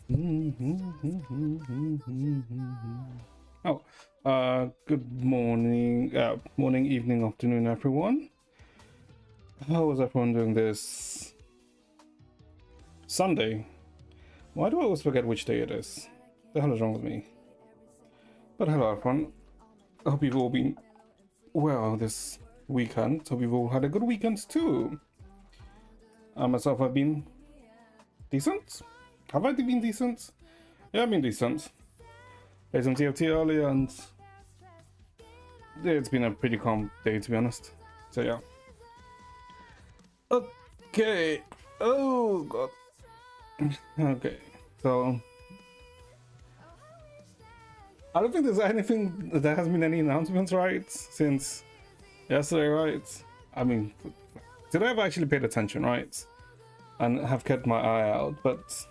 Oh, good morning, morning, evening, afternoon, everyone. How was everyone doing this Sunday? Why do I always forget which day it is? The hell is wrong with me? But hello, everyone. I hope you've all been well this weekend. Hope you've all had a good weekend too. I myself have been decent. Have I been decent? Yeah, I've been decent. Played some TFT earlier, and it's been a pretty calm day, to be honest. So yeah. Okay. Oh god. Okay. So I don't think there's anything. There has been any announcements, right? Since yesterday, right? I mean, today I've actually paid attention, right? And have kept my eye out, but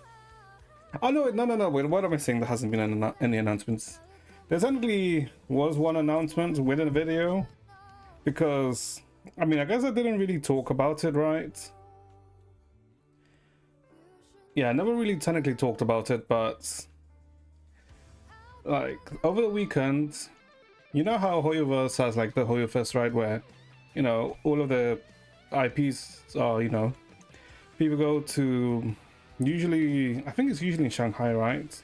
oh no, wait, what am I saying? There hasn't been any announcements. There certainly was one announcement within a video, because I mean, I guess I didn't really talk about it, right? Yeah, I never really technically talked about it, but like over the weekend, you know how Hoyoverse has like the Hoyofest, right, where you know all of the IPs are, you know, people go to, usually I think it's usually in Shanghai, right,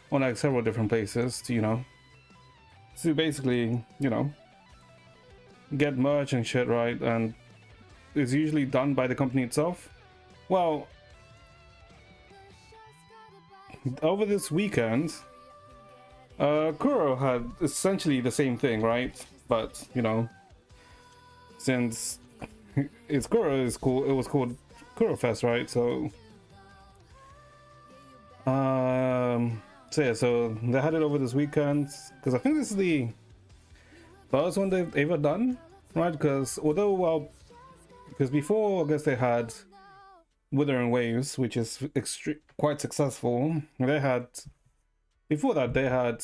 or like several different places to, you know, to basically, you know, get merch and shit, right? And it's usually done by the company itself. Well, over this weekend, Kuro had essentially the same thing, right? But you know, since it's Kuro, is cool. It was called Kuro Fest, right? So, so yeah, so they had it over this weekend because I think this is the first one they've ever done, right? Because although, well, because before I guess they had Withering Waves, which is quite successful. They had, before that they had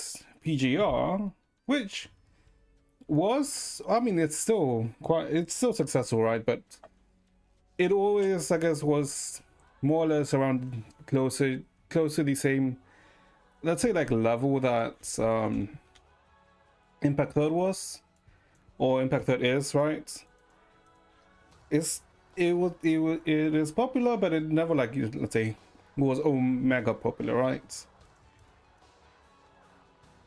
PGR, which was, I mean, it's still successful, right? But it always, I guess, was more or less around close to the same, let's say, like level that Impact Third was, or Impact Third is, right? It is popular, but it never, like, let's say, was mega popular, right?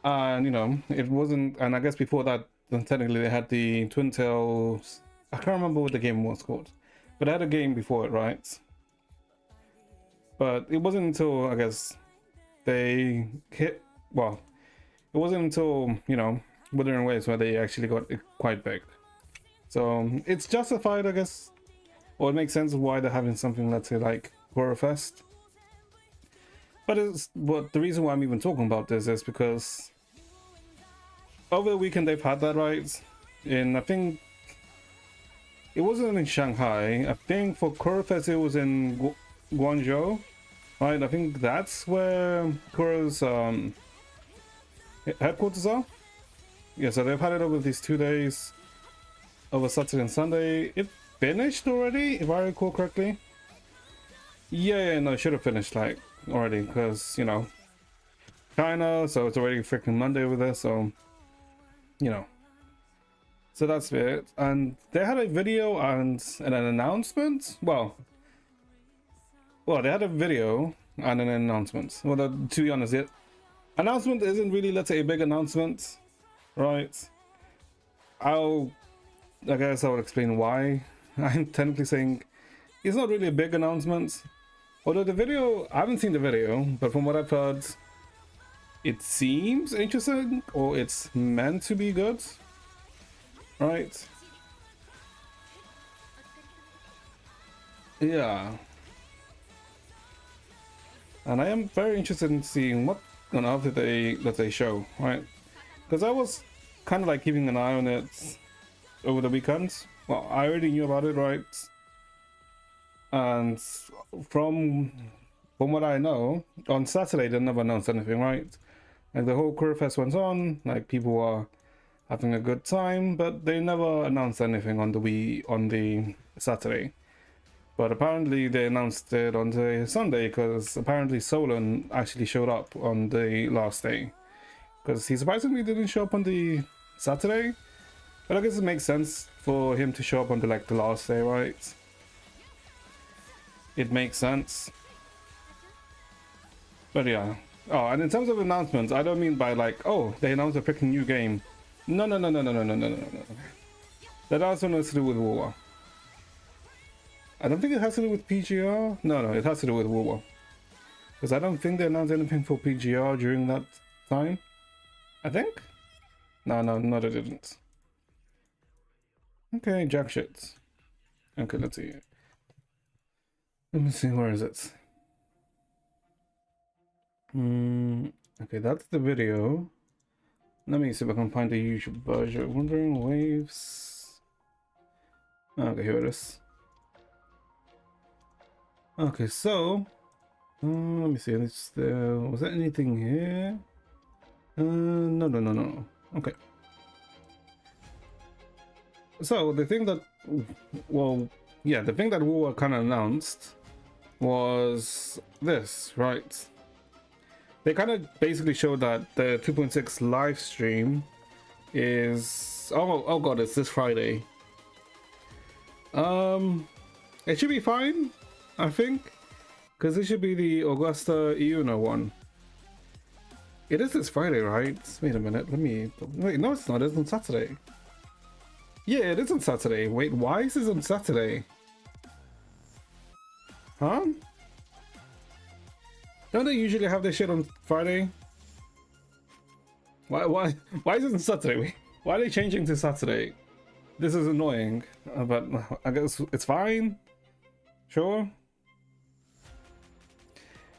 And you know, it wasn't, and I guess before that, then technically they had the Twin Tails. I can't remember what the game was called, but they had a game before it, right? But it wasn't until, I guess, they hit, well, it wasn't until, you know, Wuthering Waves where they actually got it quite big. So it's justified, I guess, or it makes sense why they're having something, let's say, like Horror Fest. But the reason why I'm even talking about this is because over the weekend they've had that, right? I think it wasn't in Shanghai. I think for Horror Fest it was in Guangzhou, right? I think that's where Kuro's headquarters are. Yeah, so they've had it over these 2 days, over Saturday and Sunday. It finished already, if I recall correctly. Yeah, no, it should have finished like already, because you know, China, so it's already freaking Monday over there, so you know. So that's it. And they had a video and an announcement. Well, they had a video and an announcement. Well, to be honest, it announcement isn't really, let's say, a big announcement, right? I guess I will explain why I'm technically saying it's not really a big announcement. Although the video, I haven't seen the video, but from what I've heard, it seems interesting, or it's meant to be good, right? Yeah. And I am very interested in seeing what on earth that they show, right? Because I was kind of like keeping an eye on it over the weekend. Well, I already knew about it, right? And from what I know, on Saturday they never announced anything, right? Like the whole Career Fest went on, like people were having a good time, but they never announced anything on the Saturday. But apparently they announced it on the Sunday because apparently Solon actually showed up on the last day. Because he surprisingly didn't show up on the Saturday. But I guess it makes sense for him to show up on the the last day, right? It makes sense. But yeah. Oh, and in terms of announcements, I don't mean by like, oh, they announced a freaking new game. No, no, no, no, no, no, no, no, no, no. That also has to do with War. I don't think it has to do with PGR. No, no, it has to do with War. Because I don't think they announced anything for PGR during that time. I think? No, no, no, they didn't. Okay, jack shit. Okay, let's see. Let me see, where is it? Okay, that's the video. Let me see if I can find the YouTube version. Wandering Waves. Okay, here it is. Okay, so let me see. It's was there anything here? No, no, no, no. Okay. So the thing that, well, yeah, the thing that we were kind of announced was this, right? They kind of basically showed that the 2.6 live stream is oh god, it's this Friday. It should be fine, I think, because it should be the Augusta Iuna one. It is this Friday, right? Wait a minute, let me wait. No, it's not. It's on Saturday. Yeah, it is on Saturday. Wait, why is this on Saturday? Huh? Don't they usually have this shit on Friday? Why is it on Saturday? Why are they changing to Saturday? This is annoying, but I guess it's fine. Sure.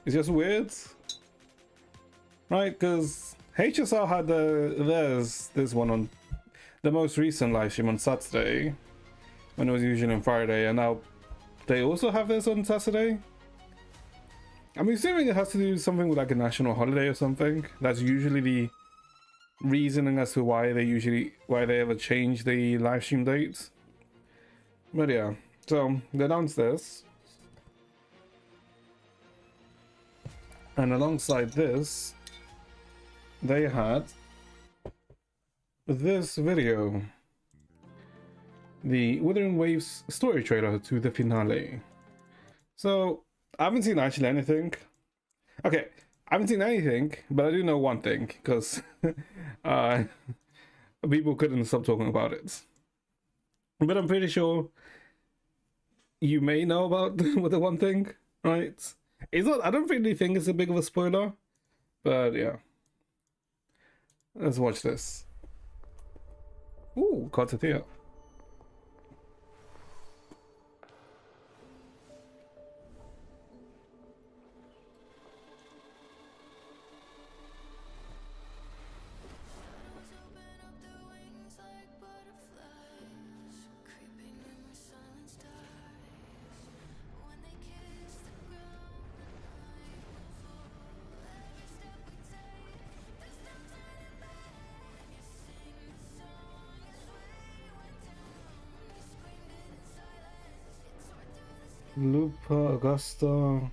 It's just weird, right? Because HSR had this one on the most recent live stream on Saturday, when it was usually on Friday, and now they also have this on Saturday. I'm assuming it has to do something with like a national holiday or something. That's usually the reasoning as to why they ever change the live stream dates. But yeah, so they announced this, and alongside this they had this video, the Wuthering Waves story trailer to the finale. So I haven't seen actually anything. Okay, I haven't seen anything, but I do know one thing, because people couldn't stop talking about it. But I'm pretty sure you may know about with the one thing, right? It's not. I don't really think it's a big of a spoiler, but yeah. Let's watch this. Ooh, Cartathea. Lupa, Augusta.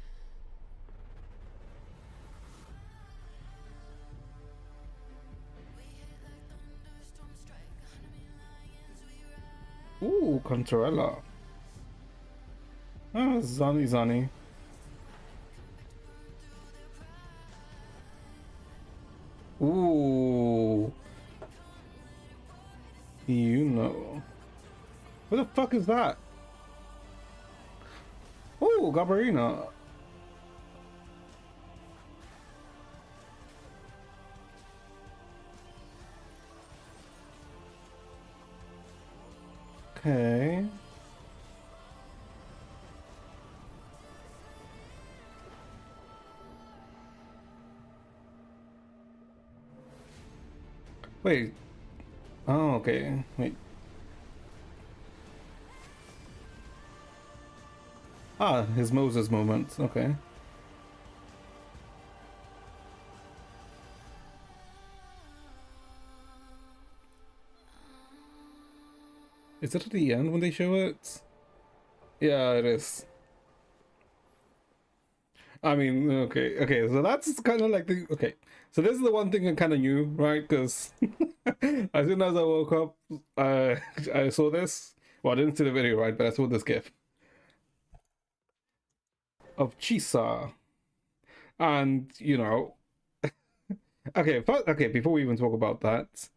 Ooh, Contrella. Ah, Zani. Ooh. You know. What the fuck is that? Ooh, Gabarina. Okay. Wait. Oh, okay. Wait. Ah, his Moses moment. Okay. Is it at the end when they show it? Yeah, it is. I mean, okay, so that's kind of like the okay. So this is the one thing I kind of knew, right? Because as soon as I woke up, I saw this. Well, I didn't see the video, right? But I saw this gif of Chisa, and you know, okay, first, okay. Before we even talk about that,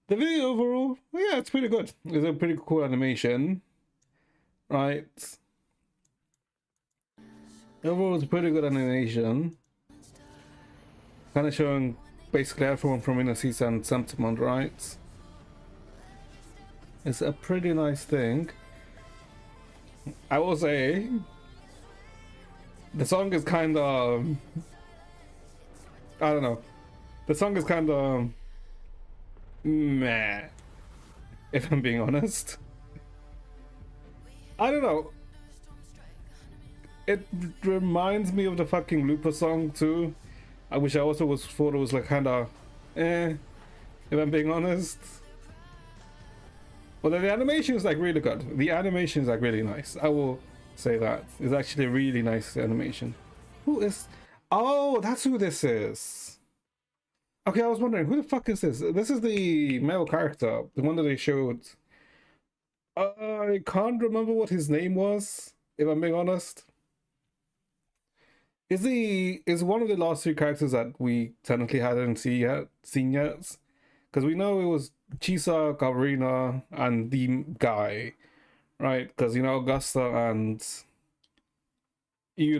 the video overall, well, yeah, it's pretty good. It's a pretty cool animation, right? Overall, it's a pretty good animation. Kind of showing basically everyone from Inner Season and Sentiment, right? It's a pretty nice thing. I will say the song is kind of, I don't know. The song is kind of meh, if I'm being honest. I don't know. It reminds me of the fucking Looper song too. I wish I also thought it was like kind of if I'm being honest. But the animation is like really good. The animation is like really nice. I will say that. It's actually a really nice animation. Who is... Oh, that's who this is. Okay, I was wondering, who the fuck is this? This is the male character. The one that they showed. I can't remember what his name was, if I'm being honest. Is one of the last three characters that we technically hadn't seen yet? Because we know it was Chisa, Gavarina, and the guy, right? Because you know Augusta and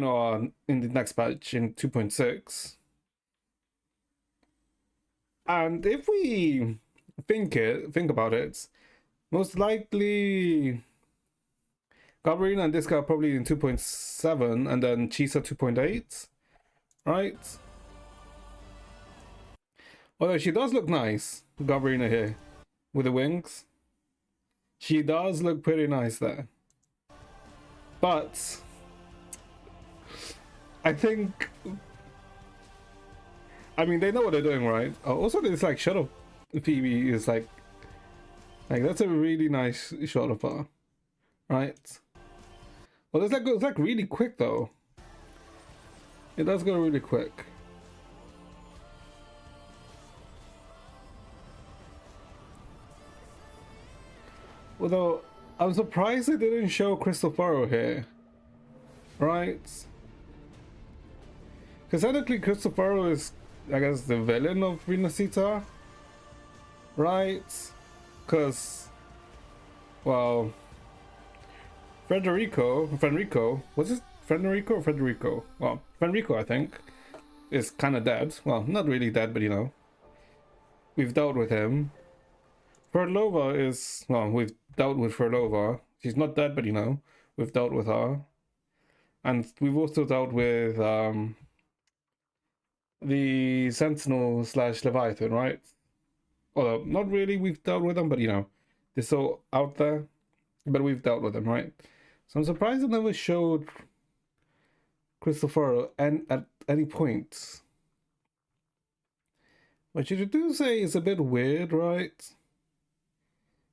are in the next patch in 2.6. And if we think about it, most likely Gabriela and this guy are probably in 2.7 and then Chisa 2.8, right? Although she does look nice, Gabriela here, with the wings. She does look pretty nice there. But I think, I mean, they know what they're doing, right? Also, this like shot of Phoebe is like that's a really nice shot of her, right? Well, it's like really quick though. It does go really quick. Although I'm surprised they didn't show Cristoforo here, right? Because technically Cristoforo is, I guess, the villain of Renacita, right? Because, well, Federico, was it Federico or Federico? Well, Federico, I think, is kind of dead. Well, not really dead, but you know, we've dealt with him. Ferlova is, well, we've dealt with Ferlova. She's not dead, but you know, we've dealt with her. And we've also dealt with the Sentinel / Leviathan, right? Although, not really we've dealt with them, but you know, they're so out there. But we've dealt with them, right? So I'm surprised they never showed Cristoforo at any point. Which you do say is a bit weird, right?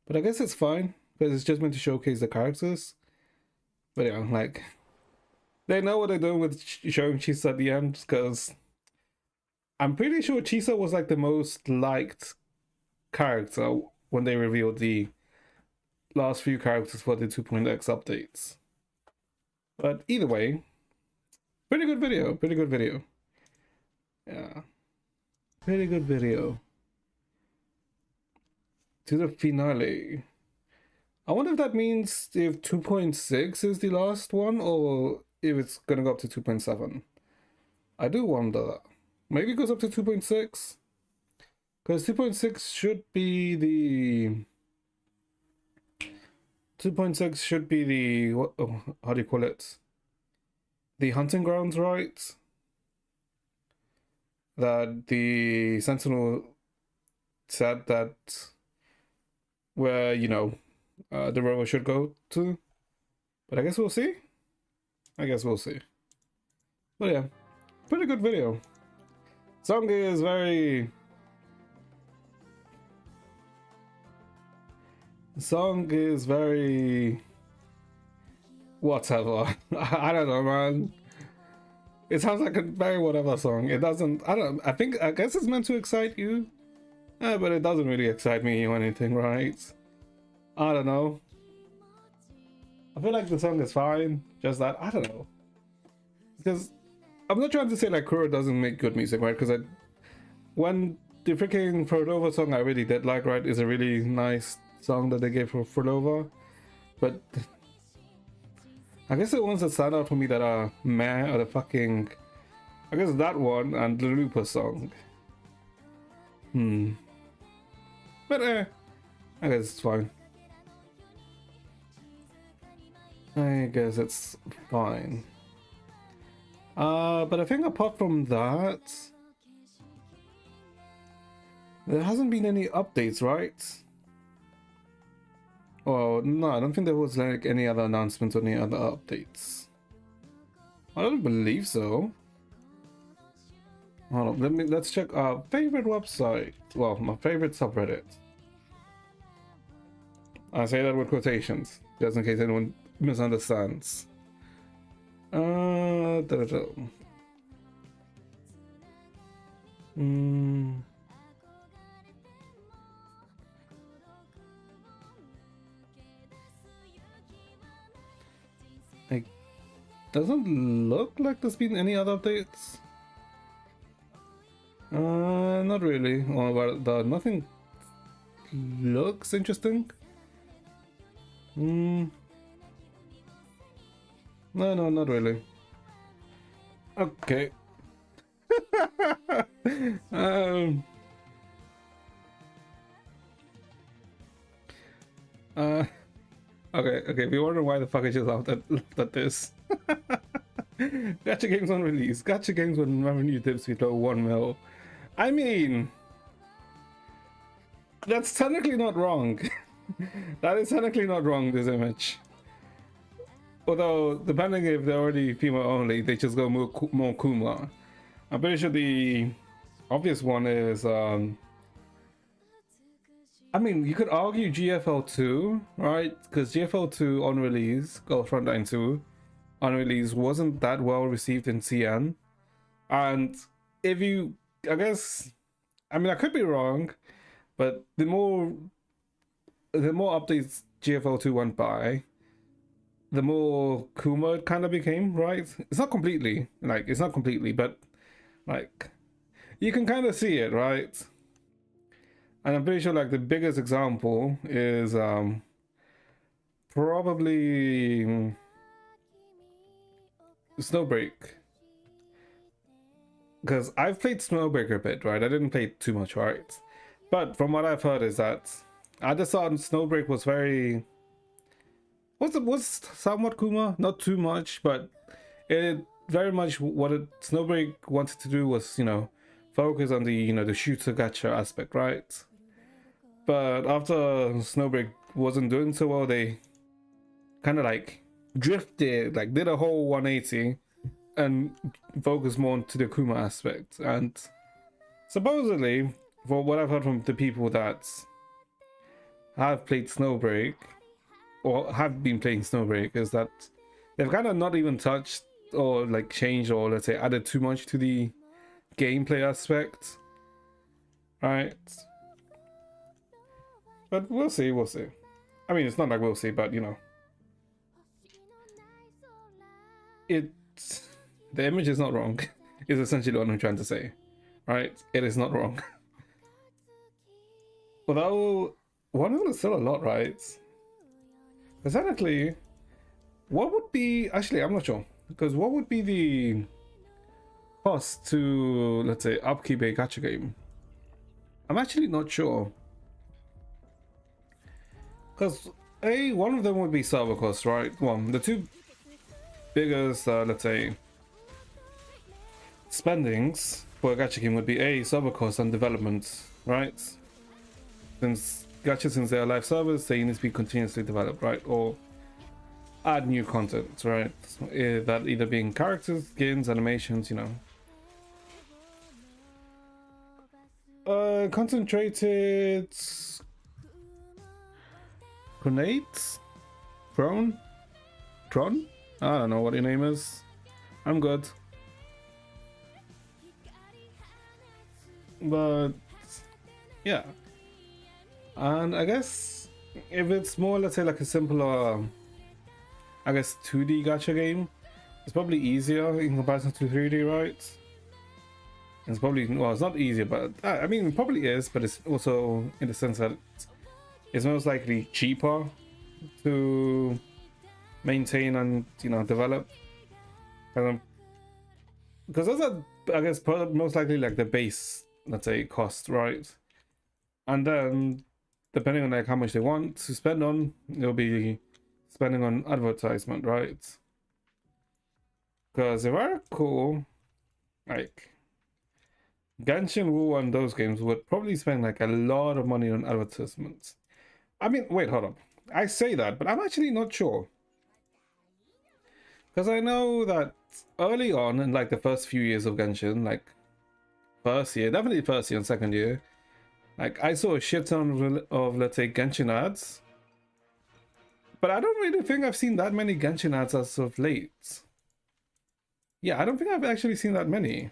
But I guess it's fine, because it's just meant to showcase the characters. But yeah, like, they know what they're doing with showing Chisa at the end, because I'm pretty sure Chisa was like the most liked character when they revealed the last few characters for the 2.x updates. But either way, pretty good video. Yeah. Pretty good video. To the finale. I wonder if that means if 2.6 is the last one or if it's gonna go up to 2.7. I do wonder that. Maybe it goes up to 2.6. Because 2.6 should be the... 2.6 should be the... What, oh, how do you call it? The hunting grounds, right? That the Sentinel said that where, you know, the rover should go to. But I guess we'll see. But yeah, pretty good video. Song is very... whatever. I don't know, man. It sounds like a very whatever song. It doesn't. I don't. I guess it's meant to excite you, but it doesn't really excite me or anything, right? I don't know. I feel like the song is fine. Just that I don't know. Because I'm not trying to say like Kuro doesn't make good music, right? Because when the freaking Frodova song I really did like, right, is a really nice song that they gave for Frodova, but I guess the ones that stand out for me that are meh are the fucking, I guess that one and the Lupa song. But I guess it's fine. I guess it's fine. But I think apart from that, there hasn't been any updates, right? Well, no, I don't think there was like any other announcements or any other updates. I don't believe so. Hold on, let's check our favorite website. Well, my favorite subreddit. I say that with quotations, just in case anyone misunderstands. It doesn't look like there's been any other updates. Not really. Well, nothing looks interesting. No, not really. Okay. Okay, if you wonder why the fuck I just laughed at this. Gacha games on release. Gacha games when revenue dips below 1 mil. I mean, that's technically not wrong. That is technically not wrong, this image. Although, depending if they're already female only, they just go more Kuma. I'm pretty sure the obvious one is, I mean, you could argue GFL2, right? Because GFL2 on release, or Frontline 2, on release wasn't that well received in CN. And if you, I guess, I mean, I could be wrong, but the more updates GFL2 went by, the more Kuma it kind of became, right? It's not completely, but like, you can kind of see it, right? And I'm pretty sure like the biggest example is probably Snowbreak. Because I've played Snowbreak a bit, right? I didn't play it too much, right? But from what I've heard is that I just thought Snowbreak was very... was somewhat Kuma, not too much, but it very much what Snowbreak wanted to do was, you know, focus on the, you know, the shooter gacha aspect, right? But after Snowbreak wasn't doing so well, they kind of like drifted, like did a whole 180 and focused more onto the Kuma aspect. And supposedly, for what I've heard from the people that have played Snowbreak or have been playing Snowbreak, is that they've kind of not even touched or like changed or let's say added too much to the gameplay aspect, right? But we'll see. I mean, it's not like we'll see, but you know, the image is not wrong. Is essentially what I'm trying to say, right? It is not wrong. Although 1 mil is still a lot, right? Because technically, what would be, actually I'm not sure, because what would be the cost to, let's say, upkeep a gacha game? I'm actually not sure. Because one of them would be server costs, right? Well, the two biggest, let's say, spendings for a gacha game would be server costs and development, right? Since they are live servers, they need to be continuously developed, right? Or add new content, right? That either being characters, skins, animations, you know. Concentrated grenades? Tron? I don't know what your name is. I'm good. But yeah, and I guess if it's more, let's say, like a simpler, I guess 2D gacha game, it's probably easier in comparison to 3D, right? It's probably, well, it's not easier, but I mean, it probably is, but it's also in the sense that it's most likely cheaper to maintain and, you know, develop. Because those are, I guess, most likely like the base, let's say, cost, right? And then, depending on like how much they want to spend on, they'll be spending on advertisement, right? Because if I recall, like Genshin, Wu, and those games would probably spend like a lot of money on advertisements. I mean, wait, hold up. I say that, but I'm actually not sure. Because I know that early on in like the first few years of Genshin, like first year, definitely first year and second year, like I saw a shit ton of let's say Genshin ads. But I don't really think I've seen that many Genshin ads as of late. Yeah, I don't think I've actually seen that many.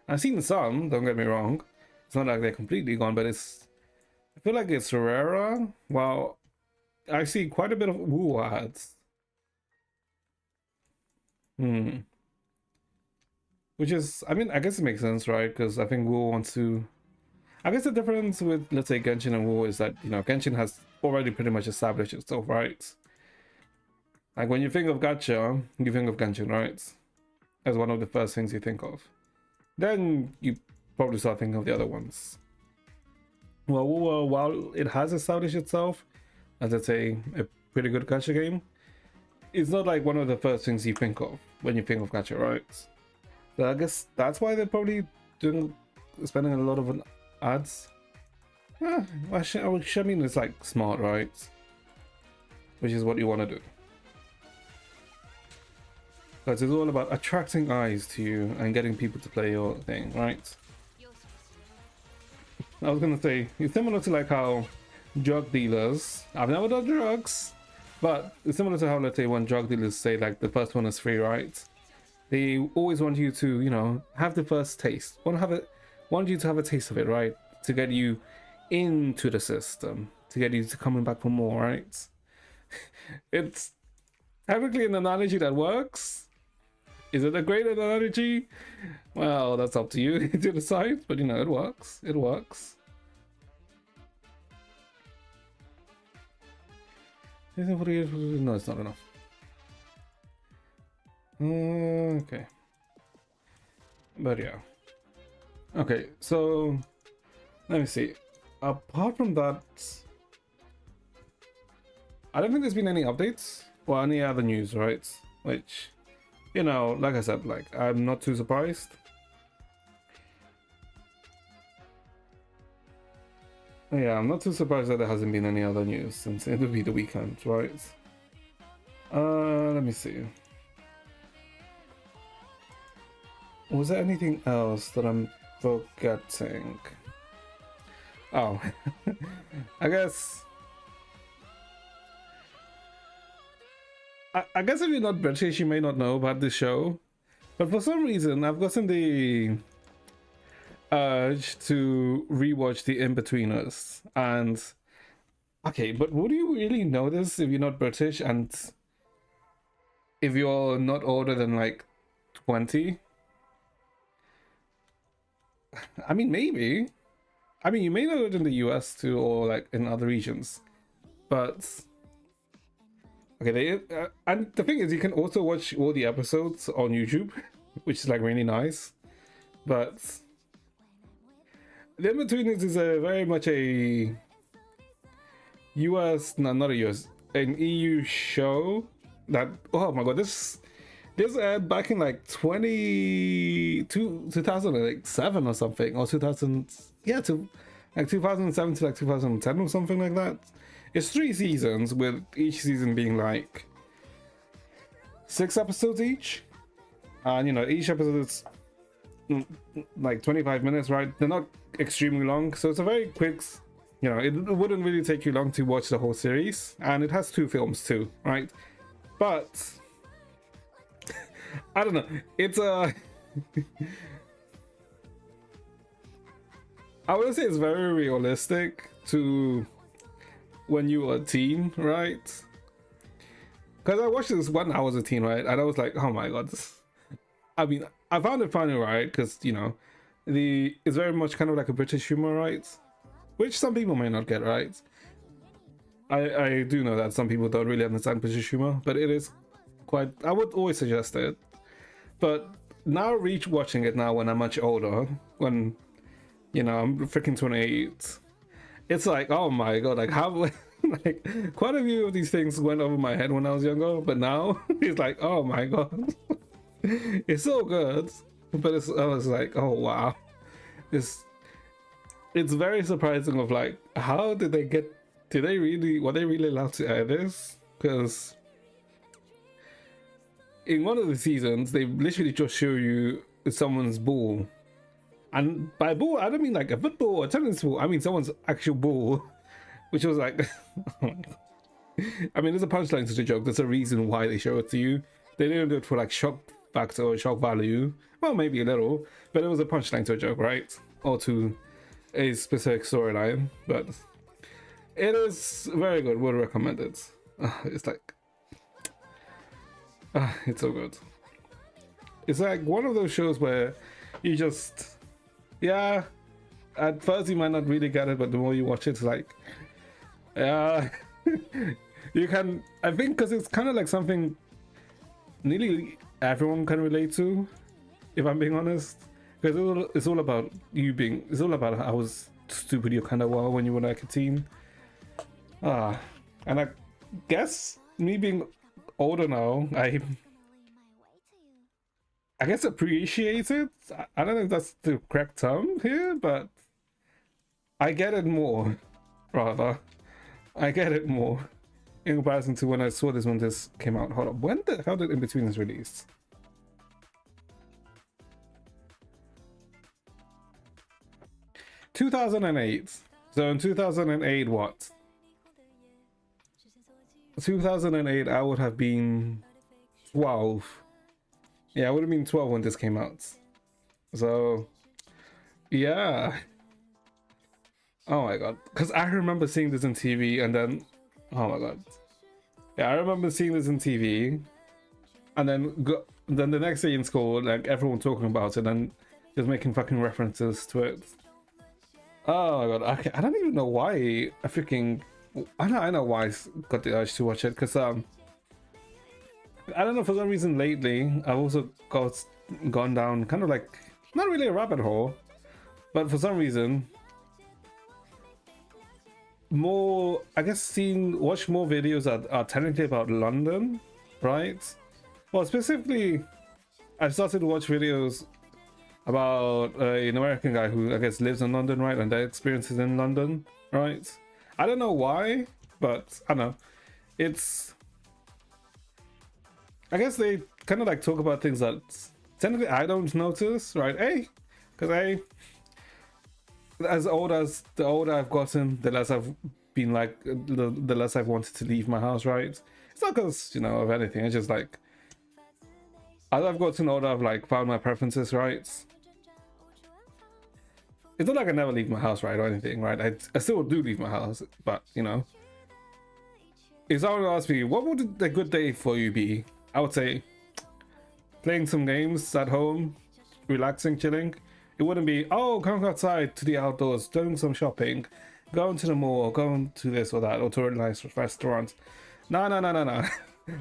I've seen some, don't get me wrong. It's not like they're completely gone, but it's, I feel like it's rarer. Well, I see quite a bit of Woo ads. Which is, I mean, I guess it makes sense, right? Because I think Woo wants to, I guess the difference with, let's say, Genshin and Woo is that, you know, Genshin has already pretty much established itself, right? Like when you think of gacha, you think of Genshin, right? As one of the first things you think of. Then you probably start thinking of the other ones. Well, while it has established itself as, let's say, a pretty good gacha game, it's not like one of the first things you think of when you think of gacha, right? So I guess that's why they're probably spending a lot of ads. Which I mean, it's like smart, right? Which is what you want to do. Because it's all about attracting eyes to you and getting people to play your thing, right? I was gonna say, it's similar to like how drug dealers, I've never done drugs, but it's similar to how, let's say, when drug dealers say like the first one is free, right? They always want you to, you know, have the first taste. Want you to have a taste of it, right? To get you into the system, to get you to coming back for more, right? It's technically an analogy that works. Is it a great analogy? Well, that's up to you to decide, but you know, it works. It works. No, it's not enough. Okay. But yeah. Okay, so let me see. Apart from that, I don't think there's been any updates or any other news, right? Which, you know, like I said, like I'm not too surprised. Yeah, I'm not too surprised that there hasn't been any other news since it'll be the weekend, right? Let me see. Was there anything else that I'm forgetting? Oh, I guess. I guess if you're not British, you may not know about this show, but for some reason, I've gotten the urge to rewatch The In-Betweeners. And okay, but would you really know this if you're not British and if you're not older than like 20? I mean, maybe. I mean, you may know it in the US too, or like in other regions, but okay. And the thing is, you can also watch all the episodes on YouTube, which is like really nice. But The In-Betweeners is a very much a US, no, not a US, an EU show that, oh my god, this aired back in like 2007 or something, or 2000, yeah, like 2007 to like 2010 or something like that. It's 3 seasons, with each season being like 6 episodes each, and you know, each episode is like 25 minutes, right? They're not extremely long, so it's a very quick, you know, it wouldn't really take you long to watch the whole series, and it has 2 films too, right? But I don't know, it's a I would say it's very realistic to when you were a teen, right? Because I watched this when I was a teen, right? And I was like, oh my god. I mean, I found it funny, right? Because, you know, it's very much kind of like a British humor, right? Which some people may not get, right? I do know that some people don't really understand British humor, but it is quite, I would always suggest it. But now watching it now when I'm much older, when, you know, I'm freaking 28, it's like, oh my god, like how, like quite a few of these things went over my head when I was younger, but now it's like, oh my god, it's so good. But I was like, oh wow, it's very surprising of like, how did they get, were they really allowed to air this? Because in one of the seasons, they literally just show you someone's ball. And by ball, I don't mean like a football or a tennis ball. I mean someone's actual ball, which was like, I mean, there's a punchline to the joke. There's a reason why they show it to you. They didn't do it for like shock factor or shock value. Well, maybe a little, but it was a punchline to a joke, right? Or to a specific storyline. But it is very good. Would recommend it. It's like, it's so good. It's like one of those shows where you just, yeah, at first you might not really get it, but the more you watch it, it's like, yeah, you can, I think, because it's kind of like something nearly everyone can relate to, if I'm being honest. Because it's all about it's all about how stupid you kind of were when you were like a teen. And I guess me being older now, I guess appreciate it. I don't know if that's the correct term here, but I get it more, rather. I get it more in comparison to when I saw this when this came out. Hold up, how did In Between this release? (2008). So in 2008, what? 2008, I would have been 12. Yeah, I would have been 12 when this came out. So, yeah. Oh my god. Because I remember seeing this on TV and then, oh my god. Yeah, I remember seeing this on TV and then the next day in school, like everyone talking about it and just making fucking references to it. Oh my god. I don't even know why I know why I got the urge to watch it, because I don't know, for some reason lately I've also gone down kind of like, not really a rabbit hole, but for some reason more, I guess, watch more videos that are technically about London, right? Well, specifically I started to watch videos about an American guy who I guess lives in London, right, and their experiences in London, right? I don't know why, but I don't know. I guess they kind of like talk about things that technically I don't notice, right? Because the older I've gotten, the less I've been like, the less I've wanted to leave my house, right? It's not because, you know, of anything. It's just like, as I've gotten older, I've like found my preferences, right? It's not like I never leave my house, right, or anything, right? I still do leave my house, but, you know, if someone asked me, what would a good day for you be? I would say playing some games at home, relaxing, chilling. It wouldn't be, oh, going outside to the outdoors, doing some shopping, going to the mall, going to this or that, or to a nice restaurant. No.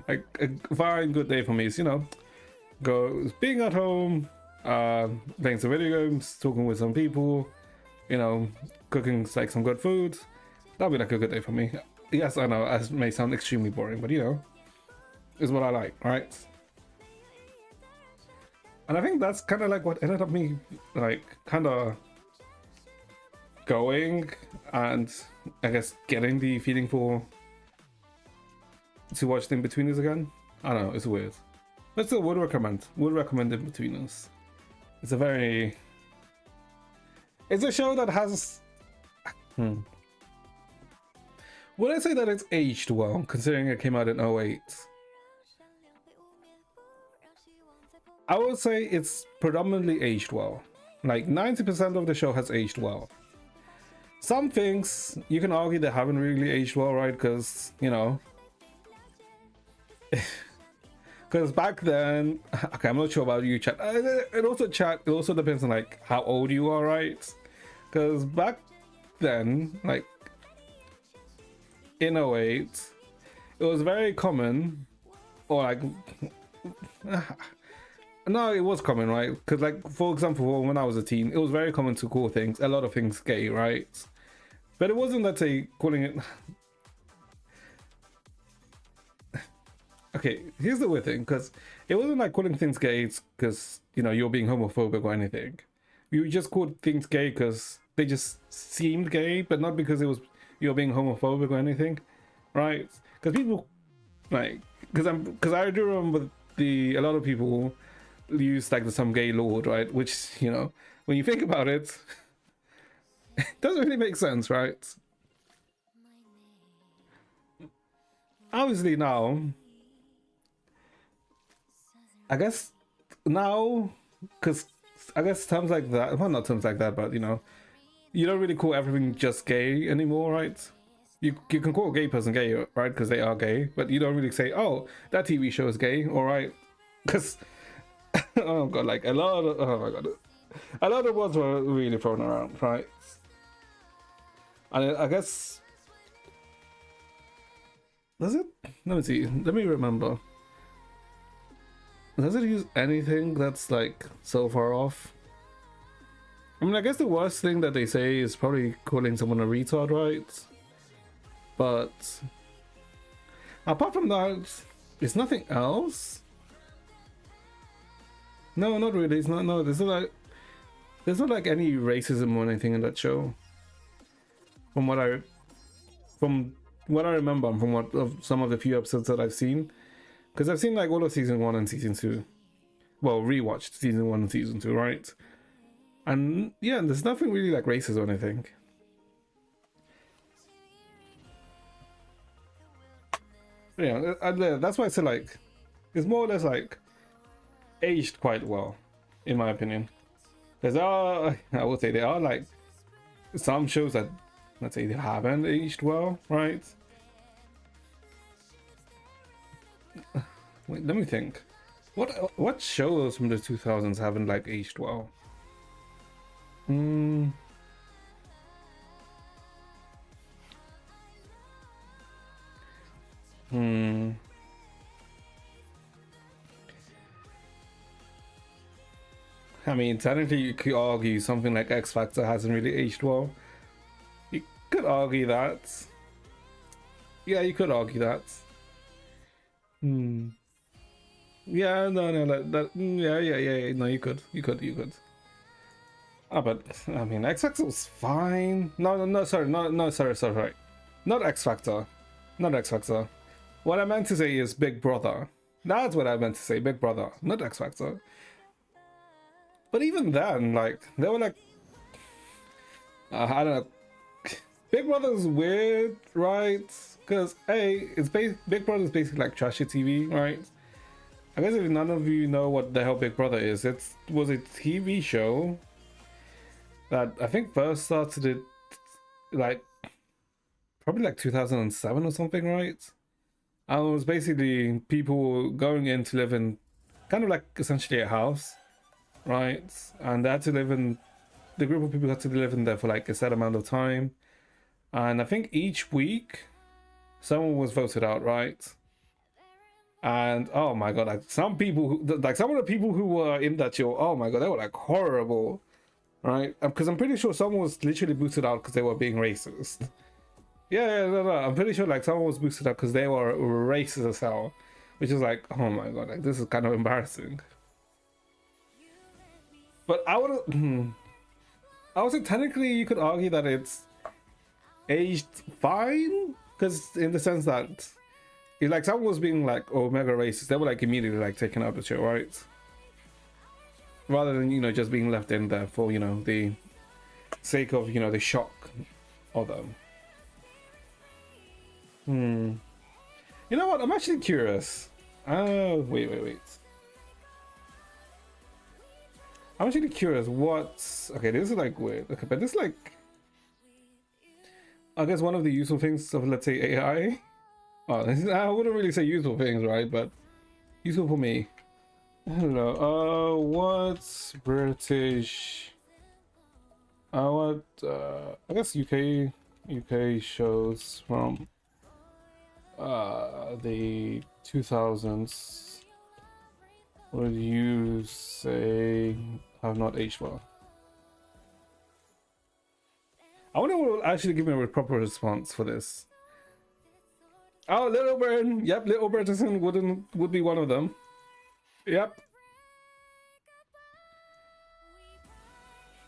Like, a fine good day for me is, you know, being at home, playing some video games, talking with some people, you know, cooking like some good food. That'll be like a good day for me. Yes, I know, it may sound extremely boring, but you know, is what I like, right? And I think that's kind of like what ended up me like kind of going and I guess getting the feeling to watch the In-Betweeners again. I don't know, it's weird. But still, would recommend In-Betweeners. It's a show that has would I say that it's aged well, considering it came out in 08? I would say it's predominantly aged well. Like 90% of the show has aged well. some things you can argue they haven't really aged well, right? Because, you know, because back then, okay, I'm not sure about you, chat. It also depends on like how old you are, right? Because back then, like in '08, it was very common, or like, no, it was common, right? Because like, for example, when I was a teen, it was very common to call a lot of things gay, right? But it wasn't, let's say, calling it. Okay, here's the weird thing, because it wasn't like calling things gay because, you know, you're being homophobic or anything. You just called things gay because they just seemed gay, but not because it was you're being homophobic or anything, right? Because people like, because I do remember a lot of people use like the some gay lord, right? Which, you know, when you think about it, it doesn't really make sense, right? Obviously now, I guess now, because I guess terms like that, well, not terms like that, but you know, you don't really call everything just gay anymore, right? You can call a gay person gay, right? Because they are gay, but you don't really say, oh, that TV show is gay, all right? Because oh god, like oh my god, a lot of words were really thrown around, right? And I guess does it? Let me see. Let me remember. Does it use anything that's like so far off? I mean, I guess the worst thing that they say is probably calling someone a retard, right? But apart from that, it's nothing else. No, not really. It's not. No, there's not like any racism or anything in that show. From what I remember, and from what of some of the few episodes that I've seen, because I've seen like all of season 1 and season 2. Well, rewatched season 1 and season 2, right? And yeah, there's nothing really like racist or anything. Yeah, that's why I say like it's more or less like aged quite well, in my opinion. There are, I would say, there are like some shows that, let's say, they haven't aged well, right? Wait, let me think. What shows from the 2000s haven't like aged well? Hmm. Hmm. I mean, technically, you could argue something like X Factor hasn't really aged well. You could argue that. Yeah, you could argue that. Hmm. Yeah, no, yeah. No, you could. Ah, but I mean, X Factor was fine. No, sorry, sorry. Not X Factor. Not X Factor. What I meant to say is Big Brother. That's what I meant to say, Big Brother, not X Factor. But even then, like, they were like, I don't know. Big Brother's weird, right? Because, hey, Big Brother is basically like trashy TV, right? I guess if none of you know what the hell Big Brother is, it was a TV show that I think first started it like probably like 2007 or something, right? And it was basically people going in to live in kind of like essentially a house, right? And they had to live in, the group of people had to live in there for like a set amount of time. And I think each week someone was voted out, right? And oh my god, like some people like some of the people who were in that show, oh my god, they were like horrible, right? Because I'm pretty sure someone was literally booted out because they were being racist. Yeah, no, I'm pretty sure like someone was boosted up because they were racist as hell, which is like, oh my god, like this is kind of embarrassing. But I would say technically you could argue that it's aged fine, because in the sense that if like someone was being like mega racist, they were like immediately like taken out of the show, right? Rather than, you know, just being left in there for, you know, the sake of, you know, the shock of them. You know what? I'm actually curious. Wait. I'm actually curious what's... Okay, this is like weird. Okay, but this like... I guess one of the useful things of, let's say, AI. Oh, I wouldn't really say useful things, right? But useful for me. I don't know. What's British? What? I guess UK shows from the 2000s. Would you say have not aged well? I wonder what will actually give me a proper response for this. Oh, Little Burn. Yep, Little Burton would be one of them. Yep.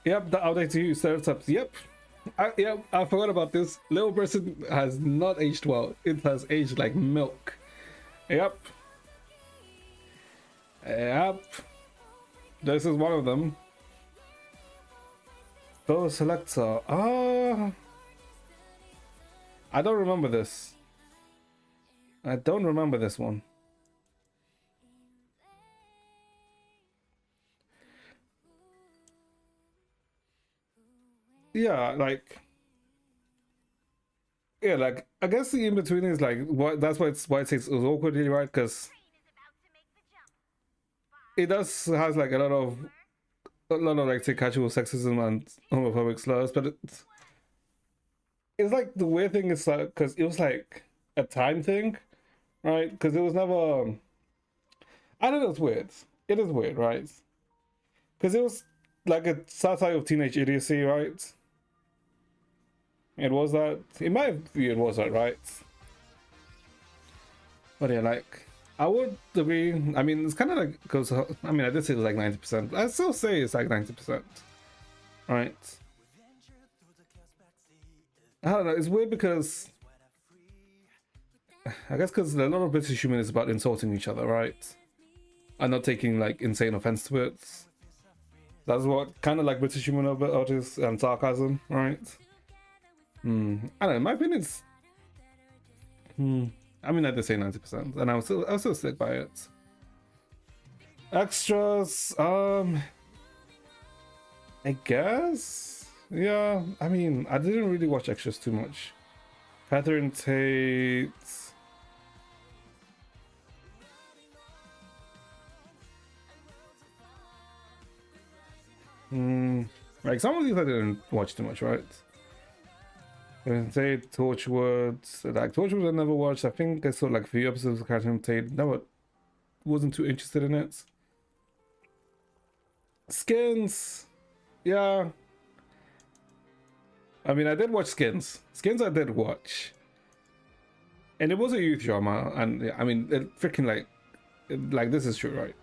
Yep, the update to stereotypes. Yep. I forgot about this. Little Person has not aged well. It has aged like milk. Yep. Yep. This is one of them. Those selector. I don't remember this. I don't remember this one. Yeah, like I guess the in between is like what that's why it takes awkwardly, right? Because it does has like a lot of like say casual sexism and homophobic slurs, but it's like the weird thing is like because it was like a time thing, right? Because it was never. I don't know. It's weird. It is weird, right? Because it was like a satire of teenage idiocy, right? It was that. In my view, it was that, right? But yeah, like I would agree. I mean, it's kind of like because I mean, I did say it was like 90%. I still say it's like 90%, right? I don't know. It's weird because I guess because a lot of British humor is about insulting each other, right? And not taking like insane offense to it. That's what kind of like British humor about is and sarcasm, right? I don't know. My opinion is. I mean, I did say 90%, and I'll still stick by it. Extras, I guess. Yeah, I mean, I didn't really watch extras too much. Catherine Tate. Like some of these I didn't watch too much, right? Catherine Tate, Torchwood. Like Torchwood I never watched. I think I saw like a few episodes of Catherine Tate. Never wasn't too interested in it. Skins. Yeah. I mean, I did watch Skins. Skins I did watch. And it was a youth drama. And yeah, I mean, it freaking like this is true, right?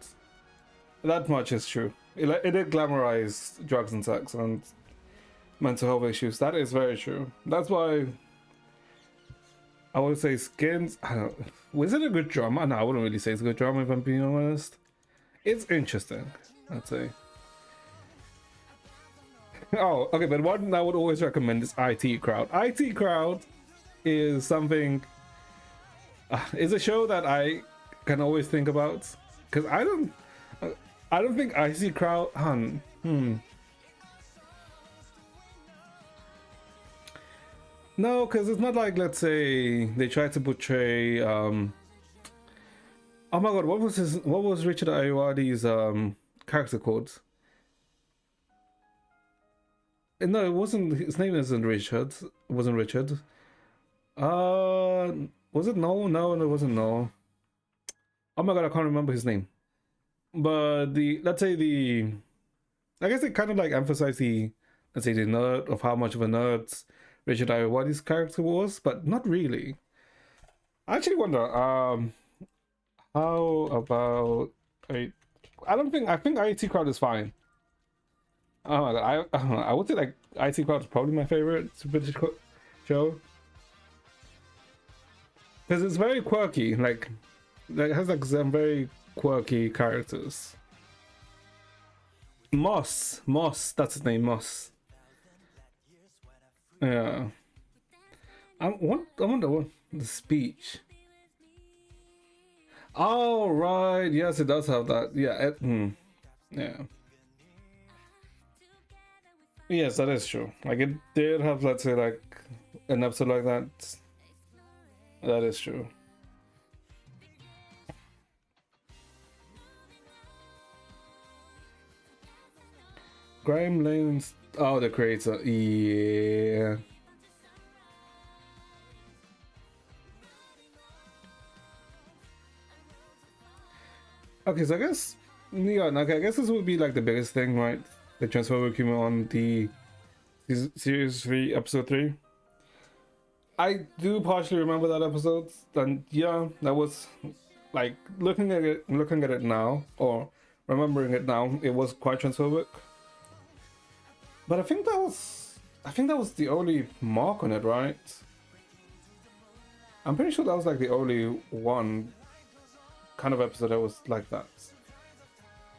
That much is true. It did glamorize drugs and sex and mental health issues. That is very true. That's why I would say Skins. I don't know. Was it a good drama? No, I wouldn't really say it's a good drama if I'm being honest. It's interesting, I'd say. Oh, okay, but one I would always recommend is IT Crowd. IT Crowd is something. Is a show that I can always think about because I don't think IT Crowd. No, because it's not like, let's say they tried to portray. Oh my god, what was Richard Ayoade's character called? No, it wasn't. His name isn't Richard. It wasn't Richard. Was it no? No, it wasn't no. Oh my god, I can't remember his name. But let's say I guess they kind of like emphasize let's say the nerd of how much of a nerd Richard Ayoade's character was, but not really. I actually wonder, how about I think IT Crowd is fine. Oh my god, I would say like IT Crowd is probably my favorite British show because it's very quirky. Like it has like some very quirky characters. Moss, that's his name, Moss. Yeah. I wonder what the speech. Oh right, yes, it does have that. Yeah, yeah. Yes, that is true. Like it did have, let's say, like an episode like that. That is true. Grime Lanes. Oh, the creator. Yeah. Okay, so I guess, yeah, okay, I guess this would be like the biggest thing, right? The transfer came on the series 3, episode 3. I do partially remember that episode, and yeah, that was like looking at it now, or remembering it now, it was quite transphobic. But I think that was the only mark on it, right? I'm pretty sure that was like the only one kind of episode that was like that.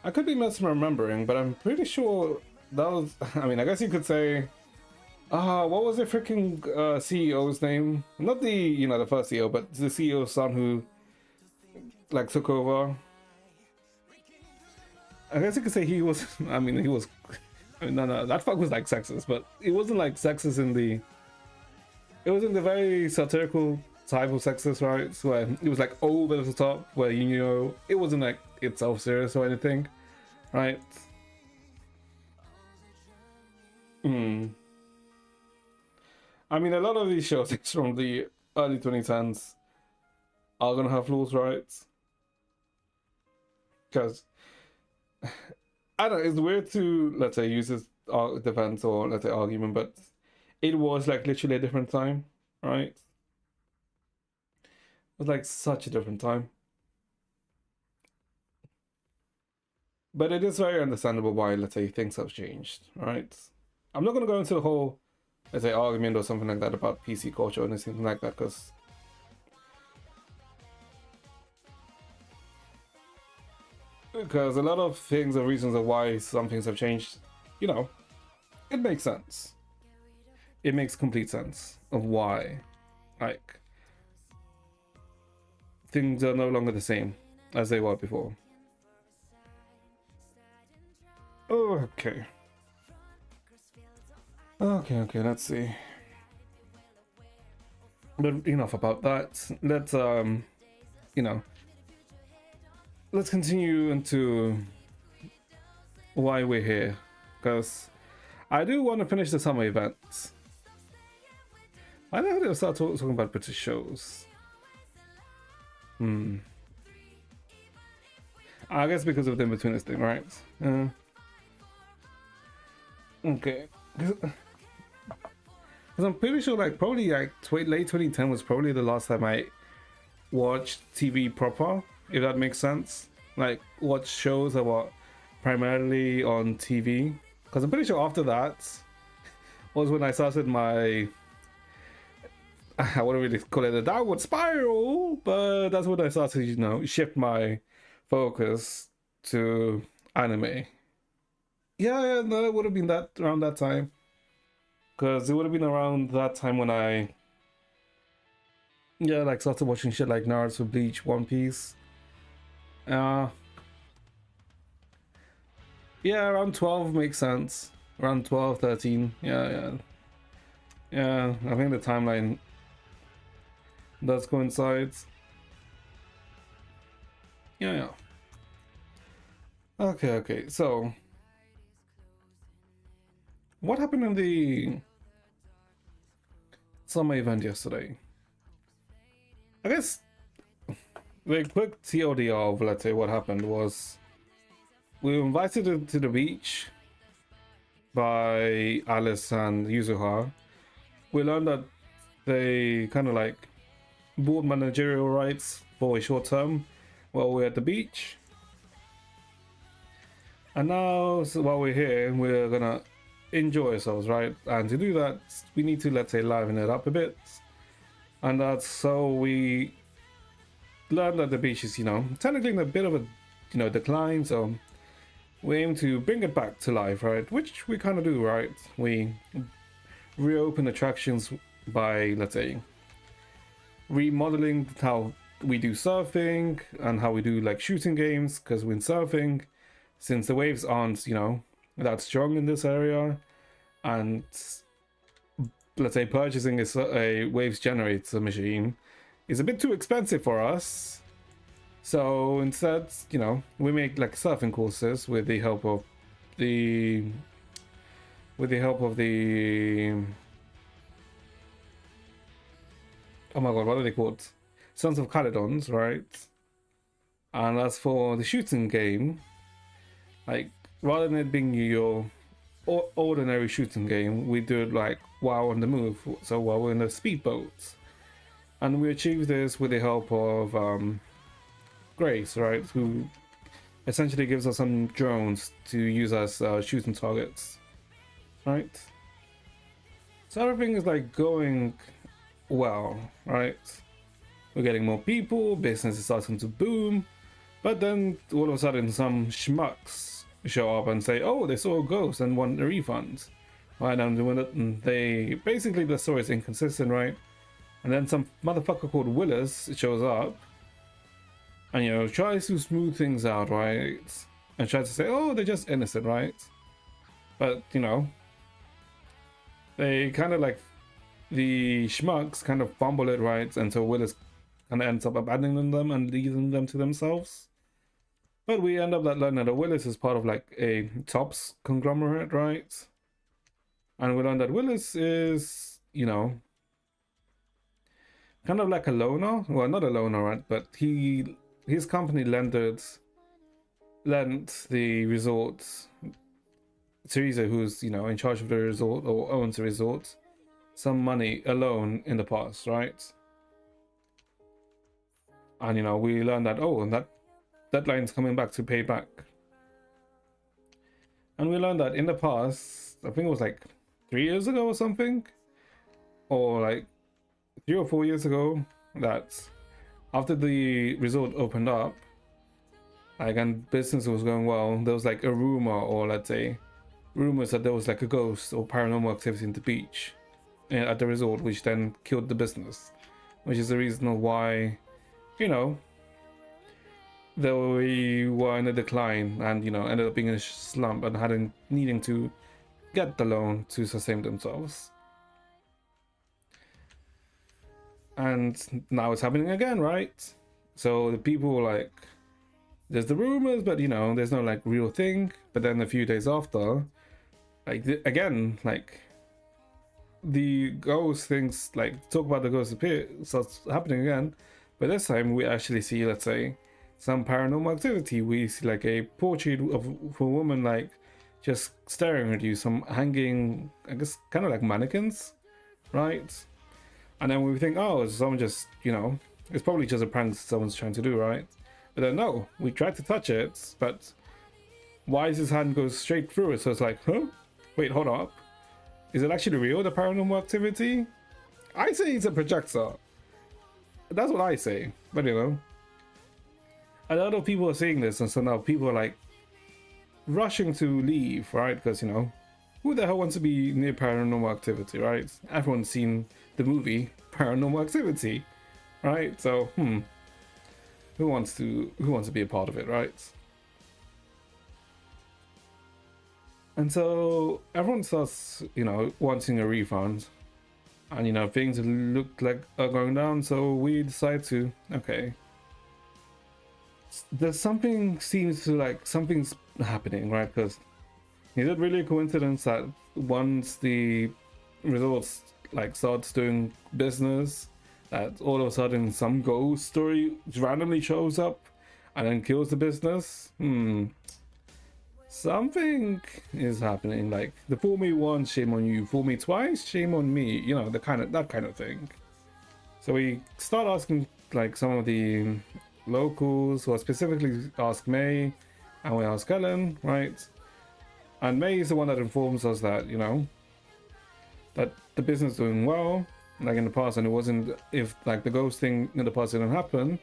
I could be misremembering, but I'm pretty sure that was. I mean, I guess you could say, what was the freaking CEO's name? Not the the first CEO, but the CEO's son who like took over. I guess you could say he was. I mean, he was. I mean, no, that fuck was like sexist, but it wasn't like sexist in the. It was in the very satirical type of sexist, right? So where it was like over the top, where it wasn't like itself serious or anything, right? Hmm. I mean, a lot of these shows from the early 2010s are gonna have flaws, right? Because I don't know, it's weird to let's say use this defense or let's say argument, but it was like literally a different time, right? It was like such a different time. But it is very understandable why, let's say, things have changed, right? I'm not gonna go into the whole, let's say, argument or something like that about PC culture or anything like that, because a lot of things are reasons of why some things have changed, it makes sense. It makes complete sense of why, like, things are no longer the same as they were before. Okay. Okay, let's see. But enough about that. Let's continue into why we're here, because I do want to finish the summer events. I never did start talking about British shows. I guess because of the in-betweeners thing, right? Okay. Because I'm pretty sure, like, probably like late 2010 was probably the last time I watched TV proper, if that makes sense. Like, watch shows that were primarily on TV. Because I'm pretty sure after that was when I started my, I wouldn't really call it a downward spiral, but that's when I started, shift my focus to anime. Yeah, no, it would have been that around that time. Because it would have been around that time when I, like started watching shit like Naruto, Bleach, One Piece. Yeah, around 12 makes sense. Around 12, 13. Yeah. I think the timeline does coincide. Yeah. Okay. So, what happened in the summer event yesterday? I guess the quick TLDR of, let's say, what happened was we were invited to the beach by Alice and Yuzuha. We learned that they kind of like bought managerial rights for a short term while we're at the beach. And now, while we're here, we're gonna enjoy ourselves, right? And to do that, we need to, let's say, liven it up a bit. And that's so we learned that the beach is, technically in a bit of a, decline. So we aim to bring it back to life, right? Which we kind of do, right? We reopen attractions by, let's say, remodeling how we do surfing and how we do like shooting games. Because when surfing, since the waves aren't, that strong in this area, and let's say purchasing a waves generator machine is a bit too expensive for us. So instead, you know, we make like surfing courses with the help of the oh my god, what are they called? Sons of Caledons, right? And as for the shooting game, like rather than it being your ordinary shooting game, we do it like while on the move, so while we're in the speedboats. And we achieve this with the help of Grace, right? Who essentially gives us some drones to use as shooting targets, right? So everything is like going well, right? We're getting more people, business is starting to boom, but then all of a sudden some schmucks show up and say, oh, they saw a ghost and want a refund. Right, and they basically, the story is inconsistent, right? And then some motherfucker called Willis shows up and, you know, tries to smooth things out, right? And tries to say, oh, they're just innocent, right? But, you know, they kind of like, the schmucks kind of fumble it, right? And so Willis kind of ends up abandoning them and leaving them to themselves. But we end up learning that Willis is part of like a Tops conglomerate, right? And we learn that Willis is, you know, kind of like a loner. Well, not a loner, right? But his company lent the resort, Teresa, who's, you know, in charge of the resort or owns the resort, some money, a loan in the past, right? And, you know, we learn that, oh, and that deadline's coming back to pay back. And we learned that in the past, I think it was like 3 years ago or something, or like 3 or 4 years ago, that after the resort opened up, like, and business was going well, there was like a rumor, or let's say rumors that there was like a ghost or paranormal activity in the beach at the resort, which then killed the business, which is the reason why, you know, we were in a decline and, you know, ended up being in a slump and needing to get the loan to sustain themselves. And now it's happening again, right? So the people like, there's the rumors, but, you know, there's no like real thing. But then a few days after, like again, like the ghost things, like talk about the ghost appear starts happening again, but this time we actually see, let's say, some paranormal activity. We see like a portrait of a woman like just staring at you, some hanging, I guess kind of like mannequins, right? And then we think, oh, someone just, you know, it's probably just a prank someone's trying to do, right? But then no, we tried to touch it, but why is his hand goes straight through it? So it's like, huh? Wait, hold up. Is it actually real, the paranormal activity? I say it's a projector. That's what I say. But, you know, a lot of people are saying this, and so now people are like rushing to leave, right? Because, you know, who the hell wants to be near paranormal activity, right? Everyone's seen the movie Paranormal Activity, right? So, who wants to be a part of it, right? And so everyone starts, you know, wanting a refund, and, you know, things look like are going down. So we decide to, okay, there's something's happening, right? Because is it really a coincidence that once the results like starts doing business, that all of a sudden some ghost story randomly shows up and then kills the business? Something is happening. Like, the fool me once, shame on you. Fool me twice, shame on me. You know, that kind of thing. So we start asking like some of the locals, or specifically ask May, and we ask Helen, right? And May is the one that informs us that, you know, that the business is doing well, like in the past, and it wasn't, if like the ghost thing in the past didn't happen,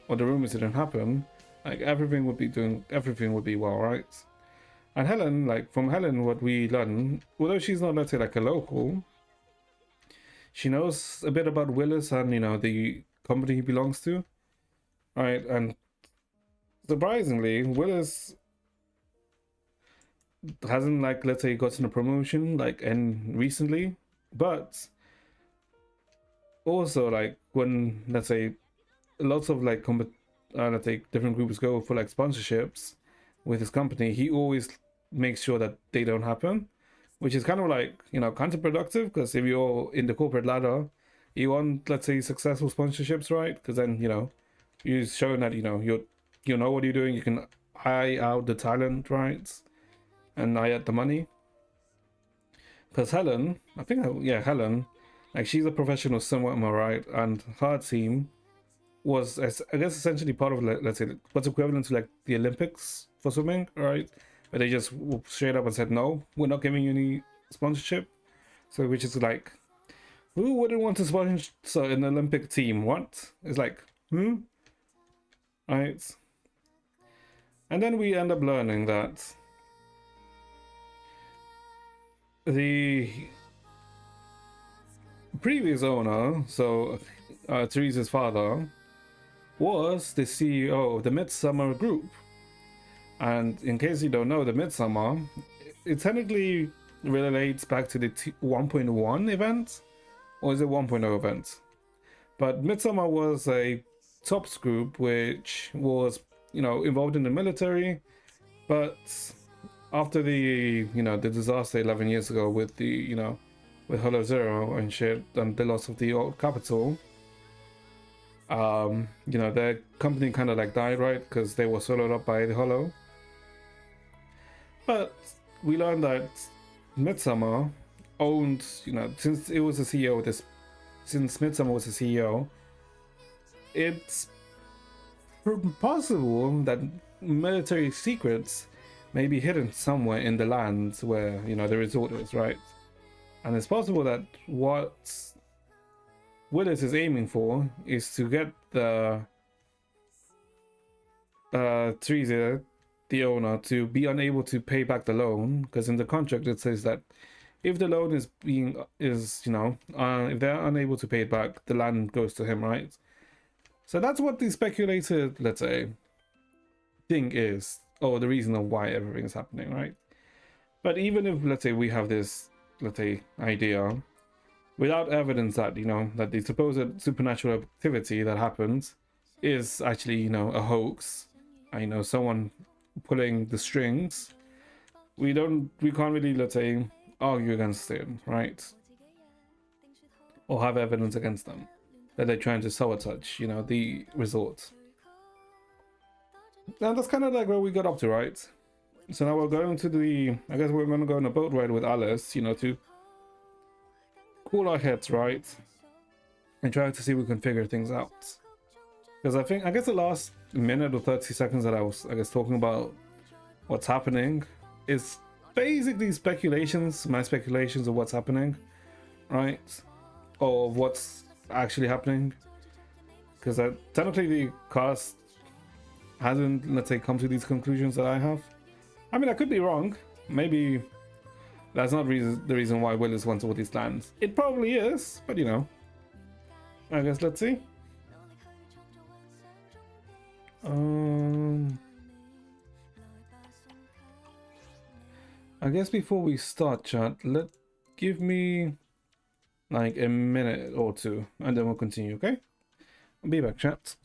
or the rumors didn't happen, like everything would be well, right? And Helen, like from Helen, what we learn, although she's not, let's say, like a local, she knows a bit about Willis and, you know, the company he belongs to, right? And surprisingly, Willis hasn't, like, let's say, gotten a promotion like and recently, but also like when let's say lots of like let's say different groups go for like sponsorships with his company, he always makes sure that they don't happen, which is kind of like, you know, counterproductive, because if you're in the corporate ladder, you want, let's say, successful sponsorships, right? Because then, you know, you're showing that, you know, you know what you're doing, you can eye out the talent, right? And eye out the money. Because Helen, I think, yeah, Helen, like she's a professional somewhat, am I right? And her team was, I guess, essentially part of, let's say, what's equivalent to like the Olympics for swimming, right? Where they just straight up and said, no, we're not giving you any sponsorship. So, which is like, who wouldn't want to sponsor an Olympic team? What? It's like, right? And then we end up learning that the previous owner, so Teresa's father, was the CEO of the Midsummer Group. And in case you don't know, the Midsummer, it technically relates back to the 1.1 event, or is it 1.0 event? But Midsummer was a TOPS group which was, you know, involved in the military, but after the, you know, the disaster 11 years ago with the, you know, with Hollow Zero and shit, and the loss of the old capital, you know, their company kind of like died, right? Because they were swallowed up by the Hollow. But we learned that Midsummer owned, you know, since it was the CEO of this, since Midsummer was the CEO, it's possible that military secrets may be hidden somewhere in the lands where, you know, the resort is, right? And it's possible that what Willis is aiming for is to get the Teresa, the owner, to be unable to pay back the loan, because in the contract it says that if the loan is you know, if they're unable to pay it back, the land goes to him, right? So that's what the speculated, let's say, thing is, or the reason of why everything is happening, right? But even if, let's say, we have this, let's say, idea without evidence that, you know, that the supposed supernatural activity that happens is actually, you know, a hoax, you know, someone pulling the strings, we can't really, let's say, argue against it, right? Or have evidence against them that they're trying to sabotage, you know, the resort. And that's kind of like where we got up to, right? So now we're going to the, I guess we're going to go on a boat ride with Alice, you know, to cool our heads, right? And try to see if we can figure things out. Because I guess the last minute or 30 seconds that I was, I guess, talking about what's happening is basically speculations, my speculations of what's happening, right? Or of what's actually happening. Because technically the cast hasn't, let's say, come to these conclusions that I have. I mean, I could be wrong. Maybe that's not the reason why Willis wants all these lands. It probably is, but you know. I guess let's see. I guess before we start, chat, give me like a minute or two, and then we'll continue, okay? I'll be back, chat.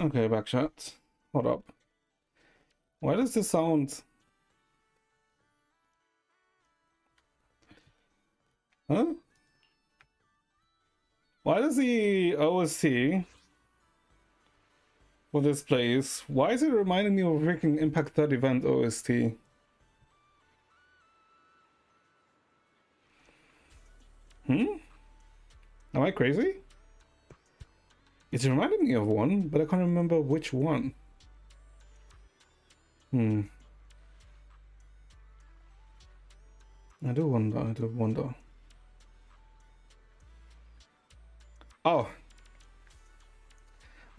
Okay, backshot. Hold up. Why does this sound? Huh? Why does the OST for this place? Why is it reminding me of a freaking Impact 3rd event OST? Hmm? Am I crazy? It's reminding me of one, but I can't remember which one. I do wonder. Oh.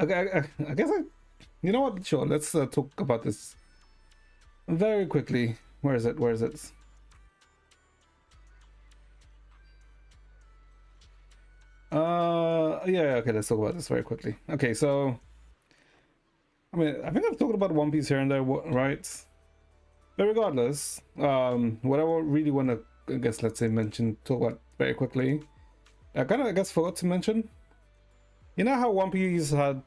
Okay, I guess you know what? Sure, let's talk about this very quickly. Where is it? Where is it? Yeah, okay, let's talk about this very quickly. Okay, so I mean, I think I've talked about One Piece here and there, right? But regardless, what I really want to, I guess, let's say, talk about very quickly. I kind of, I guess, forgot to mention. You know how One Piece had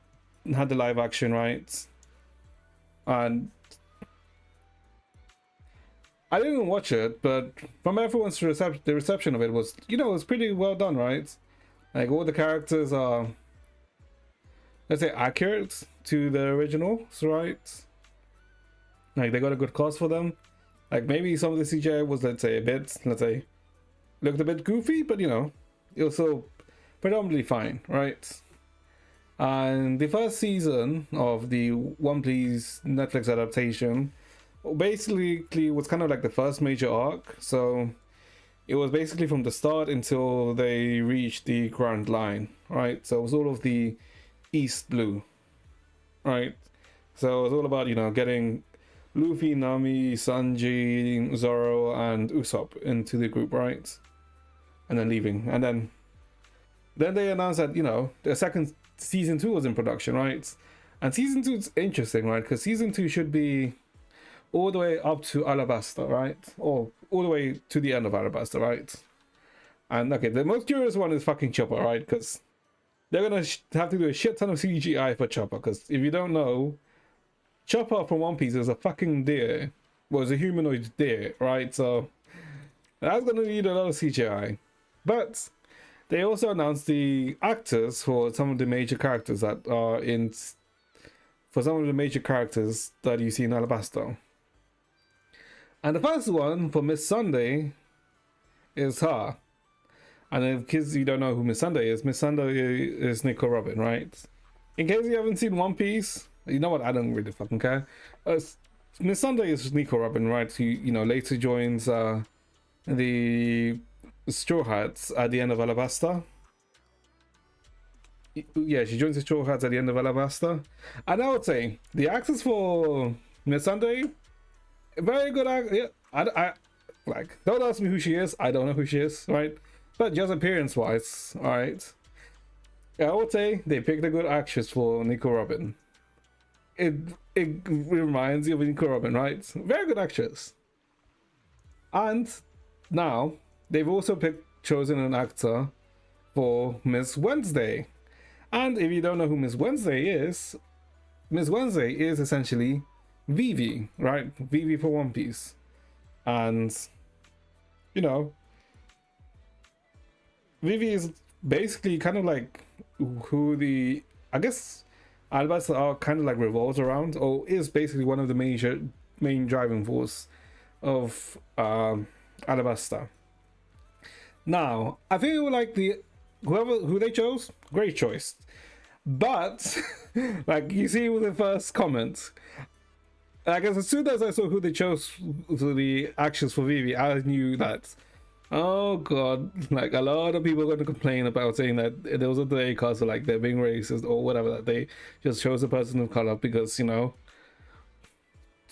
the live action, right? And I didn't watch it, but from everyone's the reception of it was, you know, it was pretty well done, right? Like all the characters are, let's say, accurate to the originals, right? Like they got a good cast for them. Like maybe some of the CGI was, let's say, looked a bit goofy, but you know, it was still predominantly fine, right? And the first season of the One Piece Netflix adaptation basically was kind of like the first major arc. So it was basically from the start until they reached the Grand Line, right? So it was all of the East Blue, right? So it was all about, you know, getting Luffy, Nami, Sanji, Zoro, and Usopp into the group, right? And then leaving. And then they announced that, you know, the second season 2 was in production, right? And season 2 is interesting, right? Because season 2 should be all the way up to Alabasta, right? Or all the way to the end of Alabasta, right? And okay, the most curious one is fucking Chopper, right? Because they're gonna have to do a shit ton of CGI for Chopper. Because if you don't know, Chopper from One Piece is a fucking deer. Well, it's a humanoid deer, right? So that's gonna need a lot of CGI. But they also announced the actors for some of the major characters that are in. For some of the major characters that you see in Alabasta. And the first one for Miss Sunday is her. And in case you don't know who Miss Sunday is is Nico Robin, right? In case you haven't seen One Piece, you know what? I don't really fucking care. Miss Sunday is Nico Robin, right? Who, you know, later joins the Straw Hats at the end of Alabasta. Yeah, she joins the Straw Hats at the end of Alabasta. And I would say the actors for Miss Sunday, very good. Yeah, I like. Don't ask me who she is. I don't know who she is, right? But just appearance-wise, all right. I would say they picked a good actress for Nico Robin. It reminds you of Nico Robin, right? Very good actress. And now they've also chosen an actor for Miss Wednesday. And if you don't know who Miss Wednesday is essentially Vivi, right? Vivi for One Piece. And, you know, Vivi is basically kind of like who the, I guess, Alabasta are kind of like revolves around, or is basically one of the main driving force of Alabasta. Now, I feel like who they chose, great choice. But like you see with the first comment, I guess as soon as I saw who they chose for the actions for Vivi, I knew that, oh god, like a lot of people are going to complain about saying that there was a delay because of like they're being racist or whatever, that they just chose a person of color because, you know,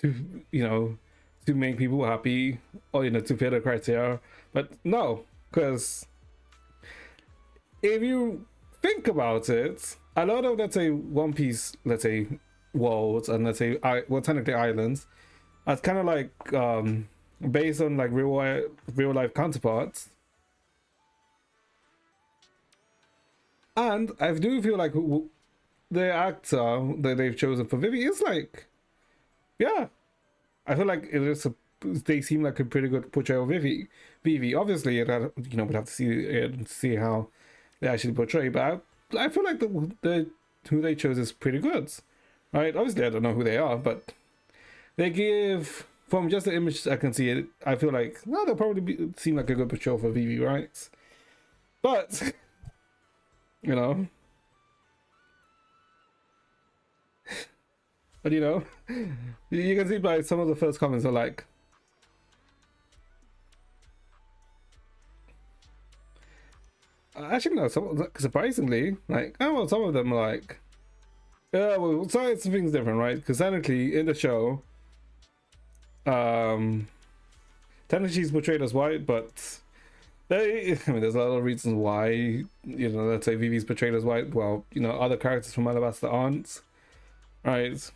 to make people happy, or, you know, to fit the criteria. But no, because if you think about it, a lot of, let's say, One Piece, let's say, worlds, and let's say, well, technically islands, are kind of like based on like real life counterparts. And I do feel like the actor that they've chosen for Vivi is like, yeah, I feel like it is they seem like a pretty good portrayal of Vivi. Obviously, we'd have to see it and see how they actually portray. But I feel like the who they chose is pretty good, right? Obviously, I don't know who they are, but they give, from just the image I can see it, I feel like, no, they'll probably seem like a good portrayal for Vivi, right? But you know, but you can see by some of the first comments are like, actually no, surprisingly, like, oh well, some of them are like, yeah, well, something's different, right? Because technically in the show, technically she's portrayed as white, but there's a lot of reasons why, let's say Vivi's portrayed as white, well, other characters from Alabasta aren't, right?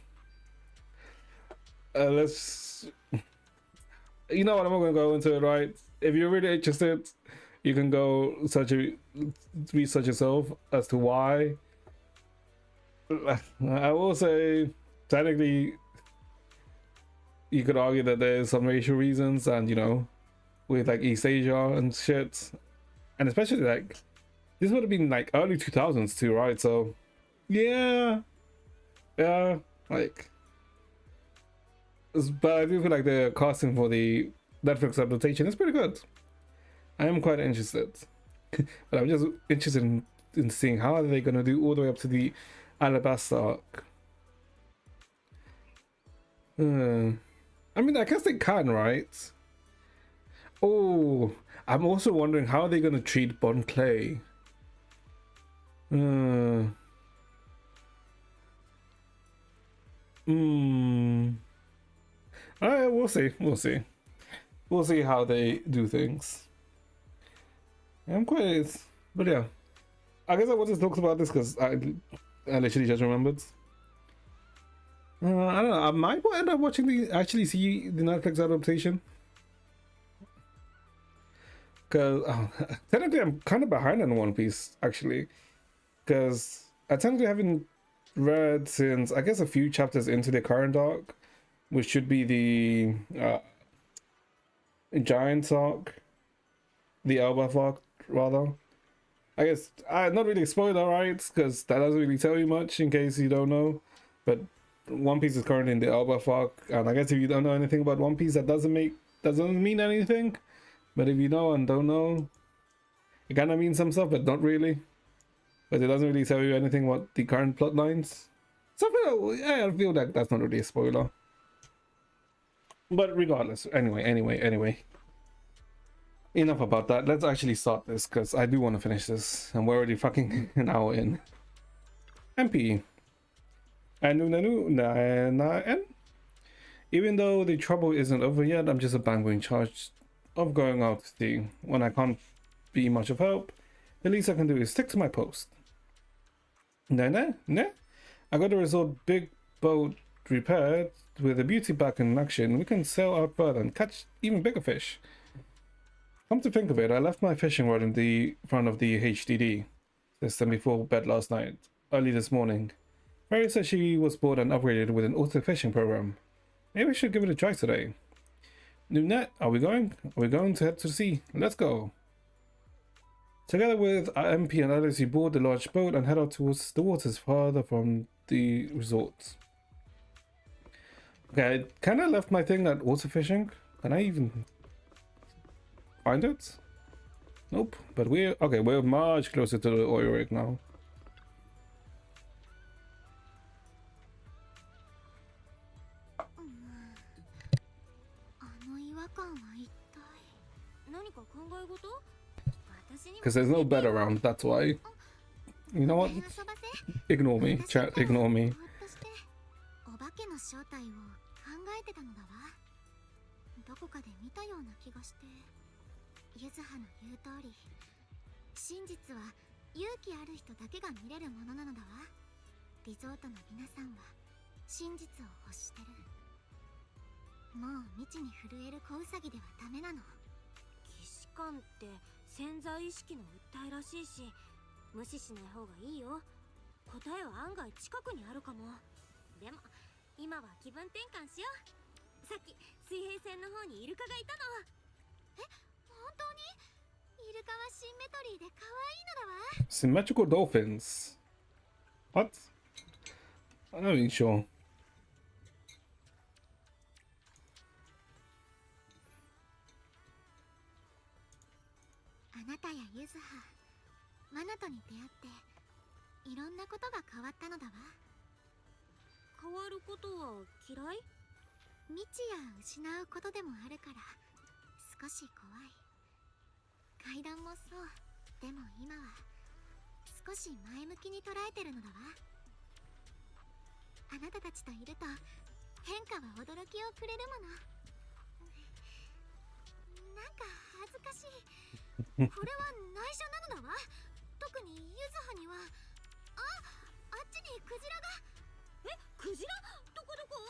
Let's, I'm not gonna go into it, right? If you're really interested, you can go research yourself as to why. I will say, technically, you could argue that there's some racial reasons, and with like East Asia and shit, and especially like this would have been like early 2000s too, right? So yeah, like, but I do feel like the casting for the Netflix adaptation is pretty good. I am quite interested, but I'm just interested in seeing how are they gonna do all the way up to the Alabasta arc. I mean, I guess they can, right? Oh, I'm also wondering how are they gonna treat Bon Clay. Alright, we'll see how they do things. I'm quite, but yeah, I guess I wanted to talk about this because I literally just remembered. I don't know, I might end up actually see the Netflix adaptation, because technically I'm kind of behind on One Piece actually, because I technically haven't read since I guess a few chapters into the current arc, which should be the Giants arc, the Elbaf arc rather. I guess not really a spoiler, right? Because that doesn't really tell you much in case you don't know. But One Piece is currently in the Elbaf arc, and I guess if you don't know anything about One Piece, that doesn't mean anything. But if you know and don't know, it kind of means some stuff, but not really. But it doesn't really tell you anything about the current plot lines. So I feel like that's not really a spoiler. But regardless, anyway. Enough about that. Let's actually start this, because I do want to finish this, and we're already fucking an hour in. MP. And even though the trouble isn't over yet, I'm just a bango in charge of going out to sea. When I can't be much of help, the least I can do is stick to my post. Nah. I got a resort big boat repaired. With the beauty back in action, we can sail out further and catch even bigger fish. Come to think of it, I left my fishing rod in the front of the HDD system before bed last night. Early this morning, Mary said she was bored and upgraded with an auto fishing program. Maybe we should give it a try today. Nunette, are we going? Are we going to head to the sea? Let's go. Together with MP and others, you board the large boat and head out towards the waters farther from the resort. Okay, I kind of left my thing at auto fishing. Can I even find it? Nope. But we're much closer to the oil rig now. Because there's no bed around, that's why. You know what? Ignore me, chat, ignore me. どこかで見たような気がして、ゆずはの言う通り、真実は勇気ある人だけが見れるものなのだわ。リゾートの皆さんは真実を欲してる。もう未知に震える小ウサギではダメなの。騎士官って潜在意識の訴えらしいし、無視しない方がいいよ。答えは案外近くにあるかも。でも今は気分転換しよう。さっき水平線の方にイルカがいたの。え、本当に？イルカはシンメトリーで可愛いのだわ。 Symmetrical dolphins. What? I'm not even sure. あなたやユズハ、マナトに出会っていろんなことが変わったのだわ。変わることは嫌い？未知や失うことでもあるから少し怖い。階段もそう。でも今は少し前向きに捉えてるのだわ。あなたたちといると変化は驚きをくれるもの。なんか恥ずかしい。これは内緒なのだわ。特にユズハには。あっちにクジラが。え、クジラ？どこどこ？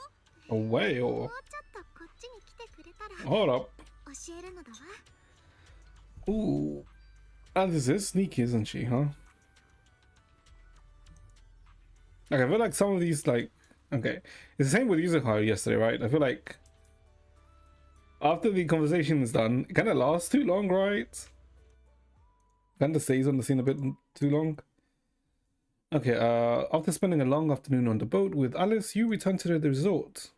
A whale. もうちょっとこっちに来てくれたら Hold up. 教えるのだわ。 Ooh. Alice is sneaky, isn't she, huh? Like, I feel like some of these, like, okay, it's the same with Yuzuha yesterday, right? I feel like after the conversation is done, it kind of lasts too long, right? Kind of stays on the scene a bit too long. Okay, after spending a long afternoon on the boat with Alice, you return to the resort.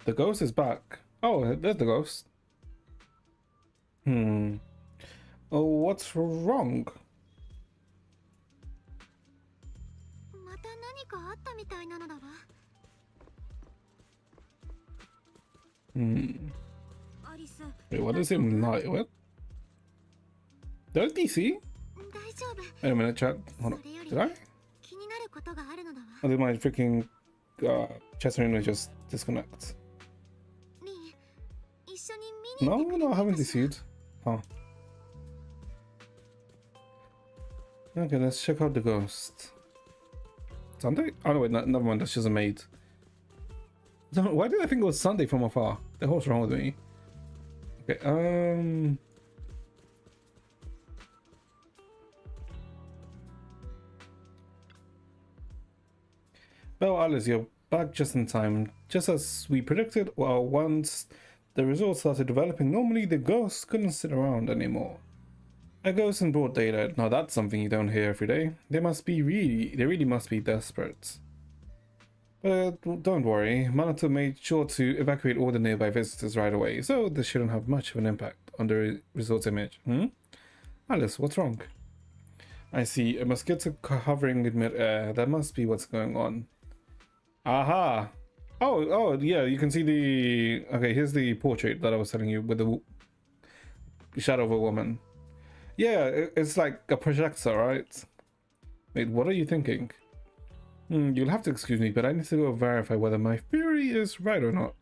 The ghost is back. Oh, there's the ghost. Oh, what's wrong? また何かあったみたいなのだわ。 アリス、 Wait, what does it lie? What? Did I DC? 大丈夫。 Wait a minute, chat. Hold on. それより Did I? 気になることがあるのだわ。 Or did my freaking chat screen just disconnect? リン、一緒に見に No, 行ってくれ no, I ない haven't かしら？ DC'd. Oh. Okay, let's check out the ghost. Sunday? Oh no, wait, never mind. That's just a maid. Why did I think it was Sunday from afar? The hell's wrong with me? Okay, well, Alice, you're back just in time. Just as we predicted, well, once the results started developing, normally the ghosts couldn't sit around anymore. A ghost in broad daylight. Now that's something you don't hear every day. They really must be desperate. But don't worry, Manato made sure to evacuate all the nearby visitors right away, so this shouldn't have much of an impact on the resort's image. Alice, what's wrong? I see a mosquito hovering in mid-air. That must be what's going on. Aha! Oh, yeah, you can see the... Okay, here's the portrait that I was telling you with the shadow of a woman. Yeah, it's like a projector, right? Wait, what are you thinking? You'll have to excuse me, but I need to go verify whether my theory is right or not.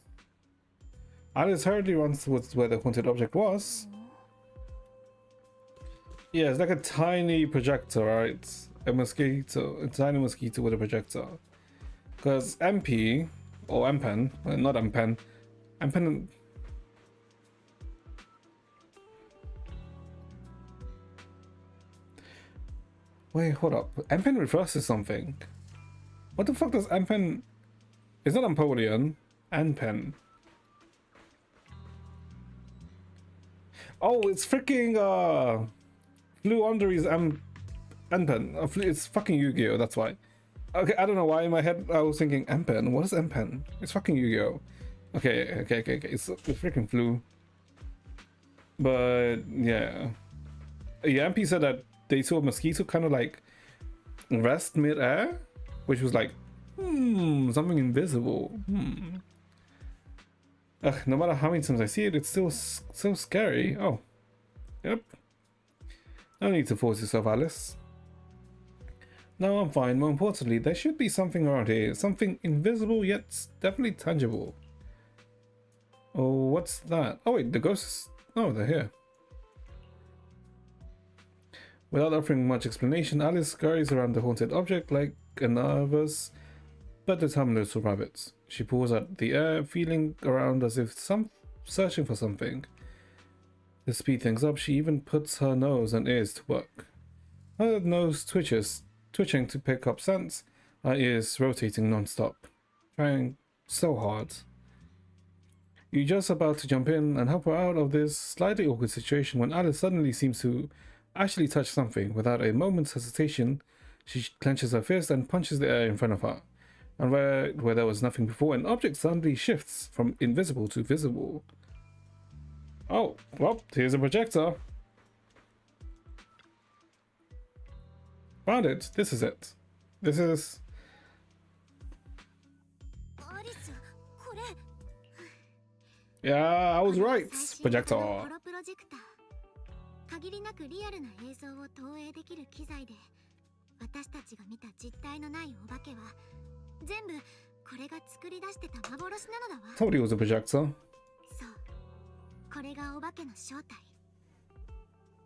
Alice hurriedly runs towards where the haunted object was. Yeah, it's like a tiny projector, right? A tiny mosquito with a projector. Because MP, or Mpen, not Mpen, Mpen... Wait, hold up. Mpen refers to something. What the fuck does Mpen... It's not Empoleon. Mpen. Oh, it's freaking, Flew Undery's Mpen. It's fucking Yu-Gi-Oh, that's why. Okay, I don't know why in my head I was thinking Mpen. What is Mpen? It's fucking Yu-Gi-Oh. Okay. It's freaking Flew. But, yeah. Yeah, MP said that they saw a mosquito kind of like rest mid-air, which was like, something invisible. Ugh, no matter how many times I see it, it's still so scary. Oh, yep. No need to force yourself, Alice. No, I'm fine. More importantly, there should be something around here. Something invisible, yet definitely tangible. Oh, what's that? Oh wait, the ghosts. Oh, they're here. Without offering much explanation, Alice scurries around the haunted object like a nervous but determined little rabbit. She paws at the air, feeling around as if searching for something. To speed things up, she even puts her nose and ears to work. Her nose twitches, twitching to pick up scents, our ears rotating non-stop, trying so hard. You're just about to jump in and help her out of this slightly awkward situation when Alice suddenly seems to actually touch something. Without a moment's hesitation, she clenches her fist and punches the air in front of her. And where there was nothing before, an object suddenly shifts from invisible to visible. Oh, well, here's a projector. Found it. This is it. This is... アリス、これ。 Yeah, I was right. 最新型の Projector. ホロプロジェクター。限りなくリアルな映像を投影できる機材で、私たちが見た実体のないお化けは全部これが作り出してた幻なのだわ。Told you it was a projector. そう、これがお化けの正体。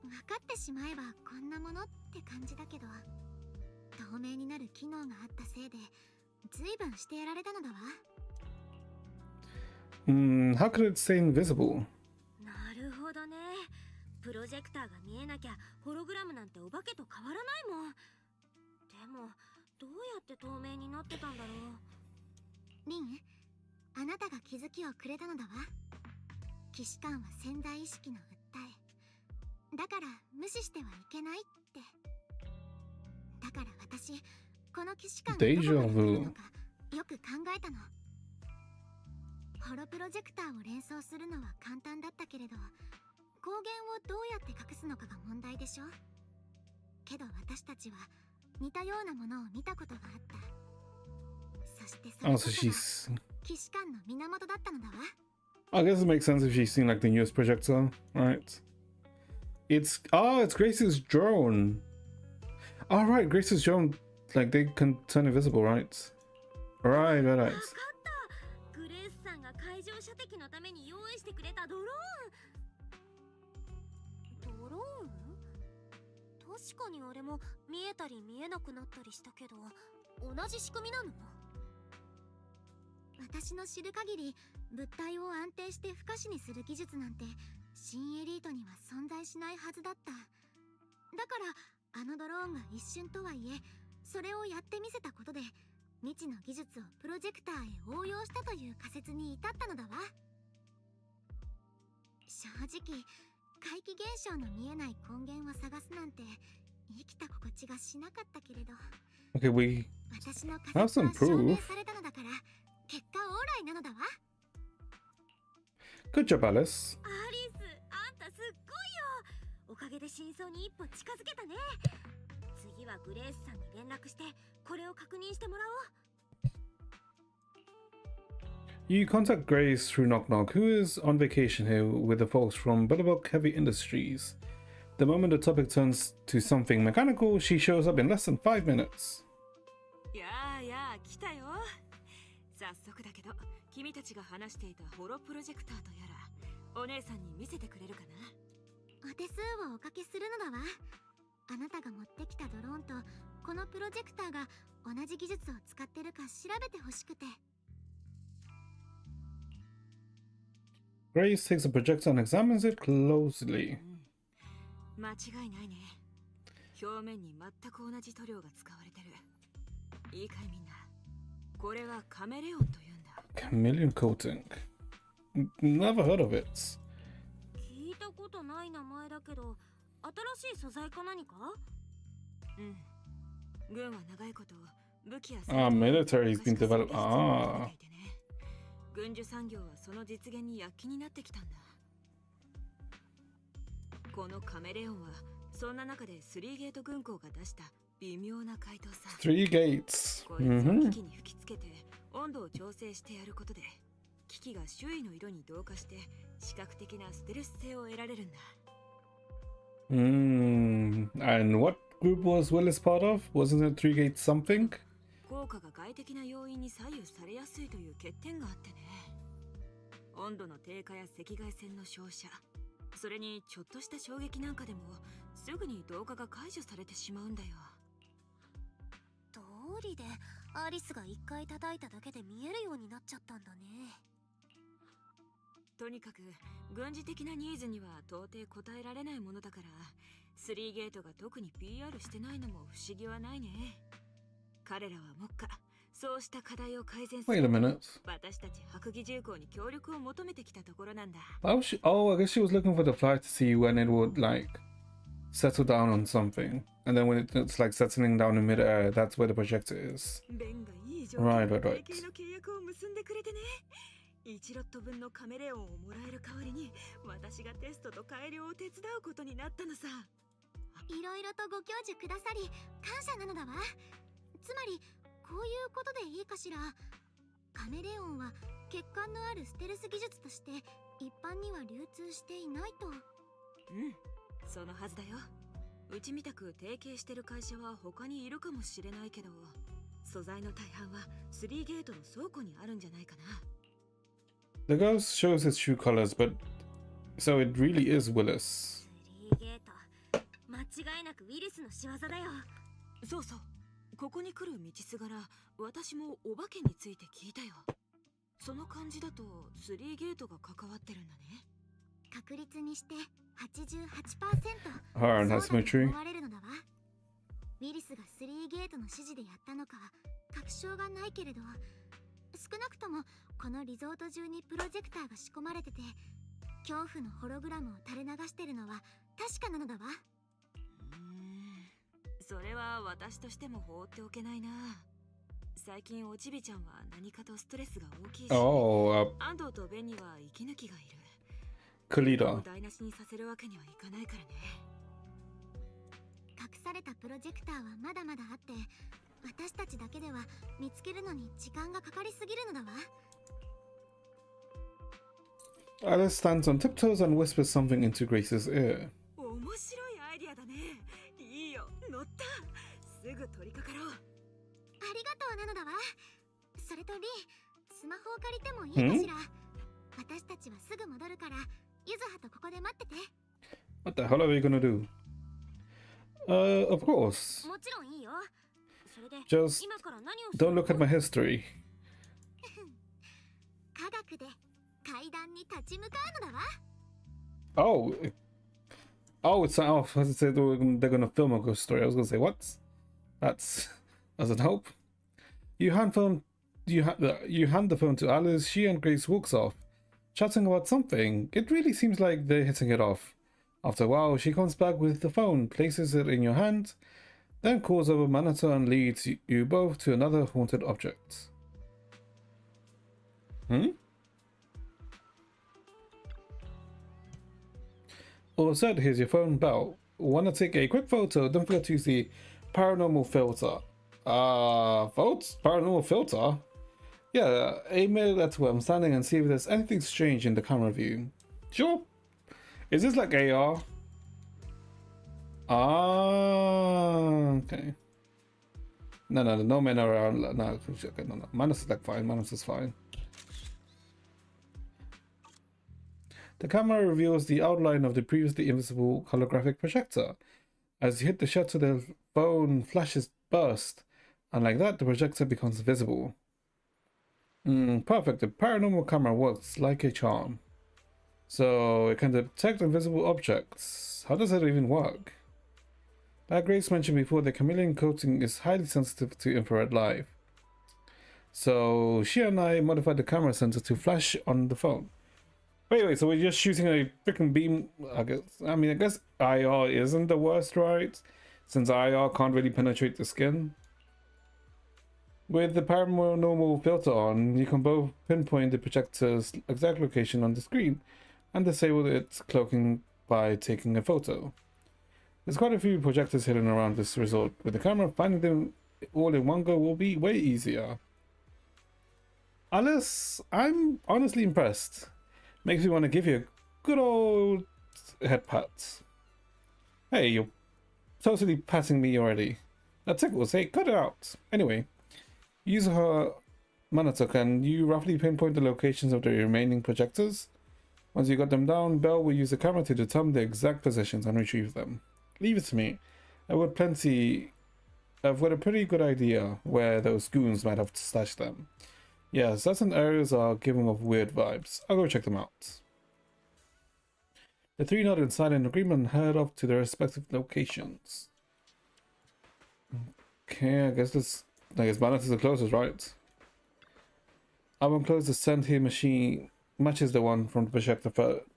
分かってしまえばこんなものって感じだけど、透明になる機能があったせいで随分してやられたのだわ。How could it stay invisible? なるほどね。プロジェクターが見えなきゃホログラムなんてお化けと変わらないもん。でもどうやって透明になってたんだろう。リン、あなたが気づきをくれたのだわ。騎士官は潜在意識の訴えだから無視してはいけないって。だから私、この騎士官がどこまで来るのかよく考えたの。ホロプロジェクターを連想するのは簡単だったけれど、光源をどうやって隠すのかが問題でしょ。けど私たちは似たようなものを見たことがあった。そしてそれ Oh, こ so そが she's... 騎士官の源だったのだわ。 I guess it makes sense if she's seen like the newest projector, right? It's... Oh, it's Grace's drone. Oh, right, Grace's drone, like they can turn invisible, right? Right, right, わ right. かった。グレースさんが海上射的のために用意してくれたドローン。ドローン？確かにあれも見えたり見えなくなったりしたけど、同じ仕組みなの？私の知る限り物体を安定して不可視にする技術なんて新エリートには存在しないはずだった。だからあのドローンが一瞬とはいえそれをやってみせたことで未知の技術をプロジェクターへ応用したという仮説に至ったのだわ。正直怪奇現象の見えない根源を探すなんて生きた心地がしなかったけれど、 Okay, we 私の have 仮説 some は証明 proof. されたのだから結果オーライなのだわ。 Good job, Alice. アリス、あんたすっごいよ。おかげで真相に一歩近づけたね。次はグレースさんに連絡してこれを確認してもらおう。 You contact Grace through Knock Knock, who is on vacation here with the folks from Butterbuck Heavy Industries. The moment the topic turns to something mechanical, she shows up in less than 5 minutes. やあやあ来たよ。早速だけど君たちが話していたホロプロジェクターとやらお姉さんに見せてくれるかな。お手数をおかけするのだわ。あなたが持ってきたドローンとこのプロジェクターが同じ技術を使ってるか調べてほしくて。 Grace takes the projector and examines it closely. 間違いないね。表面に全く同じ塗料が使われてる。いいかいみんな。これはカメレオンというんだ。Chameleon coating. Never heard of it. 聞いたことない名前だけど、新しい素材か何か？うん。軍は長いこと武器や military has been developed. 軍需産業はその実現に躍起になってきたんだ。このカメレオンはそんな中で3ゲート軍港が出した微妙な回答さ。3 gates. こいつを機器に吹きつけて温度を調整してやることで機器が周囲の色に同化して視覚的なステルス性を得られるんだ。And what group was Willis part of? Wasn't it 3 gates something? 効果が外的な要因に左右されやすいという欠点があってね。温度の低下や赤外線の照射、それにちょっとした衝撃なんかでもすぐに同化が解除されてしまうんだよ。通りでアリスが一回叩いただけで見えるようになっちゃったんだね。とにかく軍事的なニーズには到底応えられないものだから、3ゲートが特に PR してないのも不思議はないね。彼らは目下そうした課題を改善す Wait a る minute. 私たち白義重工に協力を求めてきたところなんだ。Oh, I guess she was looking for the flight to see when it would like settle down on something, and then when it's like settling down in mid-air, that's where the projector is. ベンがいい条 Right, 件 right, で right. 提携の契約を結んでくれてね。1ロット分のカメレオンをもらえる代わりに、私がテストと改良を手伝うことになったのさ。いろいろとご教授くださり感謝なのだわ。つまりこういうことでいいかしら。カメレオンは欠陥のあるステルス技術として一般には流通していないと。うん、そのはずだよ。うちみたく提携してる会社は他にいるかもしれないけど、素材の大半は3ゲートの倉庫にあるんじゃないかな。The ghost shows his true colors, but so it really is Willis. 3ゲート、間違いなくウィリスの仕業だよ。そうそう、ここに来る道すがら私もお化けについて聞いたよ。その感じだと3ゲートが関わってるんだね。確率にして 88% Her and そう her だと symmetry. 思われるのだわ。ウィリスが3ゲートの指示でやったのか確証がないけれど、少なくともこのリゾート中にプロジェクターが仕込まれてて、恐怖のホログラムを垂れ流してるのは確かなのだわ。それは私としても放っておけないな。最近おちびちゃんは何かとストレスが大きいし、 Oh, 安藤とベンには息抜きがいる。 Kalida. 台無しにさせるわけにはいかないからね。隠されたプロジェクターはまだまだあって、私たちだけでは見つけるのに時間がかかりすぎるのだわ。 Alice stands on tiptoes and whispers something into Grace's ear. 面白いアイディアだね。いいよ、乗った。すぐ取り掛かろう。ありがとうなのだわ。それとリー、スマホを借りてもいいかしら。私たちはすぐ戻るから、ゆずはとここで待ってて。 What the hell are we gonna do? Of course. もちろんいいよ。それで Just 今から何を don't look at my history. 科学で階段に立ち向かうのだわ。 Oh. Oh, it's off. I was gonna say they're gonna film a ghost story. I was gonna say, what? That doesn't help. You hand the phone to Alice. She and Grace walks off, chatting about something. It really seems like they're hitting it off. After a while, she comes back with the phone, places it in your hand, then calls over monitor and leads you both to another haunted object. All said, here's your phone bell. Wanna take a quick photo? Don't forget to use the paranormal filter. Paranormal filter? Yeah, aim it at where I'm standing and see if there's anything strange in the camera view. Sure. Is this like AR? Okay. No men around. No. Manus is like fine. Manus is fine. The camera reveals the outline of the previously invisible holographic projector. As you hit the shutter, the phone flashes burst, and like that, the projector becomes visible. Perfect. The paranormal camera works like a charm. So it can detect invisible objects. How does that even work? Like Grace mentioned before, the chameleon coating is highly sensitive to infrared light. So she and I modified the camera sensor to flash on the phone. Wait, so we're just shooting a freaking beam, I guess. I mean, I guess IR isn't the worst, right? Since IR can't really penetrate the skin. With the paranormal filter on, you can both pinpoint the projector's exact location on the screen and disable its cloaking by taking a photo. There's quite a few projectors hidden around this resort. With the camera, finding them all in one go will be way easier. Alice, I'm honestly impressed. Makes me want to give you a good old head pat. Hey, you're totally patting me already. That tickles, hey, cut it out. Anyway, use her monitor. Can you roughly pinpoint the locations of the remaining projectors? Once you got them down, Belle will use the camera to determine the exact positions and retrieve them. Leave it to me. I've got a pretty good idea where those goons might have stashed them. Yeah, certain areas are giving off weird vibes. I'll go check them out. The three nodded in silent agreement and headed off to their respective locations. Okay, I guess this, I guess Balance is the closest, right? Album closed the send here machine matches the one from the projector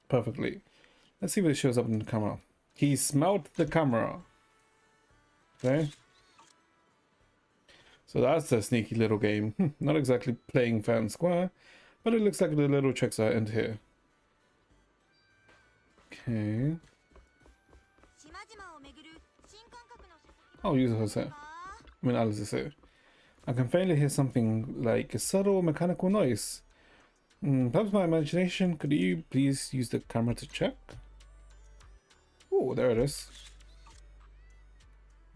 perfectly. Let's see if it shows up in the camera. He smelled the camera. Okay. So that's a sneaky little game. Not exactly playing fair and square, but it looks like the little tricks are in here. Okay. I'll use Jose. I mean, Alice is here. I can faintly hear something like a subtle mechanical noise. Perhaps my imagination. Could you please use the camera to check? Oh, there it is.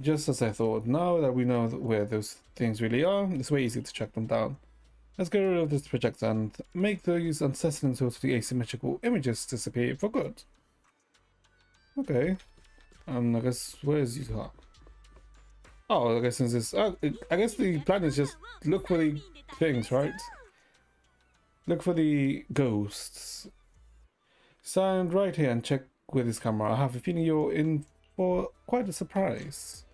Just as I thought. Now that we know where those things really are, it's way easier to track them down. Let's get rid of this projector and make those unsettling totally asymmetrical images disappear for good. Okay. I guess where is Yuha? Oh, I guess since this, I guess the plan is just look for the things, right? Look for the ghosts. Stand right here and check with this camera. I have a feeling you're in for quite a surprise.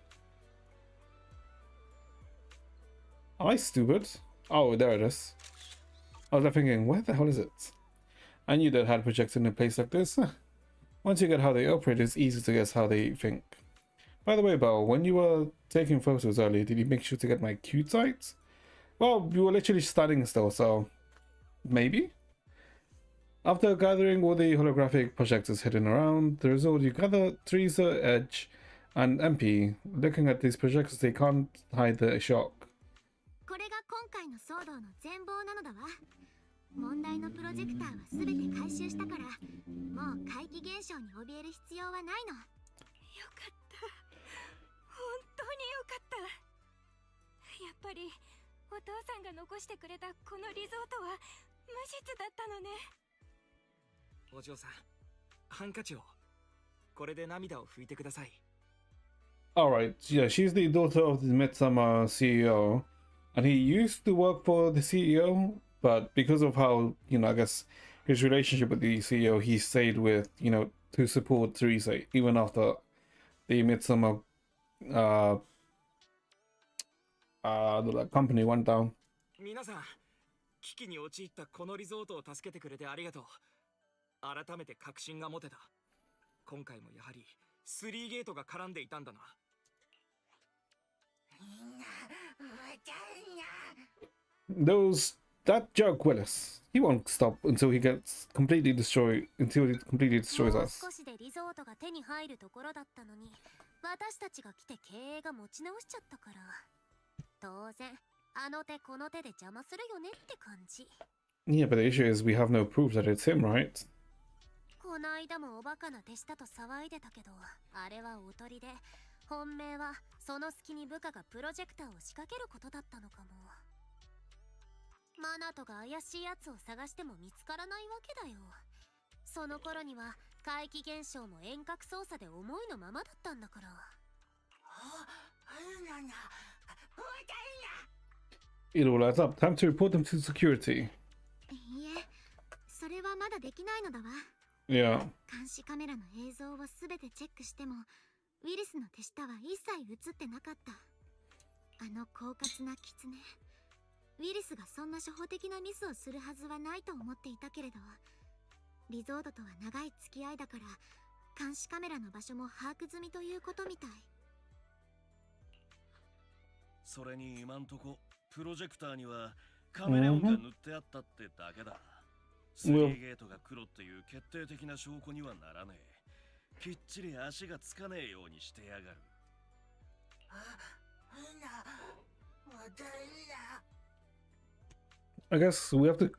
Am I stupid? Oh, there it is. I was left thinking, where the hell is it? I knew that had a projector in a place like this. Once you get how they operate, it's easy to guess how they think. By the way, Belle, when you were taking photos earlier, did you make sure to get my cute sites? Well, you were literally standing still, so maybe? After gathering all the holographic projectors hidden around, the result you gather Teresa, Edge, and MP. Looking at these projectors, they can't hide the shock. これが今回の騒動の全貌なのだわ。問題のプロジェクターは全て回収したから、もう怪奇現象に怯える必要はないの。よかった。本当によかった。やっぱりお父さんが残してくれたこのリゾートは無実だったのね。お嬢さん、ハンカチを。これで涙を拭いてください。Alright, yeah, she's the daughter of the Midsummer CEO, and he used to work for the CEO, but because of how, you know, I guess his relationship with the CEO, he stayed with, you know, to support Teresa, even after the Midsummer the company went down. 皆さん、危機に陥ったこのリゾートを助けてくれてありがとう。改めて確信が持てた。今回もやはり3ゲートが絡んでいたんだな。That jerk Willis, he won't stop until he completely destroys us. 少しでリゾートが手に入るところだったのに、私たちが来て経営が持ち直しちゃったから。当然、あの手この手で邪魔するよねって感じ。Yeah, but the issue is we have no proof that it's him, right? この間もおバカな手下と騒いでたけど、あれはおとりで、本命はその隙に部下がプロジェクターを仕掛けることだったのかも。マナトが怪しいやつを探しても見つからないわけだよ。その頃には怪奇現象も遠隔操作で思いのままだったんだから。It all adds up. Time to report them to security. いいえ、それはまだできないのだわ。Yeah. 監視カメラの映像をすべてチェックしても、ウィリスの手下は一切映ってなかった。あの狡猾なキツネ。ウィリスがそんな初歩的なミスをするはずはないと思っていたけれど、リゾートとは長い付き合いだから監視カメラの場所も把握済みということみたい。それに今んとこプロジェクターにはカメレオンが塗ってあったってだけだ。スリーゲートが黒っていう決定的な証拠にはならねえ。きっちり足がつかねえようにしてやがる。I guess we have to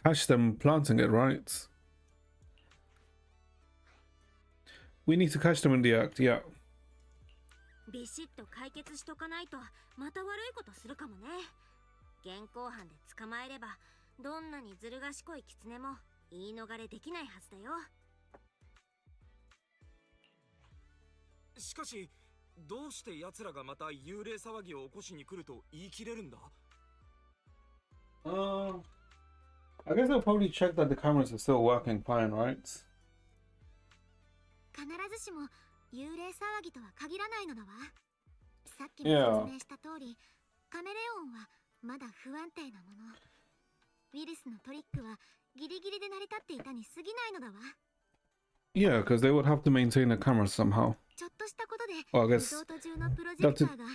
catch them planting it, right? We need to catch them in the act, yeah. ビシッと解決しとかないとまた悪いことするかもね。現行犯で捕まえればどんなにずる賢いキツネも言い逃れできないはずだよ。しかし、どうして奴らがまた幽霊騒ぎを起こしに来ると言い切れるんだ？ I guess they'll probably check that the cameras are still working fine, right? 必ずしも幽霊騒ぎとは限らないのだわ。さっきも Yeah. 説明した通り、カメレオンはまだ不安定なもの。ウィルスのトリックはギリギリで成り立っていたに過ぎないのだわ。Yeah, because they would have to maintain the camera somehow. ちょっとしたことで Well, I リ guess ゾート中のプロジェクターが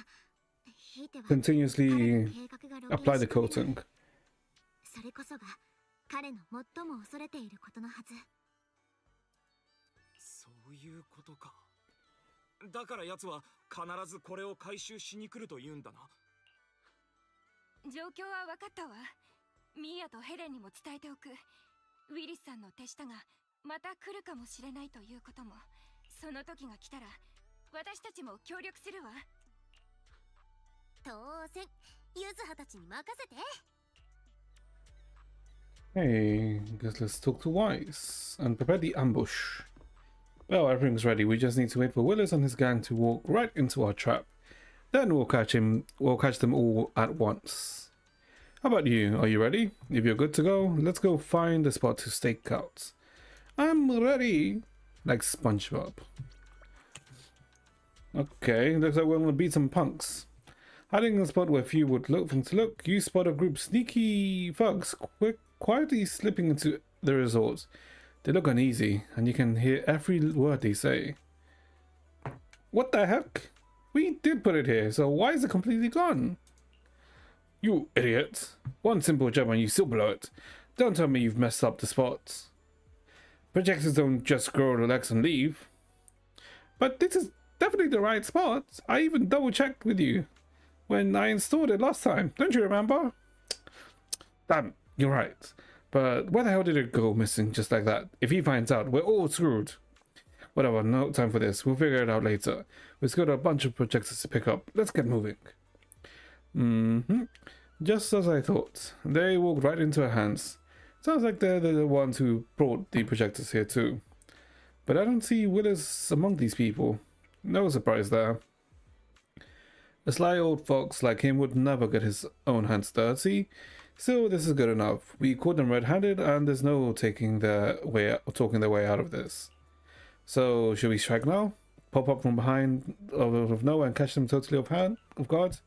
ひいては彼の continuously 計画が露 apply 見 the しかねない。 coating. それこそが彼の最も恐れていることのはず。そういうことか。だから奴は必ずこれを回収しに来ると言うんだな。状況は分かったわ。ミーヤとヘレンにも伝えておく。ウィリスさんの手下がまた来るかもしれないということも。その時が来たら私たちも協力するわ。当然ユズハたちに任せて。 Hey, guess let's talk to Wise and prepare the ambush. Well, everything's ready. We just need to wait for Willis and his gang to walk right into our trap. Then we'll catch them all at once. How about you? Are you ready? If you're good to go, let's go find a spot to stake out. I'm ready. Like SpongeBob. Okay, looks like we're gonna beat some punks. Hiding in a spot where few would look to look, you spot a group of sneaky thugs quietly slipping into the resort. They look uneasy, and you can hear every word they say. What the heck? We did put it here, so why is it completely gone? You idiot. One simple job and you still blow it. Don't tell me you've messed up the spot. Projectors don't just grow the legs and leave. But this is definitely the right spot. I even double checked with you when I installed it last time. Don't you remember? Damn, you're right. But where the hell did it go missing just like that? If he finds out, we're all screwed. Whatever, no time for this. We'll figure it out later. We've got a bunch of projectors to pick up. Let's get moving. Just as I thought. They walked right into our hands. Sounds like they're the ones who brought the projectors here too. But I don't see Willis among these people. No surprise there. A sly old fox like him would never get his own hands dirty. Still, this is good enough. We caught them red-handed, and there's no talking their way out of this. So, should we strike now? Pop up from behind out of nowhere and catch them totally off guard?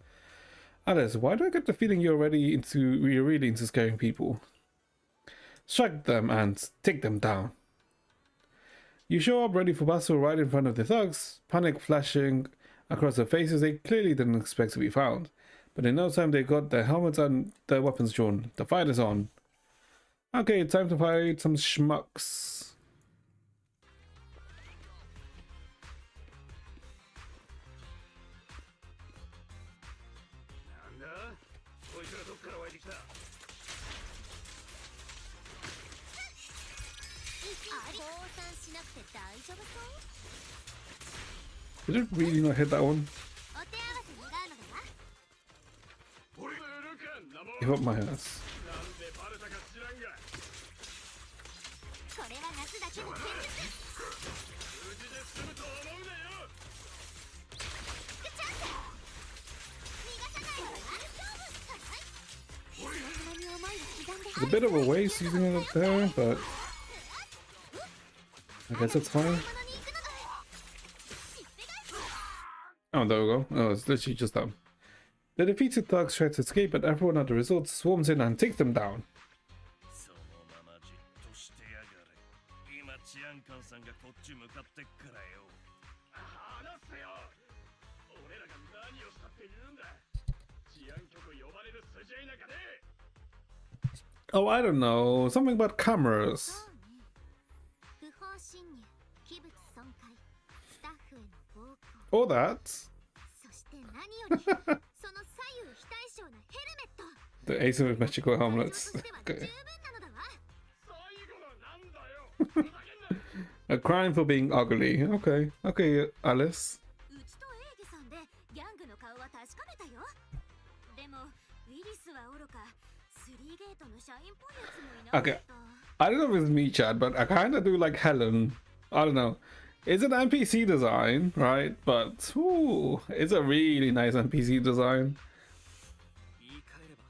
Alice, why do I get the feeling you're really into scaring people? Strike them and take them down. You show up ready for battle right in front of the thugs, panic flashing across their faces. They clearly didn't expect to be found. But in no time they got their helmets and their weapons drawn. The fight is on. Okay, time to fight some schmucks. Did it really not hit that one? Give up my ass. It's a bit of a waste using it up there, but I guess it's fine. Oh, there we go. Oh, it's literally just them. The defeated thugs try to escape, but everyone at the resort swarms in and takes them down. Oh, I don't know. Something about cameras. All that. The asymmetrical helmets. Okay. A crime for being ugly. Okay. Okay, Alice. Okay. I don't know if it's me, Chad, but I kind of do like Helen. I don't know. It's an NPC design, right? But ooh, it's a really nice NPC design. 言い換えれば、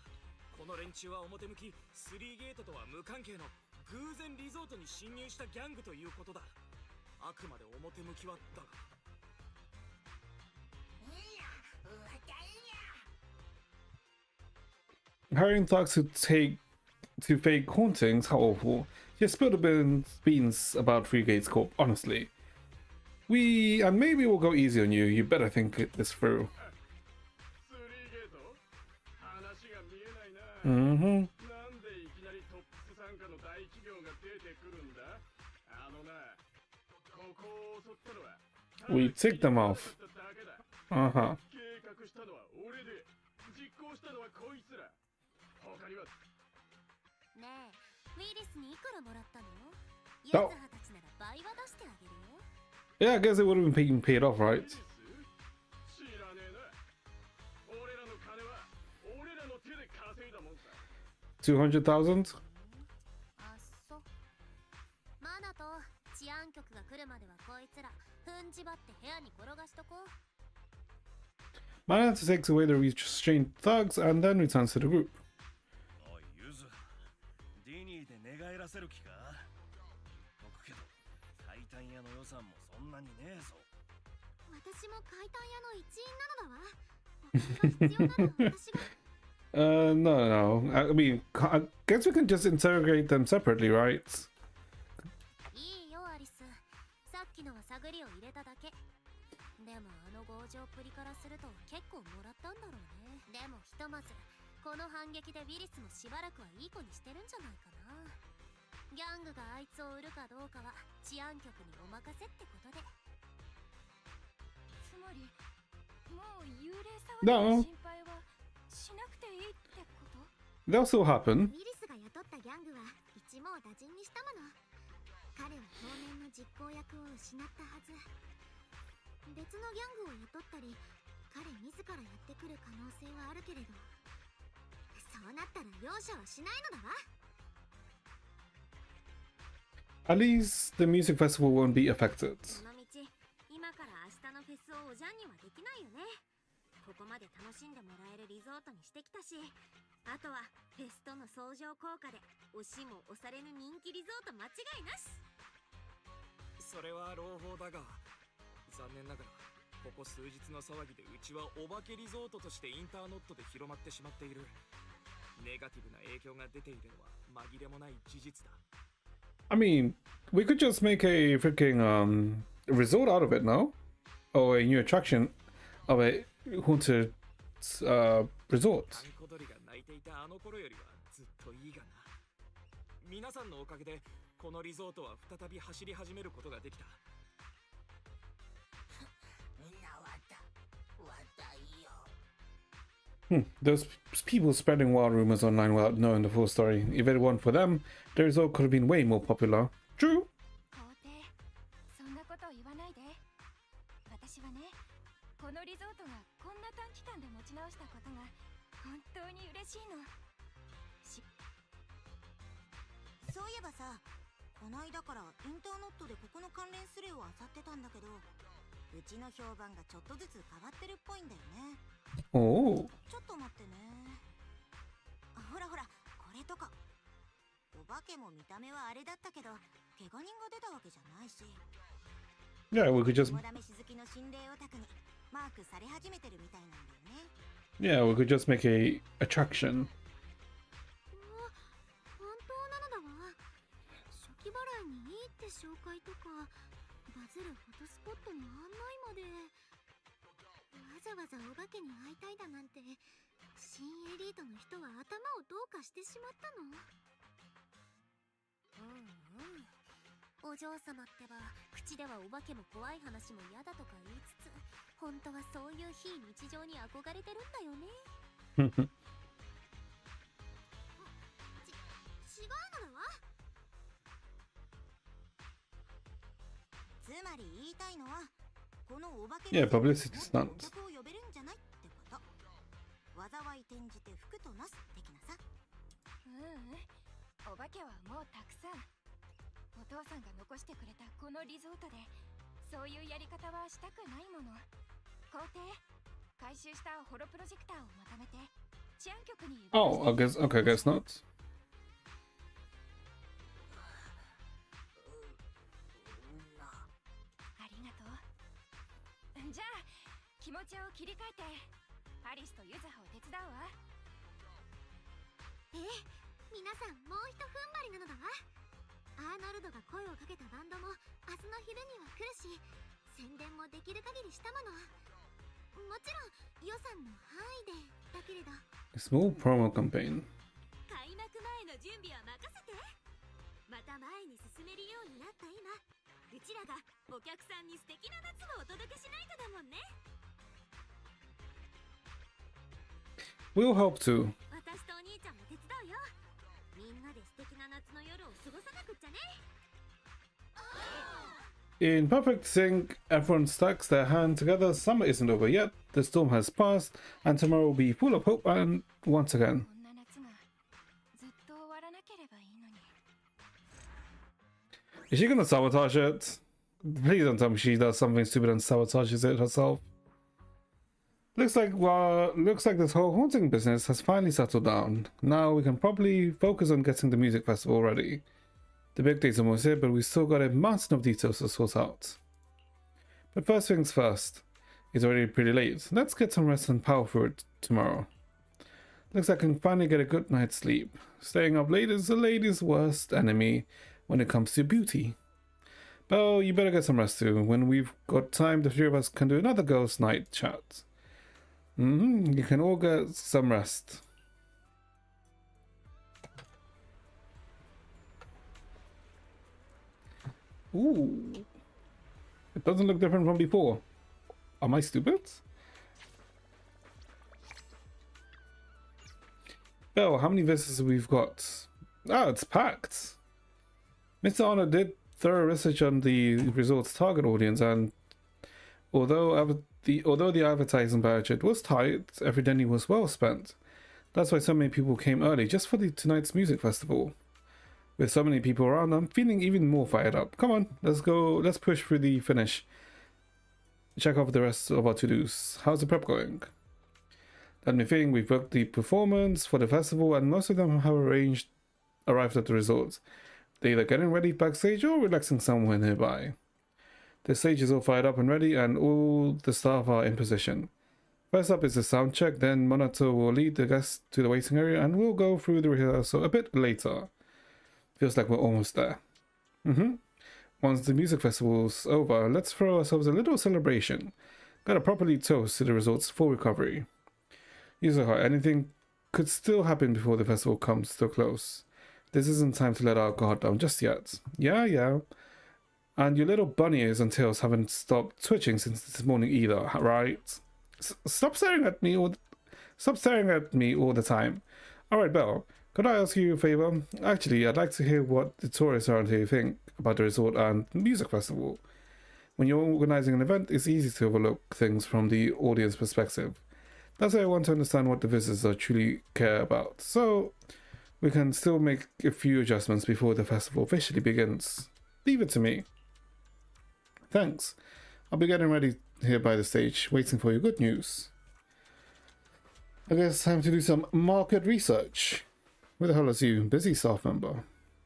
この連中は表向き3ゲートとは無関係の偶然リゾートに侵入したギャングということだ。あくまで表向きはだが。 Hiring thugs who take to fake hauntings, how awful. You spilled the beans about Free Gates Corp, honestly. And maybe we'll go easy on you. You better think this through. Mm-hmm. We tick them off. Uh-huh. ねえ、ウィリスにいくらもらったの？ユあーザーたちなら倍は出してあげるよ。 Yeah, I guess it would have been paid off, right? 200,000? あっそ。マナと治安局が来るまではこいつら踏んじばって部屋に転がしとこう。 Manana takes away the restrained thugs and then returns to the group. おいユズ、ディニーで寝返らせる気か？解くけどタイタン屋の予算もそんなにねえぞ。私も解体屋の一員なのだわ。お金が必要なら私が。No. I mean, I guess we can just interrogate them separately, right? いいよアリス。さっきのは探りを入れただけ。でもあの強情っぷりからすると結構もらったんだろうね。でもひとまずこの反撃でウィリスもしばらくはいい子にしてるんじゃないかな。ギャングがあいつを売るかどうかは治安局にお任せってことで。つまりもう幽霊騒ぎの心配はしなくていいってこと？ That'll still happen. ウィリスが雇ったギャングは一網打尽にしたもの。彼は当面の実行役を失ったはず。別のギャングを雇ったり彼自らやってくる可能性はあるけれど、そうなったら容赦はしないのだわ。 At least the music festival won't be affected. この道、今から明日のフェスをおじゃんにはできないよね。ここまで楽しんでもらえるリゾートにしてきたし、あとはフェスとの相乗効果で押しも押されぬ人気リゾート間違いなし。それは朗報だが、残念ながらここ数日の騒ぎでうちはお化けリゾートとしてインターネットで広まってしまっている。ネガティブな影響が出ているのは紛れもない事実だ。 I mean, we could just make a freaking resort out of it, no? Or a new attraction of a haunted resort. アンコドリが泣いていたあの頃よりはずっといいがな。皆さんのおかげでこのリゾートは再び走り始めることができた。 Those people spreading wild rumors online without knowing the full story. If it weren't for them, the resort could have been way more popular. True. 皇帝、そんなこと言わないで。私はね、このリゾートがこんな短期間で持ち直したことが本当に嬉しいの。そういえばさ、こないだからインターネットでここの関連スレを漁ってたんだけど、うちの評判がちょっとずつ変わってるっぽいんだよね。 Oh. ちょっと待ってね。ほらほら、これとか。お化けも見た目はあれだったけど、怪我人が出たわけじゃないし。 Yeah, we could just 肝試し好きの心霊オタクにマークされ始めてるみたいなんだよね。yeah, we could just make a attraction. 本当なのだわ。初期払いにいいって紹介とかバズるフォトスポットの案内まで。わざわざお化けに会いたいだなんて、新エリートの人は頭をどうかしてしまったの？お嬢様ってば口ではお化けも怖い話も嫌だとか言いつつ、本当はそういう非日常に憧れてるんだよね。違うのだわ。つまり言いたいのは、このお化け Yeah, publicity の stunt. 客を呼べるんじゃないってこと。災い転じて福となす的なさ。お化けはもうたくさん。お父さんが残してくれたこのリゾートでそういうやり方はしたくないもの。皇帝、回収したホロプロジェクターをまとめて治安局に。 Oh, I guess. Okay, I guess not. な、気持ちを切り替えてアリスとユズハを手伝うわ。ええ、皆さんもうひと踏ん張りなのだわ。アーノルドが声をかけたバンドも明日の昼には来るし、宣伝もできる限りしたもの。もちろん予算の範囲でだけれど。 A small promo campaign. 開幕前の準備は任せて。また前に進めるようになった今、うちらがお客さんに素敵な夏をお届けしないとだもんね。 We'll help too. 私とお兄ちゃんも手伝うよ。みんなで素敵な夏の夜を過ごさなくっちゃね。 In perfect sync, everyone stacks their hand together. Summer isn't over yet. The storm has passed, and tomorrow will be full of hope and once again. こんな夏がずっと終わらなければいいのに。 Is she gonna sabotage it? Please don't tell me she does something stupid and sabotages it herself. Looks like this whole haunting business has finally settled down. Now we can probably focus on getting the music festival ready. The big day's almost here, but we still got a mountain of details to sort out. But first things first. It's already pretty late. Let's get some rest and power through it tomorrow. Looks like I can finally get a good night's sleep. Staying up late is a lady's worst enemy when it comes to beauty. Well, you better get some rest too. When we've got time, the three of us can do another girls' night chat. You can all get some rest. Ooh. It doesn't look different from before. Am I stupid? Oh, how many visitors we've got? Oh, it's packed. Mr. Honor did thorough research on the resort's target audience, and although the advertising budget was tight, every penny was well spent. That's why so many people came early just for tonight's music festival. With so many people around, I'm feeling even more fired up. Come on, let's go. Let's push through the finish. Check off the rest of our to-dos. How's the prep going? Let me think. We've booked the performance for the festival, and most of them have arrived at the resort. They're either getting ready backstage or relaxing somewhere nearby. The stage is all fired up and ready, and all the staff are in position. First up is the sound check, then Monitor will lead the guests to the waiting area, and we'll go through the rehearsal a bit later. Feels like we're almost there. Once the music festival's over, let's throw ourselves a little celebration. Gotta properly toast to the resort's full recovery. Anything could still happen before the festival comes to a close. This isn't time to let our guard down just yet. Yeah. And your little bunny ears and tails haven't stopped twitching since this morning either, right? Stop staring at me all the time. Alright, Belle, could I ask you a favor? Actually, I'd like to hear what the tourists around here think about the resort and the music festival. When you're organizing an event, it's easy to overlook things from the audience perspective. That's why I want to understand what the visitors truly care about, so we can still make a few adjustments before the festival officially begins. Leave it to me. Thanks. I'll be getting ready here by the stage, waiting for your good news. I guess time to do some market research. Where the hell is you? Busy staff member.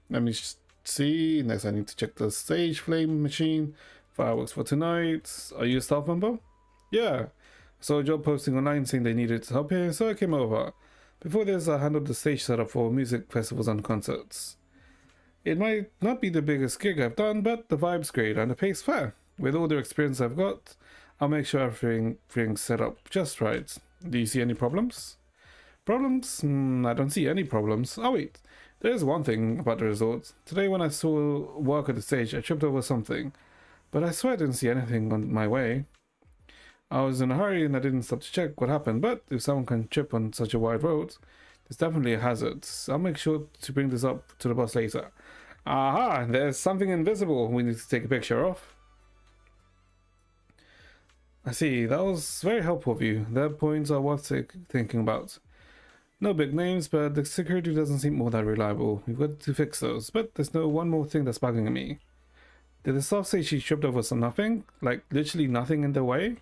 Let me see. Next I need to check the stage flame machine. Fireworks for tonight. Are you a staff member? Yeah. I saw a job posting online saying they needed help here, so I came over. Before this, I handled the stage setup for music festivals and concerts. It might not be the biggest gig I've done, but the vibe's great and the pay's fair. With all the experience I've got, I'll make sure everything's set up just right. Do you see any problems? Problems? I don't see any problems. Oh wait, there's one thing about the resort. Today when I saw work at the stage, I tripped over something. But I swear I didn't see anything on my way. I was in a hurry and I didn't stop to check what happened, but if someone can trip on such a wide road, there's definitely a hazard. I'll make sure to bring this up to the boss later. Aha! There's something invisible we need to take a picture of. I see, that was very helpful of you. Their points are worth thinking about. No big names, but the security doesn't seem all that reliable. We've got to fix those, but there's one more thing that's bugging me. Did the staff say she tripped over some nothing? Like, literally nothing in the way?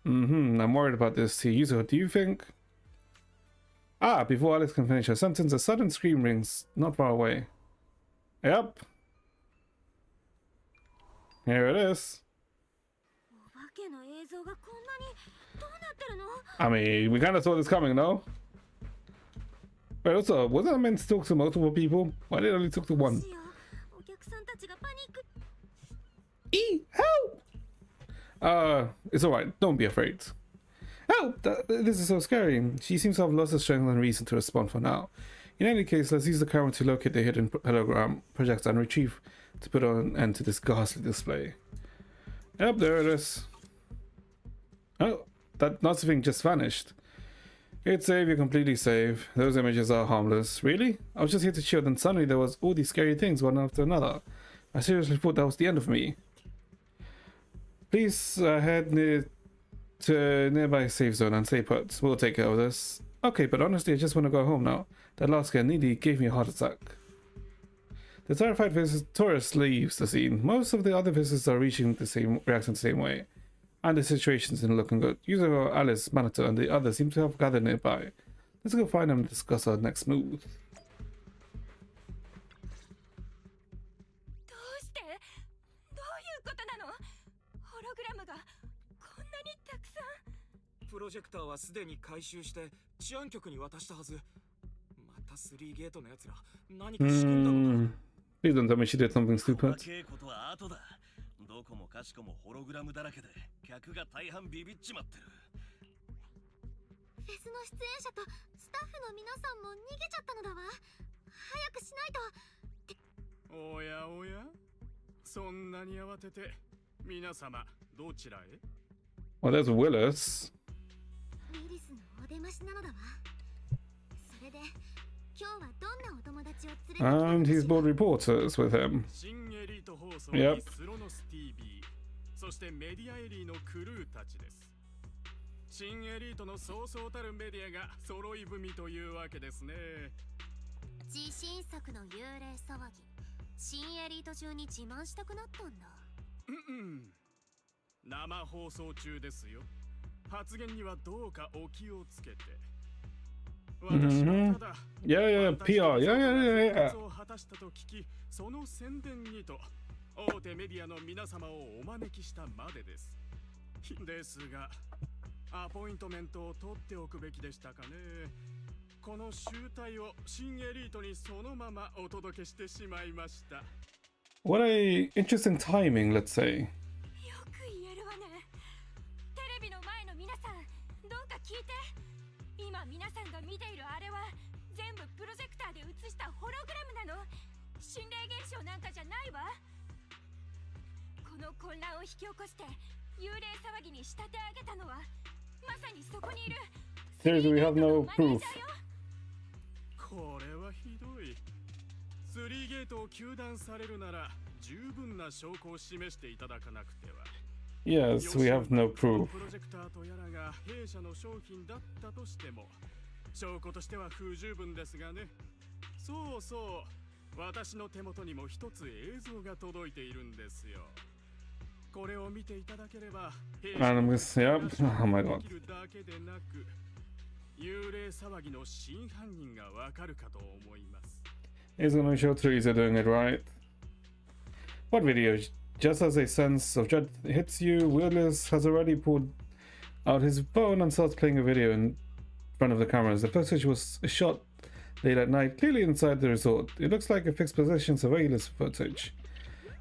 I'm worried about this. Yuzo, do you think? Before Alex can finish her sentence, a sudden scream rings not far away. Yep. Here it is. お化けの映映像がこんなにどうなってるの？ I mean, we kind of saw this coming, no? Wait, also, wasn't I meant to talk to multiple people? Why did I only talk to one? しよう、お客さんたちがパニック。 Help! It's alright, don't be afraid. Help! This is so scary. She seems to have lost her strength and reason to respond for now. In any case, let's use the camera to locate the hidden hologram projector and retrieve to put on an end to this ghastly display. Yep, there it is. Oh, that Nazi thing just vanished. It's safe, you're completely safe. Those images are harmless. Really? I was just here to chill, then suddenly there was all these scary things one after another. I seriously thought that was the end of me. Please head to nearby safe zone and stay put. We'll take care of this. Okay, but honestly, I just want to go home now. That last scare nearly gave me a heart attack. The terrified tourist leaves the scene. Most of the other visitors are reacting the same way. And the situation isn't looking good. Yuzo, Alice, Manato, and the others seem to have gathered nearby. Let's go find them and discuss our next move. どうしてどういうことなの？ホログラムがこんなにたくさん。プロジェクターはすでに回収して治安局に渡したはず。また3ゲートのやつら何か仕組んだのか。 Please don't tell me she did something stupid. どこもかしこもホログラムだらけで客が大半ビビっちまってる。フェスの出演者とスタッフの皆さんも逃げちゃったのだわ。早くしないと。おやおや、そんなに慌てて皆様どちらへ？ Well, there's Willis. ウィリスのお出ましなのだわ。それで今日はどんなお友達を連れてきたのかしら？ And he's brought reporters with him. 新エリート放送 Yep. にスロノス TV、そしてメディアエリーのクルーたちです。新エリートのそうそうたるメディアが揃い踏みというわけですね。自信作の幽霊騒ぎ、新エリート中に自慢したくなったんだ。生放送中ですよ。発言にはどうかお気をつけて。私はただ、Yeah, PR. Yeah. を果たしたと聞き、その宣伝にと大手メディアの皆様をお招きしたまでです。ですが、アポイントメントを取っておくべきでしたかね。この集大を新エリートにそのままお届けしてしまいました。What a interesting timing, let's say. よく言えるわね。テレビの前の皆さん、どうか聞いて。今皆さんが見ているあれは全部プロジェクターで映したホログラムなの。心霊現象なんかじゃないわ。この混乱を引き起こして幽霊騒ぎに仕立て上げたのはまさにそこにいる Seriously, we have no proof. これはひどい。3ゲートを糾弾されるなら十分な証拠を示していただかなくては。 Yes, we have no proof. プロジェクターとやらが弊社の商品だったとしても証拠としては不十分ですがね。そうそう、私の手元にも一つ映像が届いているんですよ。これを見ていただければ弊社の Yep. Oh my god. できるだけでなく幽霊騒ぎの真犯人がわかるかと思います。 It's gonna show Teresa doing it right. What video? Just as a sense of dread hits you, Willis has already pulled out his phone and starts playing a video in front of the cameras. The footage was shot late at night, clearly inside the resort. It looks like a fixed position surveillance footage.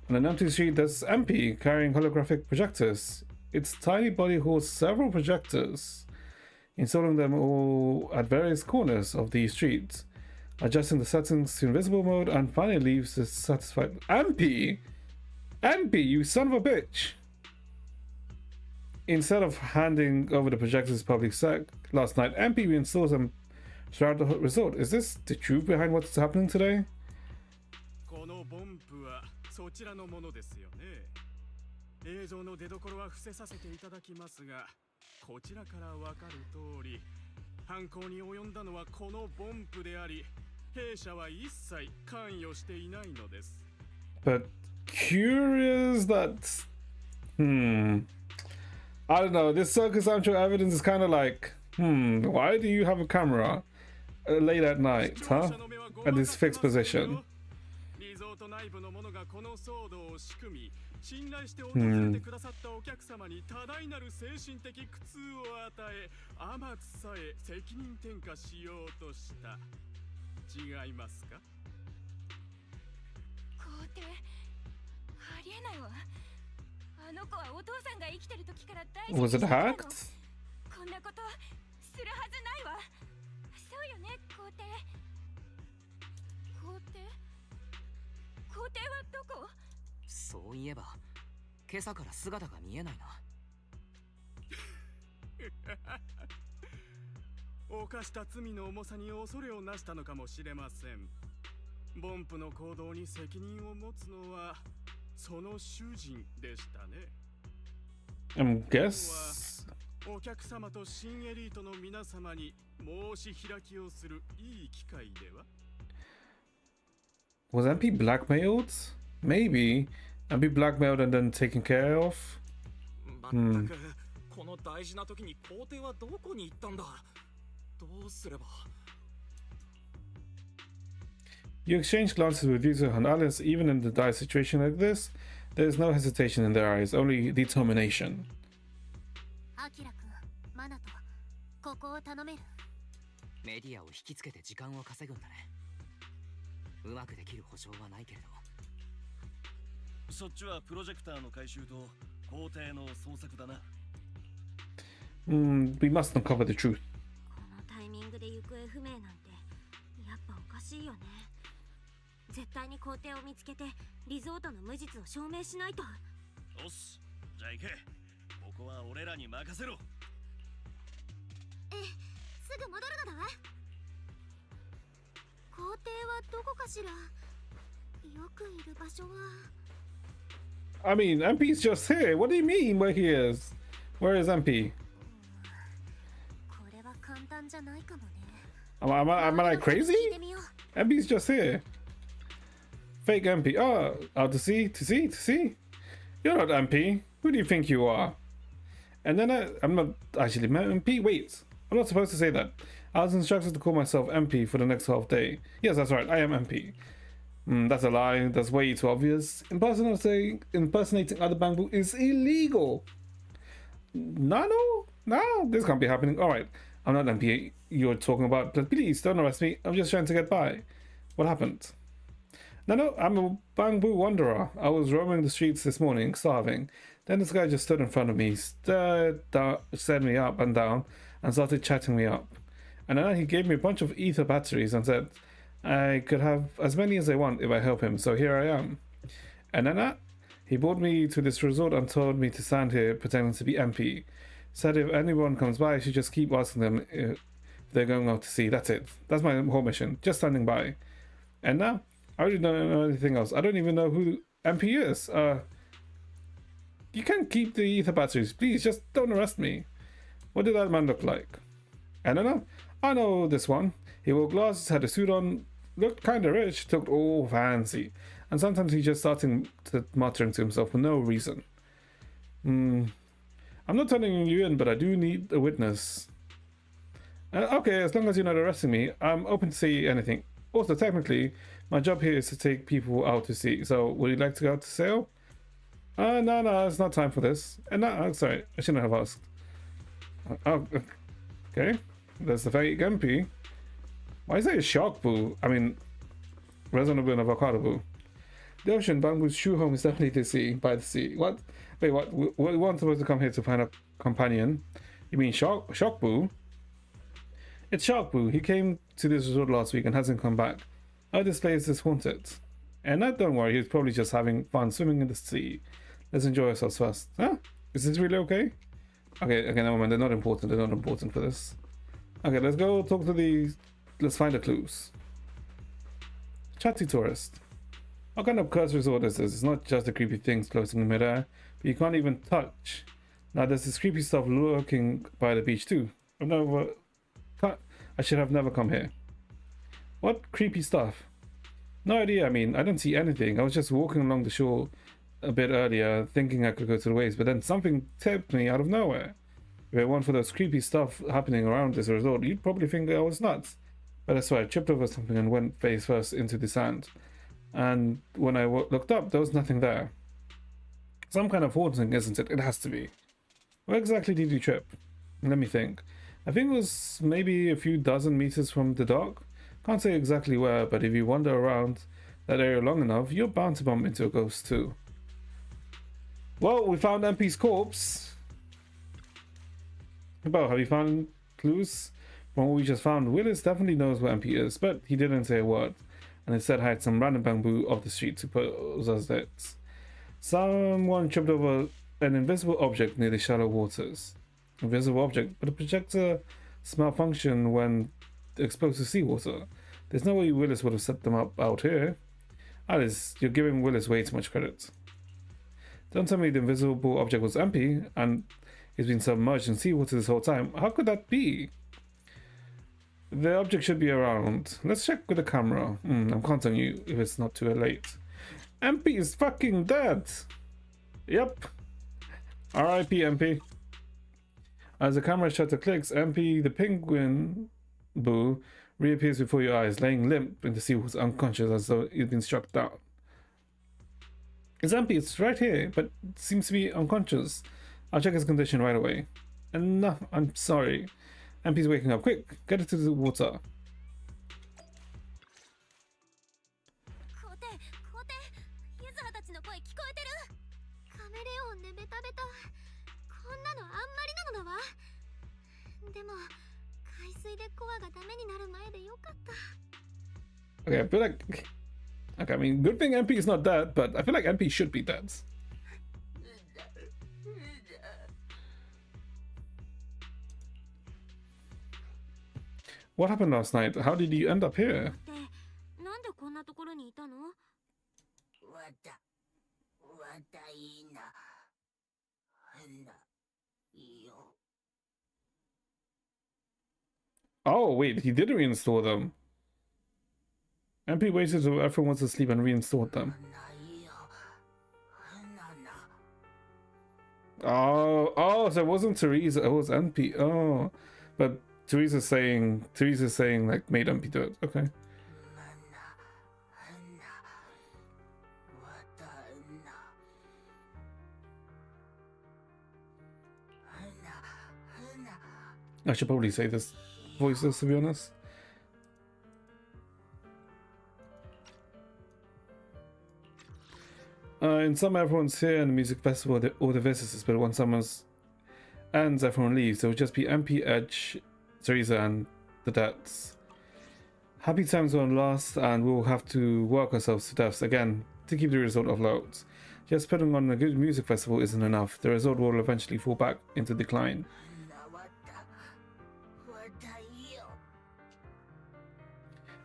On an empty street, there's MP carrying holographic projectors. Its tiny body holds several projectors, installing them all at various corners of the street, adjusting the settings to invisible mode, and finally leaves the satisfied MP. MP, you son of a bitch! Instead of handing over the projectors to public sec last night, MP reinstalls them throughout the resort. Is this the truth behind what's happening today? このボンプはそちらのものですよね。映像の出所は伏せさせていただきますが、こちらからわかる通り、犯行に及んだのはこのボンプであり、弊社は一切関与していないのです。But curious that I don't know, this circumstantial evidence is kind of like why do you have a camera late at night, huh? At this fixed position. リゾート内部の者がこの騒動を仕組み、信頼して訪れてくださったお客様に多大なる精神的苦痛を与え、天津さえ責任転嫁しようとした。違いますか？皇帝、ありえないわ。あの子はお父さんが生きてる時から大事に Was し it てたの。 hacked? こんなことするはずないわ。そうよね、皇帝。皇帝？皇帝はどこ？そういえば今朝から姿が見えないな。犯した罪の重さに恐れをなしたのかもしれません。ボンプの行動に責任を持つのはその主人でしたね。Guess. お客様と新エリートの皆様に申し開きをするいい機会では。 Was MP blackmailed? Maybe. MP blackmailed and then taken care of? まったく、この大事な時に皇帝はどこに行ったんだ。どうすれば。 You exchange glances with Yuzu and Alice. Even in the dire situation like this, there is no hesitation in their eyes, only determination. アキラくん、マナト、ここを頼める？メディアを引きつけて時間を稼ぐんだね。うまくできる保証はないけれど。そっちはプロジェクターの回収と皇帝の捜索だな。We must uncover the truth. このタイミングで行方不明なんてやっぱおかしいよね。絶対に皇帝を見つけてリゾートの無実を証明しないと。よし、じゃあ行け。ここは俺らに任せろ。ええ、すぐ戻るのだわ。皇帝はどこかしら？よくいる場所は。I mean, MP's just here. What do you mean where he is? Where is MP? これは簡単じゃないかもね。Am I crazy? 聞いてみよう。 MP's just here. Fake MP. Oh, to see? You're not MP. Who do you think you are? And then I'm not actually MP. Wait, I'm not supposed to say that. I was instructed to call myself MP for the next 12th day. Yes, that's right. I am MP. That's a lie. That's way too obvious. Impersonating other bamboo is illegal. No, this can't be happening. All right, I'm not MP you're talking about, but please don't arrest me. I'm just trying to get by. What happened? No, I'm a bamboo wanderer. I was roaming the streets this morning, starving. Then this guy just stood in front of me, stared me up and down, and started chatting me up. And then he gave me a bunch of ether batteries and said I could have as many as I want if I help him, so here I am. And then he brought me to this resort and told me to stand here pretending to be MP. Said if anyone comes by, I should just keep asking them if they're going out to sea. That's it. That's my whole mission. Just standing by. And now, I really don't know anything else. I don't even know who MP is. You can keep the ether batteries. Please, just don't arrest me. What did that man look like? I don't know. I know this one. He wore glasses, had a suit on, looked kind of rich, looked all fancy. And sometimes he just started muttering to himself for no reason. I'm not turning you in, but I do need a witness. Okay, as long as you're not arresting me, I'm open to see anything. Also, technically, my job here is to take people out to sea. So, would you like to go out to sail? No, it's not time for this. No, sorry, I shouldn't have asked. Okay, there's the fake MP. Why is that a shark boo? I mean, reasonable and avocado boo. The ocean, Bamboo's true home is definitely the sea, by the sea. What? Wait, what? We weren't supposed to come here to find a companion. You mean Shark Boo? It's Shark Boo. He came to this resort last week and hasn't come back. Oh, this place is haunted. And don't worry, he's probably just having fun swimming in the sea. Let's enjoy ourselves first. Huh? Is this really okay? Okay, never mind. They're not important. They're not important for this. Okay, let's go talk to the... Let's find the clues. Chatty tourist. What kind of cursed resort is this? It's not just the creepy things floating in midair, but you can't even touch. Now there's this creepy stuff lurking by the beach too. I should have never come here. What creepy stuff? No idea. I mean, I didn't see anything. I was just walking along the shore a bit earlier, thinking I could go to the waves, but then something tipped me out of nowhere. If it weren't for those creepy stuff happening around this resort, you'd probably think I was nuts. But I swear, I tripped over something and went face first into the sand. And when I looked up, there was nothing there. Some kind of haunting, isn't it? It has to be. Where exactly did you trip? Let me think. I think it was maybe a few dozen meters from the dock. Can't say exactly where, but if you wander around that area long enough, you're bound to bump into a ghost too. Well, we found MP's corpse. Bo, have you found clues? From what we just found, Willis definitely knows where MP is, but he didn't say a word, and instead hides some random bamboo off the street to pose as it. Someone tripped over an invisible object near the shallow waters. Invisible object, but the projector malfunctioned when exposed to seawater. There's no way Willis would have set them up out here. Alice, you're giving Willis way too much credit. Don't tell me the invisible object was MP and it's been submerged in seawater this whole time. How could that be? The object should be around. Let's check with the camera. I'm counting you if it's not too late. MP is fucking dead. Yep. R.I.P. MP. As the camera shutter clicks, MP, the penguin boo, reappears before your eyes, laying limp in the seawater, unconscious as though he'd been struck down. It's MP, it's right here, but seems to be unconscious. I'll check his condition right away. Enough, I'm sorry. MP's waking up. Quick, get it to the water. カメレオンでベタベタ。こんなのあんまりなのだわ。でも海水でコアがダメになる前でよかった。 Okay, I feel like... Okay, I mean, good thing MP is not dead, but I feel like MP should be dead. What happened last night? How did you end up here? なんでこんなところにいたの? Oh, wait, he did reinstall them. MP waited until everyone was asleep and reinstalled them. Oh, so it wasn't Teresa, it was MP. Oh, but Teresa's saying like made MP do it. Okay. I should probably say this voices, to be honest. In summer, everyone's here in the music festival, all the visitors, but when summer ends, everyone leaves. It will just be MP, Edge, Teresa, and the Debts. Happy times won't last, and we'll have to work ourselves to death again to keep the resort afloat. Just putting on a good music festival isn't enough. The resort will eventually fall back into decline.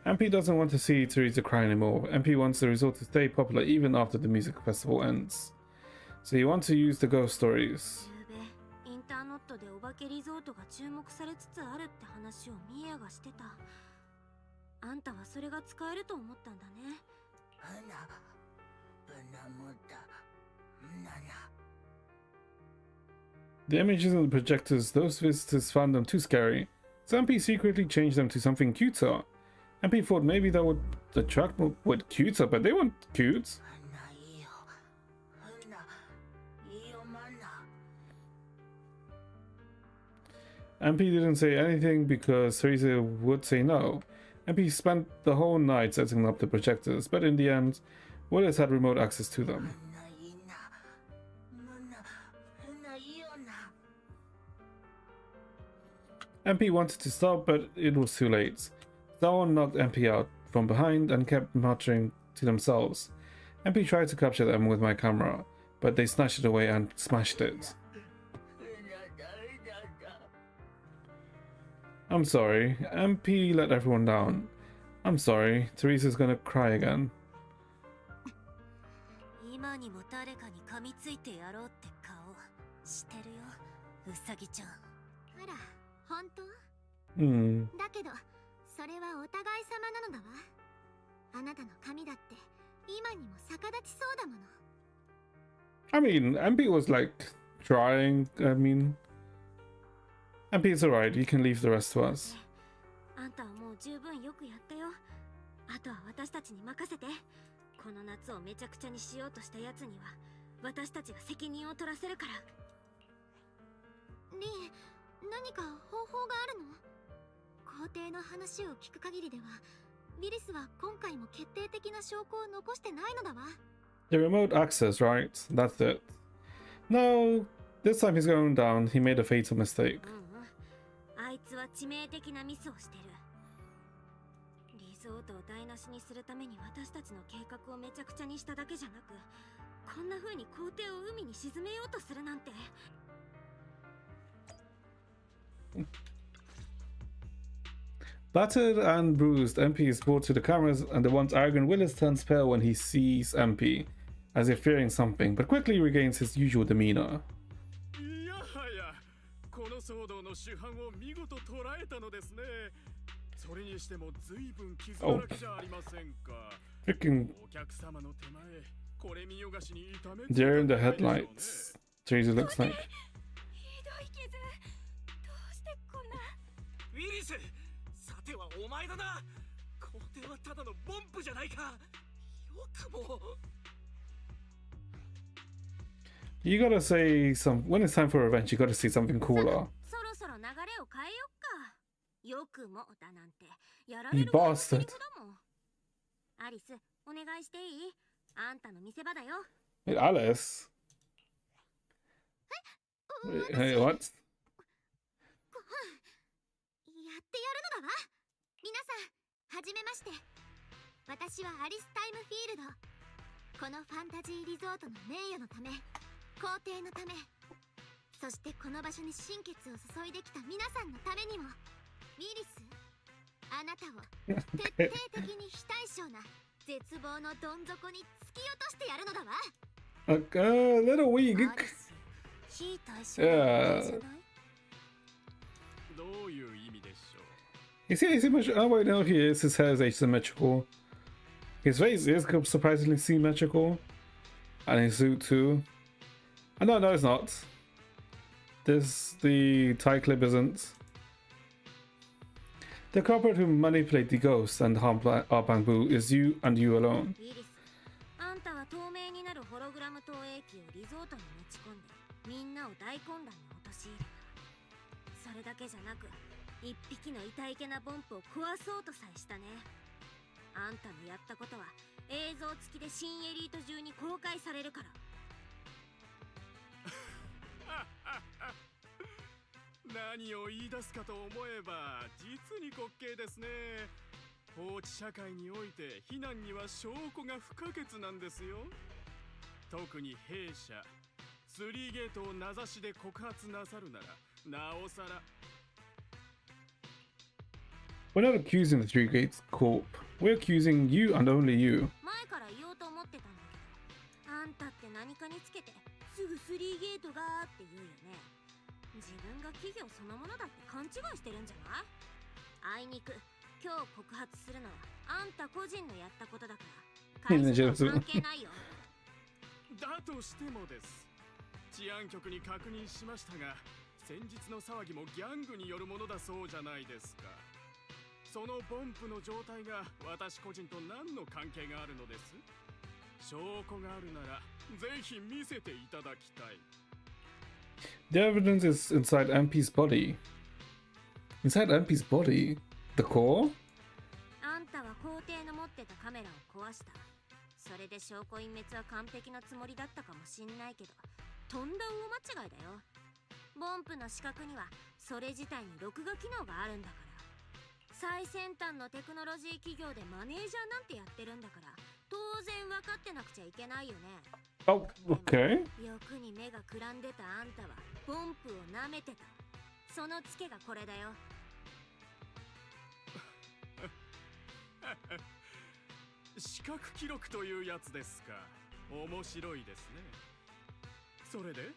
MP doesn't want to see Teresa cry anymore. MP wants the resort to stay popular even after the music festival ends. So you want to use the ghost stories. インターネットでお化けリゾートが注目されつつあるって話をミヤがしてた。あんたはそれが使えると思ったんだね。The images of the projectors, those visitors found them too scary. So MP secretly changed them to something cuter. MP thought maybe that would attract more with cuter, but they weren't cute. MP didn't say anything because Teresa would say no. MP spent the whole night setting up the projectors, but in the end, Willis had remote access to them. MP wanted to stop, but it was too late. Someone knocked MP out from behind and kept muttering to themselves. MP tried to capture them with my camera, but they snatched it away and smashed it. I'm sorry. MP let everyone down. I'm sorry. Teresa's gonna cry again. 今にも誰かに噛みついてやろうって顔してるよ、ウサギちゃん。あら、本当？だけど、それはお互い様なのだわ。あなたの髪だって今にも逆立ちそうだもの。I mean, MP was like trying. I mean, MP is alright. You can leave the rest to us. あんたはもう十分よくやったよ。あとは私たちに任せて。この夏をめちゃくちゃにしようとしたやつには私たちが責任を取らせるから。リン、何か方法があるの？皇帝の話を聞く限りでは、ウィリスは今回も決定的な証拠を残してないのだわ。The remote access, right? That's it. No, this time he's going down. He made a fatal mistake. あいつは致命的なミスをしてる。リゾートを台無しにするために私たちの計画をめちゃくちゃにしただけじゃなく、こんな風に皇帝を海に沈めようとするなんて。Battered and bruised, MP is brought to the cameras, and the once arrogant Willis turns pale when he sees MP, as if fearing something, but quickly regains his usual demeanor. いやはや、この騒動の主犯を見事捉えたのですね。それにしても随分傷だらけじゃありませんか。Freaking お客様の手前、これ見よがしに痛めつ deer in the headlights. Tracy looks like. ひどい傷。どうしてこんな。ウィリス、さてはお前だな。皇帝はただのボンプじゃないか。よくも。You gotta say some. When it's time for revenge, you gotta say something cooler. そろそろ流れを変えよっか。よくもだなんてやら You れる側の bastard. セリフだもん。アリス、お願いしていい？あんたの見せ場だよ。 Wait, Alice? Hey, what? やってやるのだわ。皆さん、はじめまして。私はアリスタイムフィールド。このファンタジーリゾートの名誉のため、皇帝のため、そしてこの場所に心血を注いできた皆さんのためにも、ウィリス、あなたを徹底的に非対称な絶望のどん底に突き落としてやるのだわ。A little weak. アリス、非対称な問題じゃない？どういう意味でしょう。 Is he asymmetrical? Oh wait, no, he is. His hair is asymmetrical. His face is surprisingly symmetrical. And his suit too. No, no, it's not. The tie clip isn't. The culprit who manipulate the ghost and harm our bamboo is you and you alone. ウィリス、あんたは透明になるホログラム投影機をリゾートに持ち込んで、みんなを大混乱に陥れた。それだけじゃなく、一匹の痛いけなボンプを壊そうとさえしたね。あんたのやったことは映像付きで新エリート中に公開されるから。何を言い出すかと思えば実に滑稽ですね。法治社会において非難には証拠が不可欠なんですよ。特に弊社スリーゲートを名指しで告発なさるならなおさら。 We're not accusing the Three Gates Corp. We're accusing you and only you. 前から言おうと思ってたんだけど、あんたって何かにつけてすぐスリーゲートがって言うよね。自分が企業そのものだって勘違いしてるんじゃない？あいにく今日告発するのはあんた個人のやったことだから会社とは関係ないよ。だとしてもです。治安局に確認しましたが、先日の騒ぎもギャングによるものだそうじゃないですか。そのボンプの状態が私個人と何の関係があるのです？証拠があるならぜひ見せていただきたい。 The evidence is inside MP's body. Inside MP's body? The core? あんたは皇帝の持ってたカメラを壊した。それで証拠隠滅は完璧なつもりだったかもしんないけど、とんだ大間違いだよ。ボンプの死角にはそれ自体に録画機能があるんだから。最先端のテクノロジー企業でマネージャーなんてやってるんだから、当然分かってなくちゃいけないよね。Oh, okay. 欲に目がくらんでたあんたはボンプを舐めてた。そのツケがこれだよ。視覚記録というやつですか。面白いですね。それで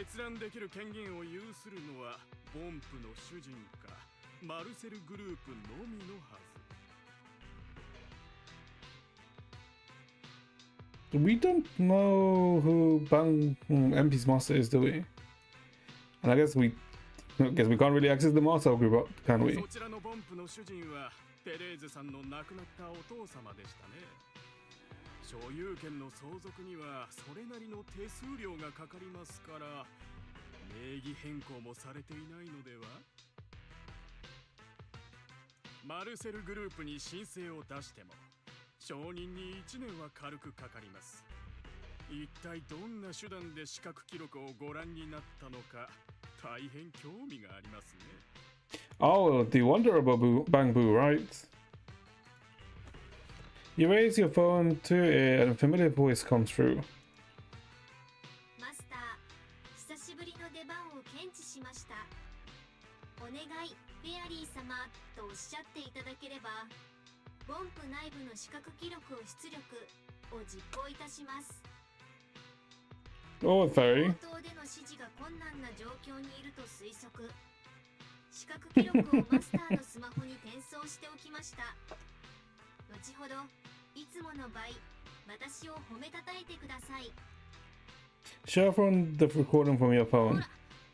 閲覧できる権限を有するのはボンプの主人かマルセルグループのみのはず。 We don't know who MP's master is, do we? And I guess we can't really access the master group, can we? そちらのボンプの主人はテレーゼさんの亡くなったお父様でしたね。所有権の相続にはそれなりの手数料がかかりますから、名義変更もされていないのでは。マルセルグループに申請を出しても承認に1年は軽くかかります。一体どんな手段で資格記録をご覧になったのか、大変興味がありますね。Oh, the wonder about Bamboo, right? You raise your phone to it and a familiar voice comes through. マスター、久しぶりの出番を検知しました。お願い、フェアリー様とおっしゃっていただければ、ボンプ内部の資格記録を出力を実行いたします。Oh, fairy. 口頭での指示が困難な状況にいると推測。資格記録をマスターのスマホに転送しておきました。後ほど、いつもの倍、私を褒めたたいてください。Share from the recording from your ほ phone. ら、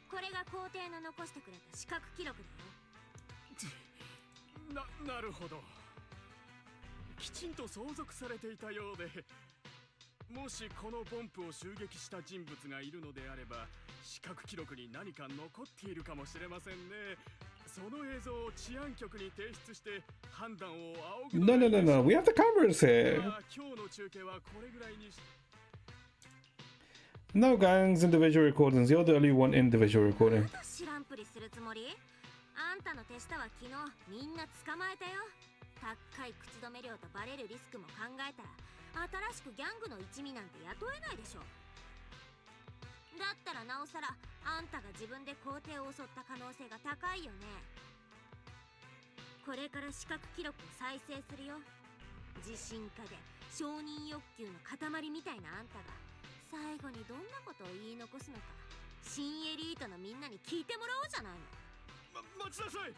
これが皇帝の残してくれた資格記録だよ。なるほど。きちんと相続されていたようで、もしこのポンプを襲撃した人物がいるのであれば、資格記録に何か残っているかもしれませんね。その映像を治安局に提出して判断を仰ぐ。 No, no, no, no. We have the cameras here. 今日の中継はこれぐらいにし。 No gangs, individual recordings. You're the only one individual recording. 知らんぷりするつもり？あんたの手下は昨日みんな捕まえたよ。高い口止め料とバレるリスクも考えたら、新しくギャングの一味なんて雇えないでしょ。だったらなおさらあんたが自分で皇帝を襲った可能性が高いよね。これから資格記録を再生するよ。自信家で承認欲求の塊みたいなあんたが最後にどんなことを言い残すのか、新エリートのみんなに聞いてもらおうじゃないの。待ちなさい。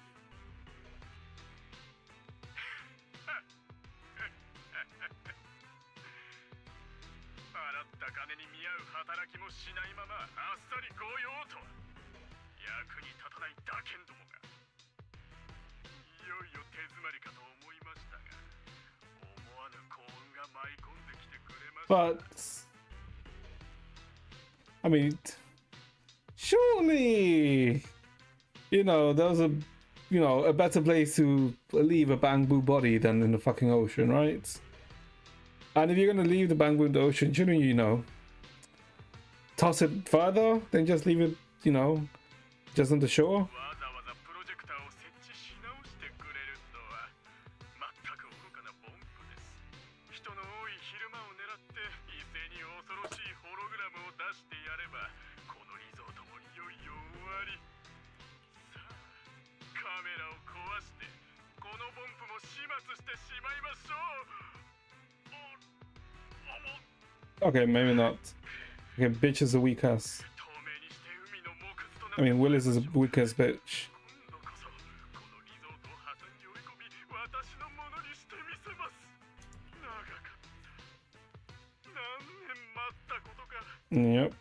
払った金に見合う働きもしないままあっさり強要とは役に立たない打剣どもが。いよいよ手詰まりかと思いましたが、思わぬ幸運が舞い込んできてくれました。 But I mean, surely, there was a better place to leave a bamboo body than in the fucking ocean, right? And if you're gonna leave the bamboo in the ocean, shouldn't you, toss it further than just leave it, just on the shore? わざわざプロジェクターを設置し直してくれるとは全く愚かなボンプです。人の多い昼間を狙って一斉に恐ろしいホログラムを出してやれば、このリゾートもいよいよ終わり。さあ、カメラを壊してこのボンプも始末してしまいましょう。 Okay, maybe not. Okay, bitch is a weak ass. I mean, Willis is a weak ass bitch. Yep.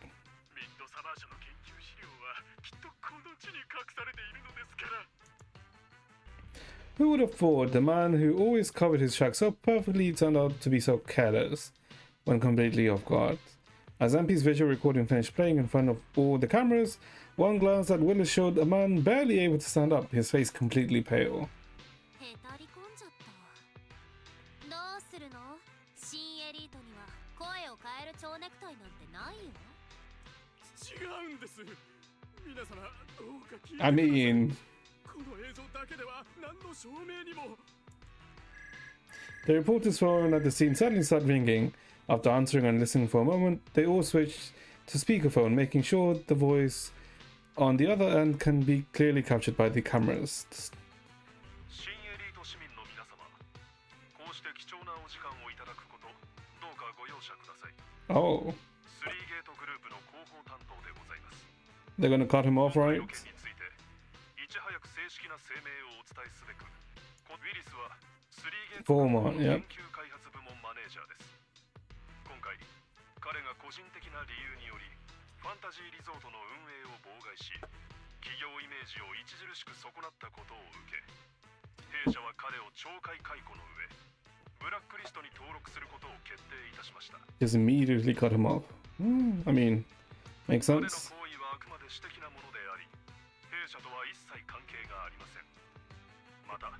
Who would have thought the man who always covered his tracks so perfectly turned out to be so careless when completely off guard? As MP's visual recording finished playing in front of all the cameras, one glance at Willis showed a man barely able to stand up, his face completely pale. へたり込んじゃった。どうするの？新エリートには声を変える蝶ネクタイなんてないよ。違うんです。皆様どうか聞いてください。 I mean, この映像だけでは何の証明にも。 the reporter's phone at the scene suddenly started ringing. After answering and listening for a moment, they all switched to speakerphone, making sure the voice on the other end can be clearly captured by the cameras. 新エリート市民の皆様、こうして貴重なお時間をいただくこと、どうかご容赦ください。 Oh, 3ゲートグループの広報担当でございます。 they're gonna cut him off, right? についていち早く正式な声明をお伝えすべく、ウィリスは3ゲートグループの研究開発部門マネージャーです。今回、彼が個人的な理由によりファンタジーリゾートの運営を妨害し、企業イメージを著しく損なったことを受け、弊社は彼を懲戒解雇の上、部 Just immediately cut him off. I mean, makes sense. また、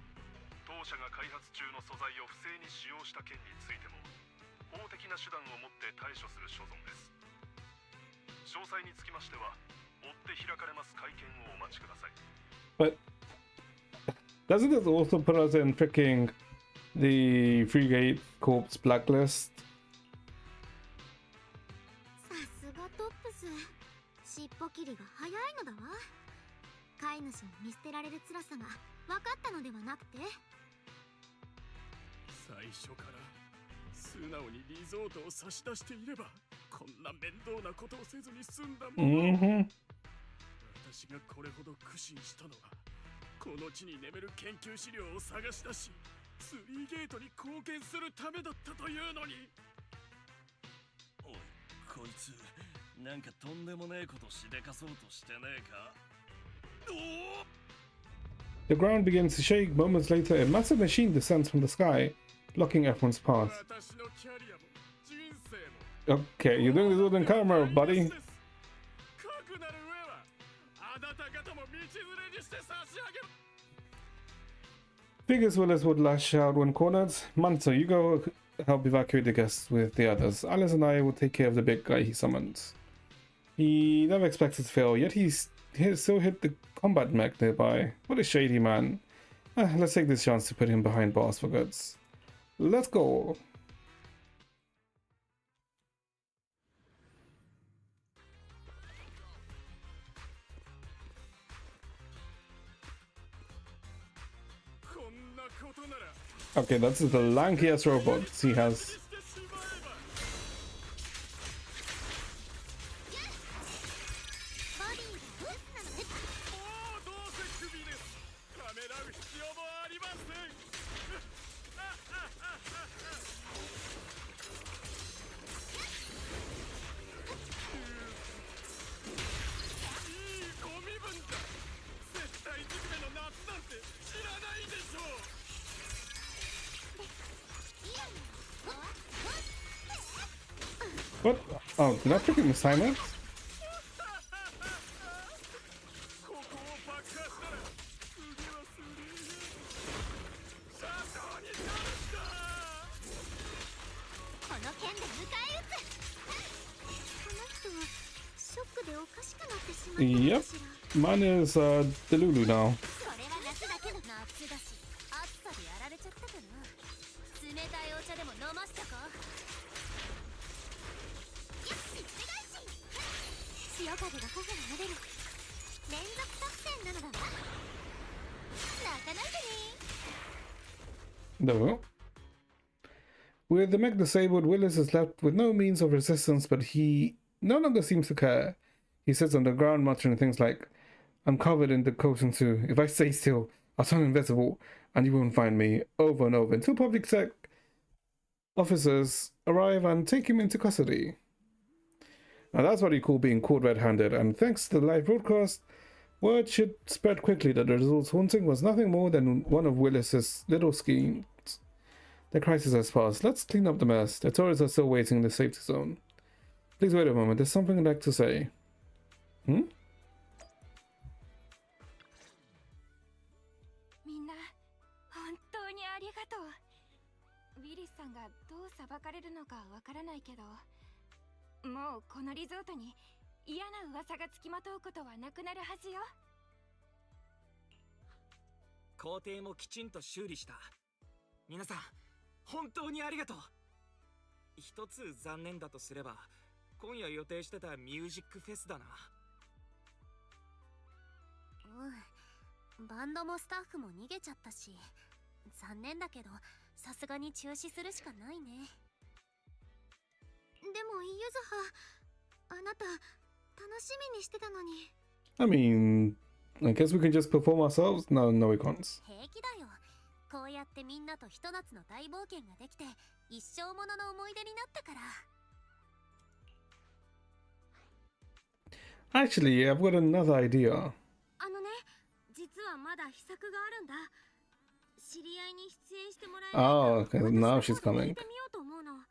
当社が開発中の素材を不正に使用した件についても、法的な手段をもって対処する所存です。詳細につきましては、追って開かれます会見をお待ちください。But doesn't this also put us in freaking the Frigate Corps blacklist? さすがトップス。尻尾切りが早いのだわ。飼い主に見捨てられる辛さが分かったのではなくて、最初から素直にリゾートを差し出していればこんな面倒なことをせずに済んだもの。私がこれほど苦心したのはこの地に眠る研究資料を探し出しスリーゲートに貢献するためだったというのに。おい、こいつなんかとんでもねえことしでかそうとしてねえか。The ground begins to shake. Moments later, a massive machine descends from the sky, blocking everyone's path. Okay, you're doing this with the camera, buddy. Figures Willis would lash out when cornered. Manso, you go help evacuate the guests with the others. Alice and I will take care of the big guy he summons. He never expected to fail, yet he still hit the combat mech nearby. What a shady man. Let's take this chance to put him behind bars for goods. Let's go. Okay, that's the lankiest robot he has. What? Oh, did I freaking miss time it? Yep, mine is Delulu now. No. With the mech disabled, Willis is left with no means of resistance, but he no longer seems to care. He sits on the ground muttering things like, "I'm covered in the coating too. If I stay still, I'll turn invisible, and you won't find me," over and over until public sec officers arrive and take him into custody. Now that's what you call being caught red-handed, and thanks to the live broadcast, word should spread quickly that the result's haunting was nothing more than one of Willis's little schemes. The crisis has passed. Let's clean up the mess. The tourists are still waiting in the safety zone. Please wait a moment. There's something I'd like to say. Hmm? みんな本当にありがとう。ウィリスさんがどう裁かれるのかわからないけど、もうこのリゾートに嫌な噂がつきまとうことはなくなるはずよ。工程もきちんと修理した。皆さん本当にありがとう。一つ残念だとすれば、今夜予定してたミュージックフェスだな。バンドもスタッフも逃げちゃったし、残念だけどさすがに中止するしかないね。でもユズハ、あなた楽しみにしてたのに。I mean, I guess we can just perform ourselves? No, we can't. 平気だよ。こうやってみんなとひと夏の大冒険ができて一生ものの思い出になったから。Actually, I've got another idea. 実はまだ秘策があるんだ。知り合いに出演してもらえないか Oh, okay. Now 私 she's の方に聞 coming. いてみようと思うの。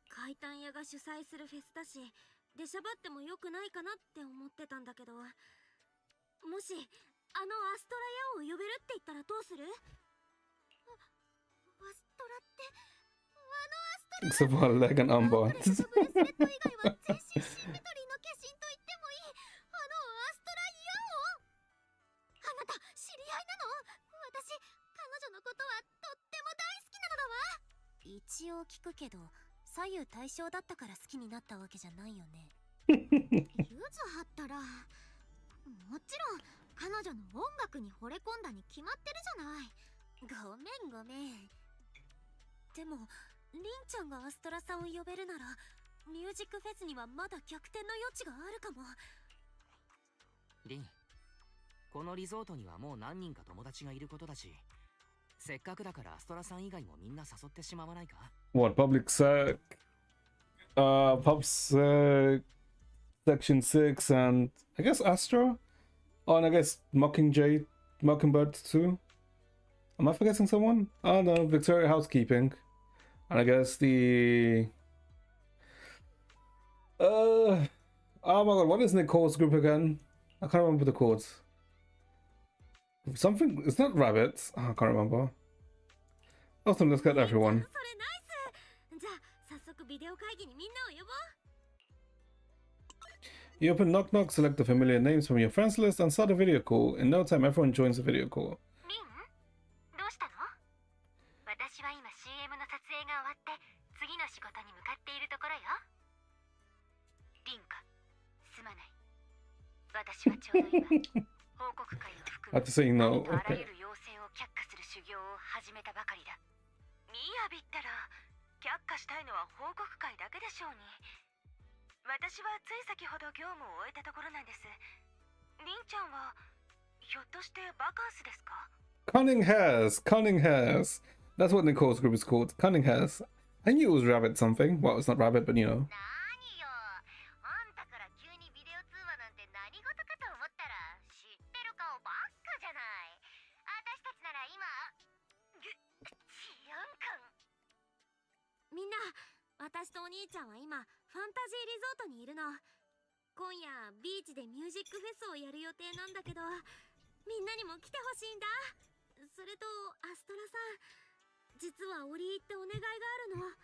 怪談屋が主催するフェスだし、出しゃばってもよくないかなって思ってたんだけど、もしあのアストラヤを呼べるって言ったらどうする？アストラって、あのアストラ Except for her leg and arm ブレ bonds. スとブレスレット以外は全身シンメトリーの化身と言ってもいいあのアストライヤオ。あなた知り合いなの？私彼女のことはとっても大好きなのだわ。一応聞くけど左右対称だったから好きになったわけじゃないよね。ユズはったらもちろん彼女の音楽に惚れ込んだに決まってるじゃない。ごめんごめん。でもリンちゃんがアストラさんを呼べるならミュージックフェスにはまだ逆転の余地があるかも。リン、このリゾートにはもう何人か友達がいることだし、せっかくだからアストラさん以外もみんな誘ってしまわないか？ What, public sec? Pub sec, section 6, and I guess Astra? Oh, and I guess Mockingbird too? Am I forgetting someone? Oh no, Victoria Housekeeping. And I guess the... oh my god, what is Nicole's group again? I can't remember the codes. Something, it's not rabbits. Oh, I can't remember. Awesome, let's get everyone. それナイス。じゃあ早速ビデオ会議にみんなを呼ぼう。 You open Knock Knock, select the familiar names from your friends list, and start a video call. In no time, everyone joins the video call. リン、どうしたの？私は今 CM の撮影が終わって次の仕事に向かっているところよ。リンか、すまない。私はちょうど今報告会を含 I have to say no. あら Okay. ゆる要請を却下する修行を始めたばかりだ。みやびったら却下したいのは報告会だけでしょうに。私はつい先ほど業務を終えたところなんです。リンちゃんはひょっとしてバカンスですか？ Cunning Hairs. Cunning Hairs. That's what Nicole's group is called. Cunning Hairs. I knew it was Rabbit something. Well, it's not Rabbit, but you know. 何よ、あんたから急にビデオ通話なんて何事かと思ったら知ってる顔ばっかじゃない。私たちなら今治安官。みんな、私とお兄ちゃんは今ファンタジーリゾートにいるの。今夜ビーチでミュージックフェスをやる予定なんだけど、みんなにも来てほしいんだ。それとアストラさん、実は折り入ってお願いがあるの。フ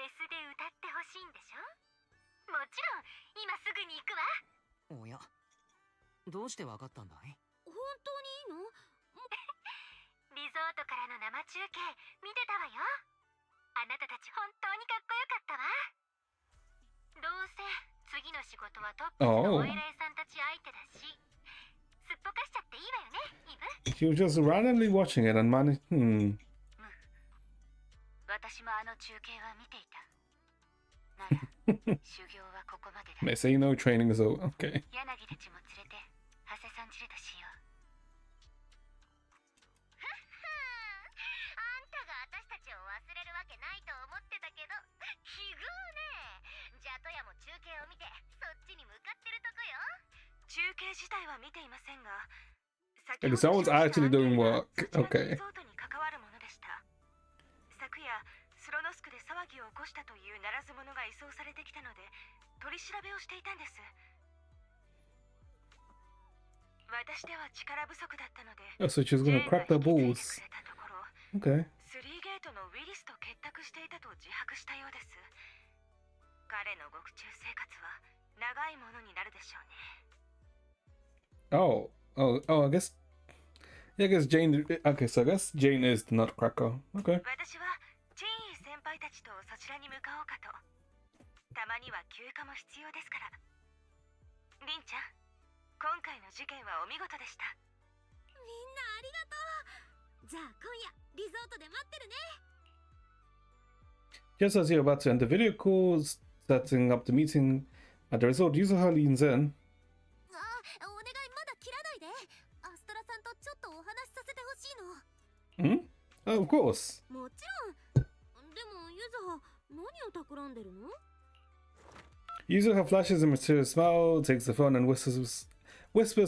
ェスで歌ってほしいんでしょ？もちろん今すぐに行くわ。おや、どうしてわかったんだい？本当にいいの？リゾートからの生中継見てたわよ。あなたたち本当にかっこよかったわ。どうせ次の仕事はトップのお偉いさんたち相手だし、すっぽかしちゃっていいわよね、イブ。 She was just randomly watching it and managed. 私もあの中継は見ていた。なら修行はここまでだ。 They say no training is over. Okay. 柳たちも連れて長谷さんちでとしよう。あんたが私たちを忘れるわけないと思ってたけど、奇遇ね。ジャトヤも中継を見てそっちに向かってるとこよ。中継自体は見ていませんが、 Okay, someone's actually doing work. そちらの Okay. リゾートに関わるものでした。昨夜スロノスクで騒ぎを起こしたというならず者が移送されてきたので取り調べをしていたんです。私では力不足だったので、 Oh, so she's gonna crack their balls. ジェーンが引き継いでくれたところ、 Okay. スリーゲートのウィリスと結託していたと自白したようです。彼の獄中生活は長いものになるでしょうね。 I guess. Yeah, I guess Jane. Okay, so I guess Jane is the Nutcracker. Okay. 私はチンイ先輩たちとそちらに向かおうかと。たまには休暇も必要ですから。リンちゃん、今回の事件はお見事でした。みんなありがとう。じゃあ今夜リゾートで待ってるね。 Just as you're about to end the video call, setting up the meeting at the resort, Yuzuha leans in. あ、お願いまだ切らないで。アストラさんとちょっとお話しさせてほしいの。 Hmm? Oh, of course. もちろん。でもユズハ、何を企んでるの？ Yuzuha flashes a mysterious smile, takes the phone and whispers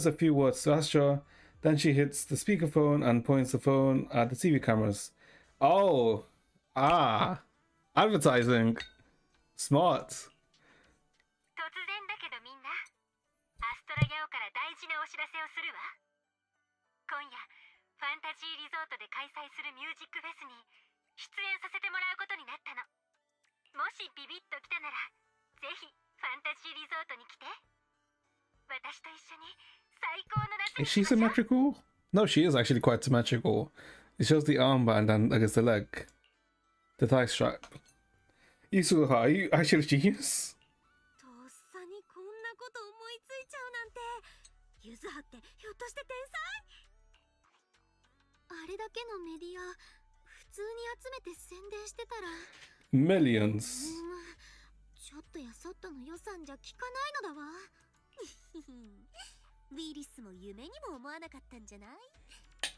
a few words to Astra, Then she hits the speakerphone and points the phone at the TV cameras. Oh, advertising. Smart. 突然だけどみんな、アストラギャオから大事なお知らせをするわ。今夜、ファンタジーリゾートで開催するミュージックフェスに出演させてもらうことになったの。もしビビッと来たなら、ぜひファンタジーリゾートに来て。私と一緒に最高の夏に Is she symmetrical? No, she is actually quite symmetrical. It shows the armband and I guess the leg. The thigh strap. Yusuha, are you actually a genius? とっさにこんなこと思いついちゃうなんて。ゆずはってひょっとして天才？あれだけのメディア普通に集めて宣伝してたら Millions. ちょっとやそっとの予算じゃ効かないのだわ。ウィリスも夢にも思わなかったんじゃない？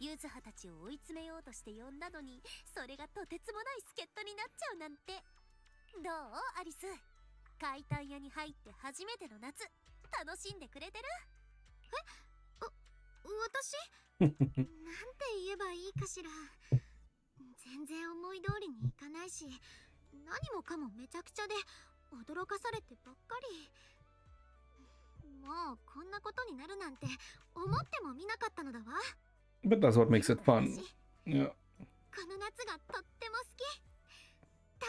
ユズハたちを追い詰めようとして呼んだのに、それがとてつもない助っ人になっちゃうなんて。どうアリス、解体屋に入って初めての夏、楽しんでくれてる？私なんて言えばいいかしら。全然思い通りにいかないし、何もかもめちゃくちゃで驚かされてばっかり。もうこんなことになるなんて思ってもみなかったのだわ。 But that's what makes it fun. Yeah. この夏がとっても好き。多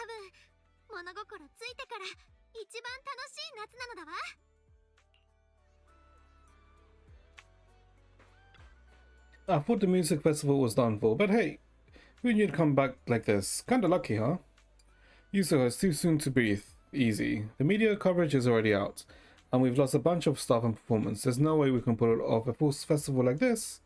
分物心ついてから一番楽しい夏なのだわ。I thought the music festival was done for, but hey, who knew it'd come back like this? Kinda lucky, huh? Yusuha, it's too soon to breathe easy. The media coverage is already out, and we've lost a bunch of staff and performance. There's no way we can pull off a full festival like this.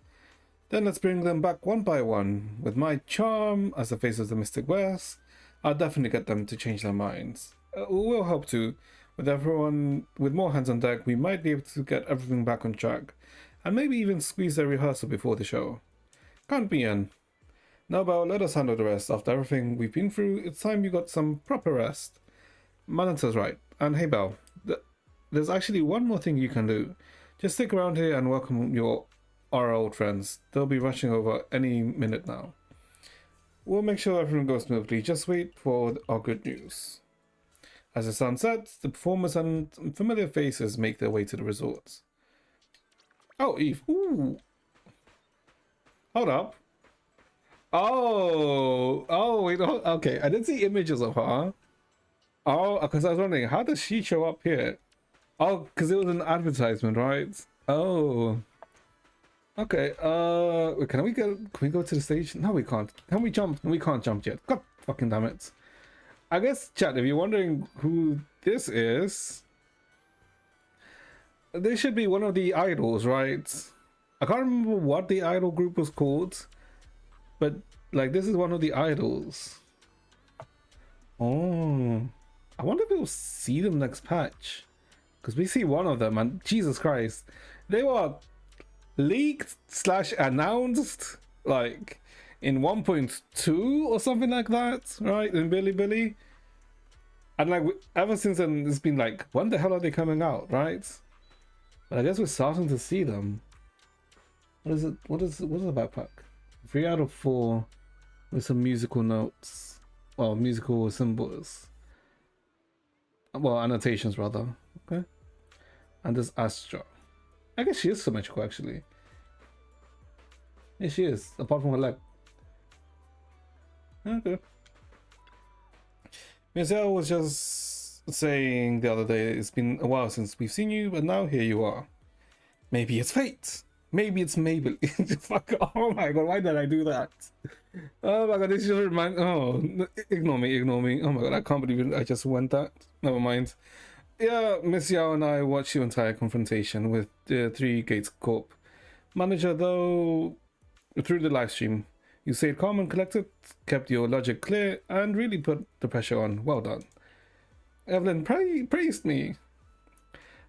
Then let's bring them back one by one. With my charm as the face of the Mystic West, I'll definitely get them to change their minds. We'll help too. With everyone with more hands on deck, we might be able to get everything back on track, and maybe even squeeze a rehearsal before the show. Can't be in. Now, Belle, let us handle the rest. After everything we've been through, it's time you got some proper rest. Mananta's right. And hey, Belle, there's actually one more thing you can do. Just stick around here and welcome our old friends. They'll be rushing over any minute now. We'll make sure everything goes smoothly. Just wait for our good news. As the sun sets, the performers and familiar faces make their way to the resort. Oh, Eve. Ooh. Hold up. Oh, wait. Okay, I didn't see images of her. Oh, because I was wondering, how does she show up here? Oh, because it was an advertisement, right? Oh. Okay, can we go to the stage? No, we can't. Can we jump? We can't jump yet. God fucking damn it. I guess, chat, if you're wondering who this is, this should be one of the idols, right? I can't remember what the idol group was called, but like this is one of the idols. Oh, I wonder if we'll see them next patch, because we see one of them and Jesus Christ, they were leaked / announced like in 1.2 or something like that, right? In Billy, and like ever since then it's been like, when the hell are they coming out, right? But I guess we're starting to see them. What is it? What is the backpack? 3 out of 4 with some musical notes, or musical symbols, well, annotations rather. Okay, and this Astra. I guess she is symmetrical actually. Yeah, she is, apart from her leg. Okay. Mizel was just saying the other day, it's been a while since we've seen you, but now here you are. Maybe it's fate. Maybe it's Maybelline. Fuck. Oh my god, why did I do that? Oh my god, this just reminds. Oh, ignore me. Oh my god, I can't believe I just went that. Never mind. Yeah, Miss Yao and I watched your entire confrontation with the Three Gates Corp manager, though, through the live stream. You stayed calm and collected, kept your logic clear, and really put the pressure on. Well done. Evelyn praised me.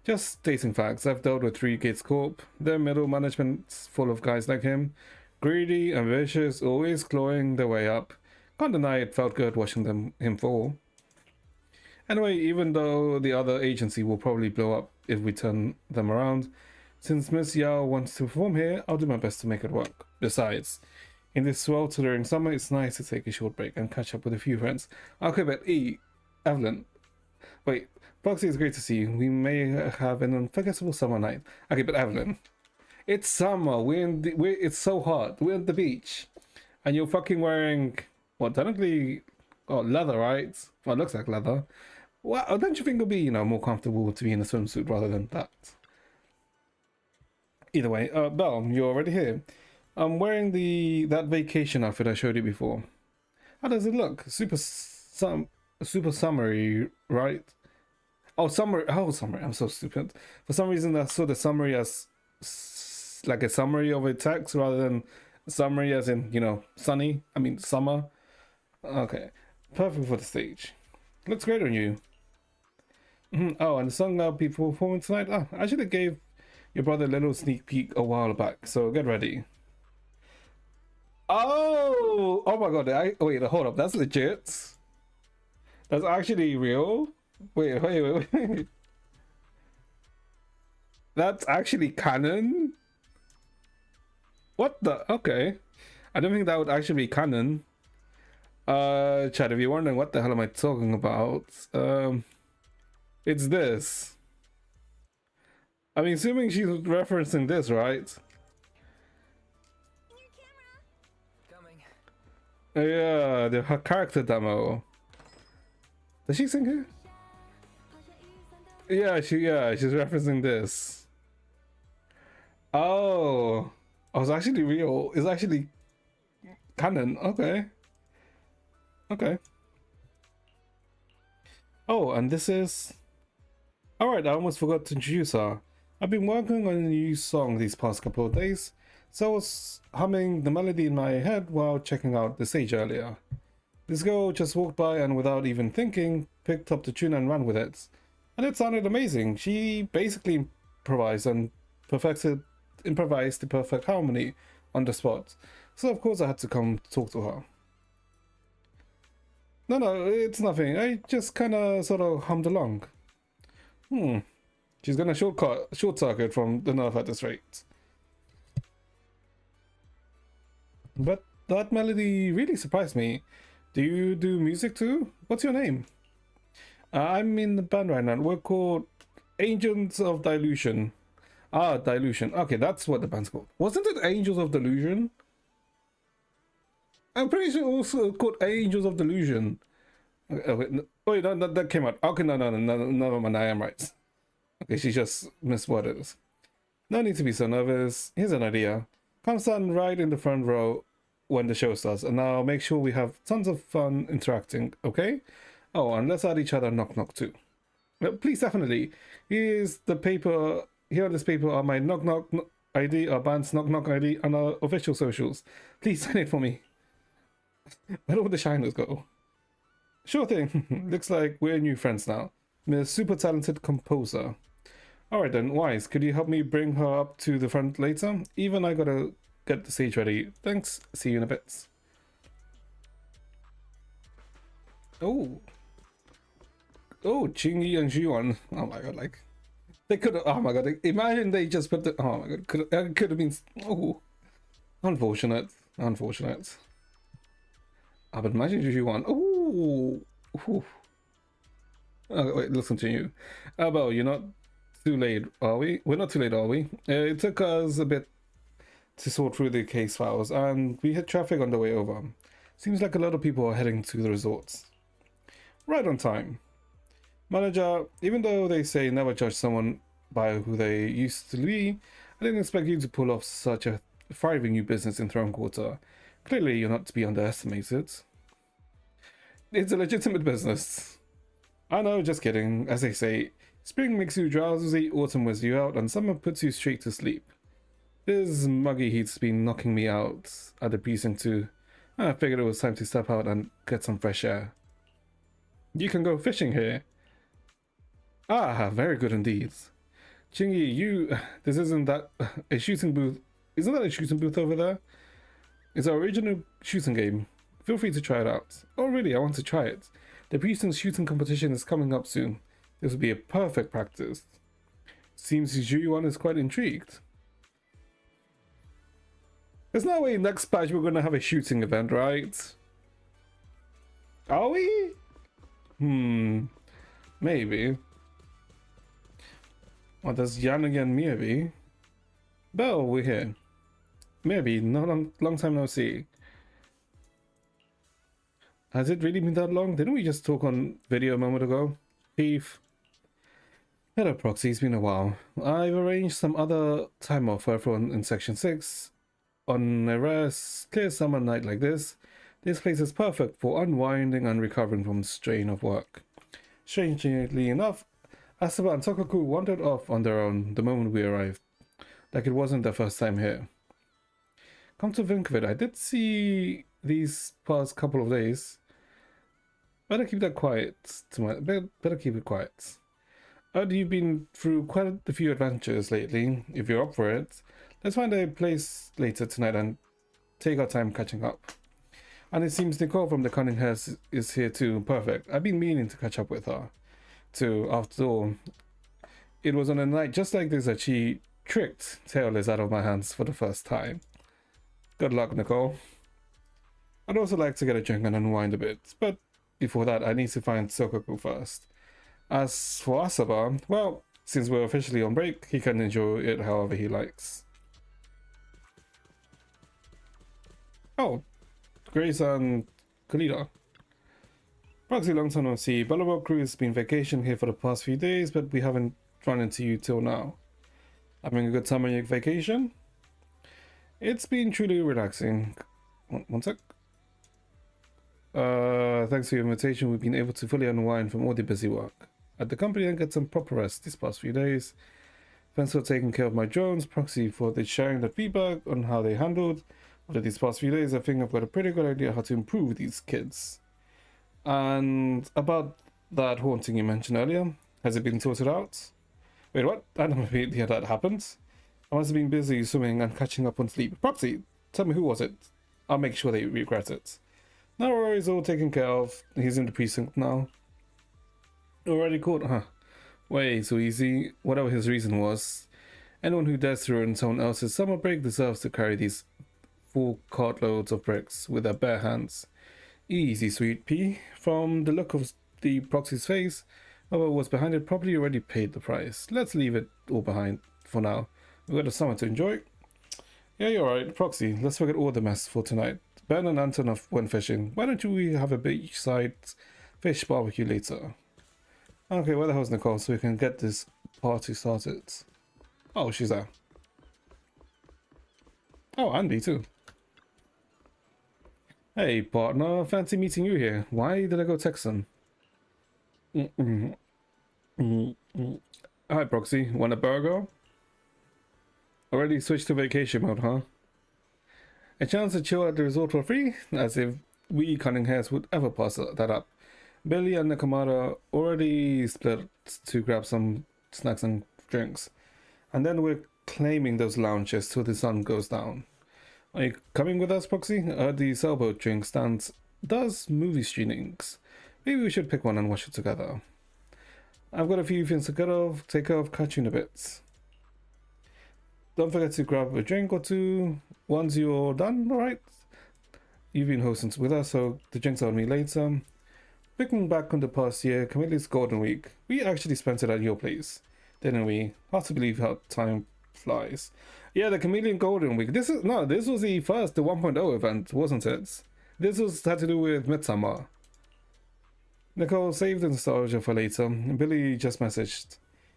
Just stating facts. I've dealt with Three Gates Corp. Their middle management's full of guys like him. Greedy, ambitious, always clawing their way up. Can't deny it felt good watching him fall. Anyway, even though the other agency will probably blow up if we turn them around, Since Miss Yao wants to perform here, I'll do my best to make it work. Besides, in this sweltering summer, it's nice to take a short break and catch up with a few friends. Okay, but Evelyn. Wait, Foxy, it's great to see you. We may have an unforgettable summer night. Okay, but Evelyn, it's summer. It's so hot. We're at the beach, and you're fucking wearing what? Technically, leather, right? Well, it looks like leather. Well, don't you think it'll be, more comfortable to be in a swimsuit rather than that? Either way, Belle, you're already here. I'm wearing that vacation outfit I showed you before. How does it look? Super summery, right? Oh, summary. Oh, summary. I'm so stupid. For some reason, I saw the summary as like a summary of a text rather than summary as in, sunny. I mean, summer. Okay. Perfect for the stage. Looks great on you. Oh, and the song I'll be performing tonight. Oh, I should have gave your brother a little sneak peek a while back, so get ready. Oh my god! Wait, hold up. That's legit. That's actually real. Wait. That's actually canon. What the? Okay, I don't think that would actually be canon. Chat, if you're wondering what the hell am I talking about, it's this. I mean, assuming she's referencing this, right? Yeah, her character demo. Does she sing here? Yeah, she's referencing this. Oh, it's actually real. It's actually canon. Okay. Oh, and this is... Alright, I almost forgot to introduce her. I've been working on a new song these past couple of days, so I was humming the melody in my head while checking out the stage earlier. This girl just walked by and without even thinking, picked up the tune and ran with it. And it sounded amazing. She basically improvised the perfect harmony on the spot. So of course I had to come talk to her. No, it's nothing. I just kinda sort of hummed along. She's gonna short circuit from the nerve at this rate. But that melody really surprised me. Do you do music too? What's your name? I'm in the band right now. We're called Agents of Dilution. Ah, Dilution. Okay, that's what the band's called. Wasn't it Angels of Delusion? I'm pretty sure also called Angels of Delusion. Wait, no, that came out. Okay, no, never mind. I am right. Okay, she just misworded it. No need to be so nervous. Here's an idea. Come stand right in the front row when the show starts, and I'll make sure we have tons of fun interacting, okay? Oh, and let's add each other knock knock too. Please, definitely. Here on this paper are my knock knock ID, our band's knock knock ID, and our official socials. Please sign it for me. Where do the shiners go? Sure thing. Looks like we're new friends now. I'm a super talented composer. Alright then, Wise, could you help me bring her up to the front later? Even I gotta get the stage ready. Thanks. See you in a bit. Oh, Chingy and Juan. Oh my god, like they could have. Oh my god, imagine they just put the. Oh my god, could have been. Oh, unfortunate. Ah, but imagine Juan. Oh. Okay, wait, let's continue. Well, you're not too late, are we? We're not too late, are we? It took us a bit to sort through the case files, and we hit traffic on the way over. Seems like a lot of people are heading to the resorts. Right on time. Manager, even though they say never judge someone by who they used to be, I didn't expect you to pull off such a thriving new business in Throne Quarter. Clearly, you're not to be underestimated. It's a legitimate business. I know, just kidding. As they say, spring makes you drowsy, autumn wears you out, and summer puts you straight to sleep. This muggy heat's been knocking me out at the precinct too. I figured it was time to step out and get some fresh air. You can go fishing here. Ah, very good indeed. Chingy, this isn't that a shooting booth? Isn't that a shooting booth over there? It's our original shooting game. Feel free to try it out. Oh really, I want to try it. The precinct shooting competition is coming up soon. This will be a perfect practice. seems Ju-Yuan is quite intrigued. There's no way next patch we're gonna have a shooting event, right? Are we? Maybe. Well, there's Yan again, maybe. Bell, we're here. Maybe. No, long time no see. Has it really been that long? Didn't we just talk on video a moment ago? Chief. Hello, Proxy. It's been a while. I've arranged some other time off for everyone in Section 6. On a rare, clear summer night like this place is perfect for unwinding and recovering from the strain of work. Strangely enough, Asaba and Tokaku wandered off on their own the moment we arrived, like it wasn't their first time here. Come to think of it, I did see these past couple of days. Better keep that quiet. Better keep it quiet. You've been through quite a few adventures lately. If you're up for it, let's find a place later tonight and take our time catching up. And it seems Nicole from the Cunning Hairs is here too. Perfect. I've been meaning to catch up with her too. After all, it was on a night just like this that she tricked Tailless out of my hands for the first time. Good luck, Nicole. I'd also like to get a drink and unwind a bit, but before that I need to find Sokoku first. As for Asaba, well, since we're officially on break, he can enjoy it however he likes. Oh, Grace and Kalida. Proxy, long time no see. Bellabog crew has been vacation here for the past few days, but we haven't run into you till now. Having a good time on your vacation? It's been truly relaxing. One sec. Thanks for your invitation, we've been able to fully unwind from all the busy work at the company and get some proper rest these past few days. Thanks for taking care of my drones, Proxy, for the sharing that feedback on how they handled over these past few days. I think I've got a pretty good idea how to improve these kids. And about that haunting you mentioned earlier, has it been sorted out? Wait, what? I don't know if that happened. I must have been busy swimming and catching up on sleep. Proxy, tell me, who was it? I'll make sure they regret it. No worries, all taken care of. He's in the precinct now. Already caught, huh? Way so easy. Whatever his reason was, anyone who dares to ruin someone else's summer break deserves to carry these full cartloads of bricks with their bare hands. Easy, sweet pea. From the look of the Proxy's face, whoever was behind it probably already paid the price. Let's leave it all behind for now. We've got a summer to enjoy. Yeah, you're right. Proxy, let's forget all the mess for tonight. Ben and Anton went fishing. Why don't we have a beachside fish barbecue later? Okay, where the hell's Nicole so we can get this party started? Oh, she's there. Oh, Andy too. Hey, partner. Fancy meeting you here. Why did I go Texan? Hi, Proxy. Want a burger? Already switched to vacation mode, huh? A chance to chill at the resort for free? As if we Cunning Hairs would ever pass that up. Billy and Nakamura already split to grab some snacks and drinks. And then we're claiming those lounges till the sun goes down. Are you coming with us, Proxy? The sailboat drink stands does movie screenings. Maybe we should pick one and watch it together. I've got a few things to take care of, catch you in a bit. Don't forget to grab a drink or two once you're done, alright? You've been hosting with us, so the drinks are on me later. Looking back on the past year, Chameleon's Golden Week, we actually spent it at your place, didn't we? Hard to believe how time flies. Yeah, the Chameleon Golden Week. This was the 1.0 event, wasn't it? This had to do with Midsummer. Nicole saved the nostalgia for later. Billy just messaged.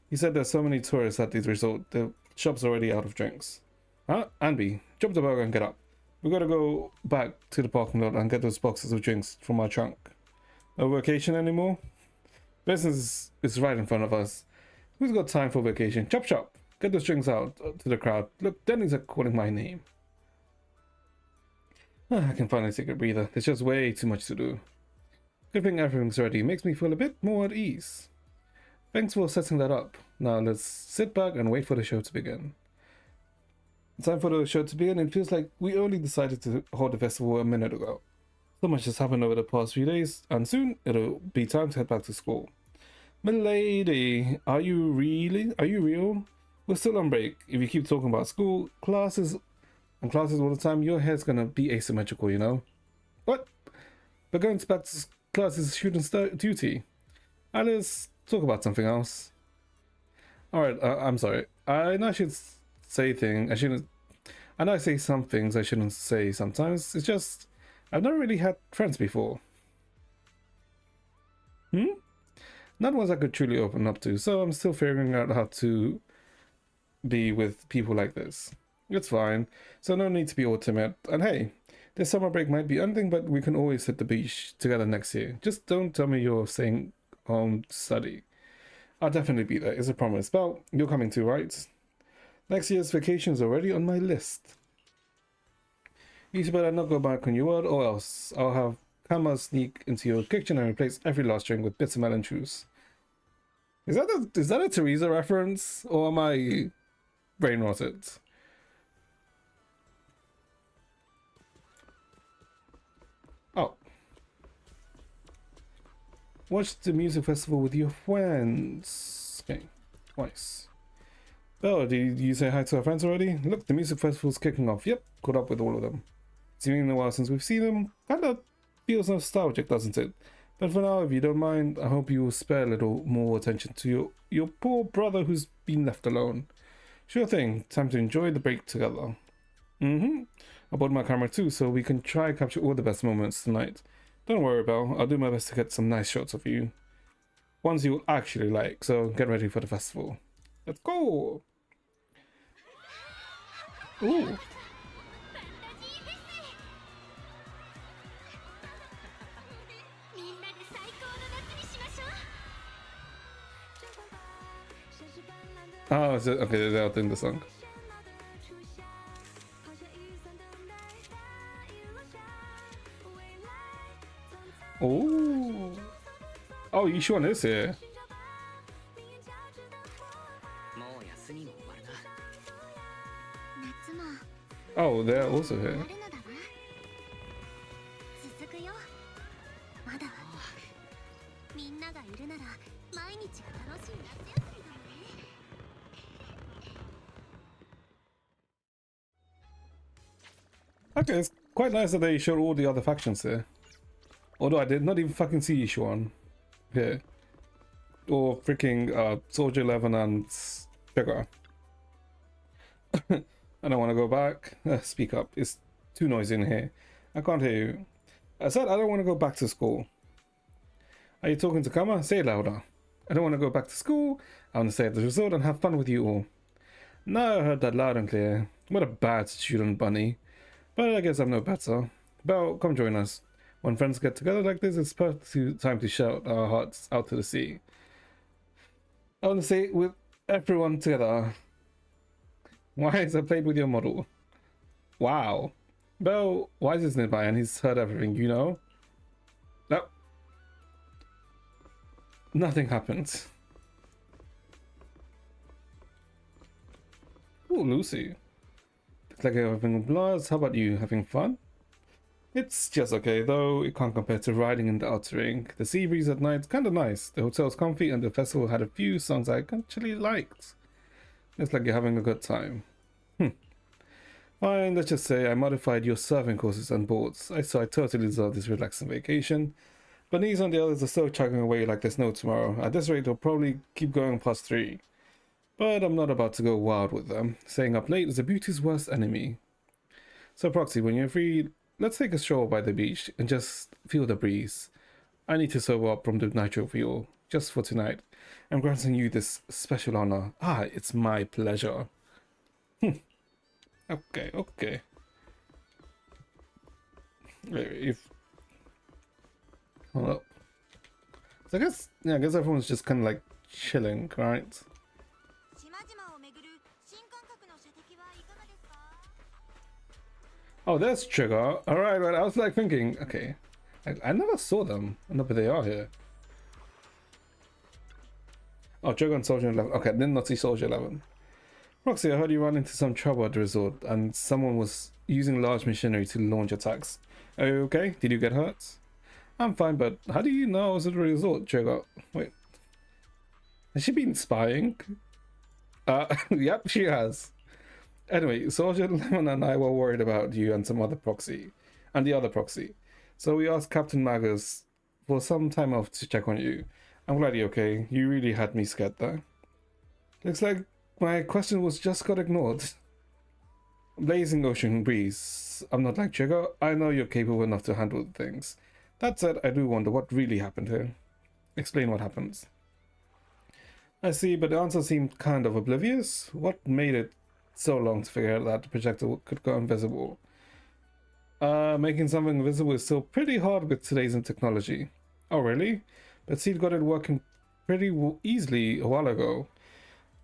He said there's so many tourists at the resort, the shop's already out of drinks. Huh? Anby, jump the burger and get up. We gotta go back to the parking lot and get those boxes of drinks from our trunk. No vacation anymore? Business is right in front of us. Who's got time for vacation? Chop chop! Get those drinks out to the crowd. Look, Denny's calling my name. I can finally take a breather. There's just way too much to do. Good thing everything's ready. Makes me feel a bit more at ease. Thanks for setting that up. Now let's sit back and wait for the show to begin. Time for the show to begin. It feels like we only decided to hold the festival a minute ago. So much has happened over the past few days, and soon it'll be time to head back to school. Milady, are you really? Are you real? We're still on break. If you keep talking about school, classes all the time, your hair's gonna be asymmetrical, you know? What? But going back to class is student's duty. Let's talk about something else. Alright, I'm sorry. I know I should say things. I shouldn't. I know I say some things I shouldn't say sometimes. It's just, I've never really had friends before. Not ones I could truly open up to, so I'm still figuring out how to be with people like this. It's fine, so no need to be all timid. And hey, this summer break might be anything, but we can always hit the beach together next year. Just don't tell me you're staying home to study. I'll definitely be there, it's a promise. Well, you're coming too, right? Next year's vacation is already on my list. You better not go back on your word, or else I'll have Kama sneak into your kitchen and replace every last drink with bits of melon juice. Is that a Teresa reference, or am I brain rotted? Oh. Watch the music festival with your friends. Okay, twice. Oh, did you say hi to our friends already? Look, the music festival's kicking off. Yep, caught up with all of them. It's been a while since we've seen them. Kinda feels nostalgic, doesn't it? But for now, if you don't mind, I hope you will spare a little more attention to your poor brother who's been left alone. Sure thing, time to enjoy the break together. I bought my camera too, so we can try capture all the best moments tonight. Don't worry, Belle, I'll do my best to get some nice shots of you. Ones you'll actually like, so get ready for the festival. Let's go! Ooh. Oh, is it? Okay, they're out in the song. Oh. Oh, Yishuan is here. Oh, they're also here. Okay, it's quite nice that they showed all the other factions here. Although I did not even fucking see Yishuan here. Or freaking Soldier 11 and Sugar. I don't want to go back. Speak up. It's too noisy in here. I can't hear you. I said I don't want to go back to school. Are you talking to Kama? Say it louder. I don't want to go back to school. I want to stay at the resort and have fun with you all. No, I heard that loud and clear. What a bad student, Bunny. But I guess I'm no better. Belle, come join us. When friends get together like this, it's perfect time to shout our hearts out to the sea. I want to say it with everyone together. Why is I played with your model? Wow. Belle, why is this nearby and he's heard everything, you know? No. Nothing happened. Ooh, Lucy. Looks like you're having a blast. How about you? Having fun? It's just okay, though. It can't compare to riding in the outer ring. The sea breeze at night's kinda nice. The hotel's comfy and the festival had a few songs I actually liked. Looks like you're having a good time. Fine, let's just say I modified your surfing courses and boards. So I totally deserve this relaxing vacation. But these and the others are still chugging away like there's no tomorrow. At this rate, they'll probably keep going past 3. But I'm not about to go wild with them. Staying up late is a beauty's worst enemy. So Proxy, when you're free, let's take a stroll by the beach and just feel the breeze. I need to sober up from the nitro fuel, just for tonight. I'm granting you this special honor. Ah, it's my pleasure. Okay, okay. Hold up. So I guess everyone's just kind of like chilling, right? Oh, there's Trigger. Alright, right. I was like thinking, okay. I never saw them. No, but they are here. Oh, Trigger and Soldier 11. Okay, I did not see Soldier 11. Roxy, I heard you ran into some trouble at the resort and someone was using large machinery to launch attacks. Are you okay? Did you get hurt? I'm fine, but how do you know I was at the resort, Trigger? Wait. Has she been spying? Yep, she has. Anyway, Sergeant Lemon and I were worried about you and some other proxy, and the other proxy. So we asked Captain Magus for some time off to check on you. I'm glad you're okay. You really had me scared there. Looks like my question was just got ignored. Blazing ocean breeze. I'm not like Trigger. I know you're capable enough to handle things. That said, I do wonder what really happened here. Explain what happens. I see, but the answer seemed kind of oblivious. What made it so long to figure out that the projector could go invisible? Making something invisible is still pretty hard with today's technology. Oh, really? But Seed got it working pretty easily a while ago.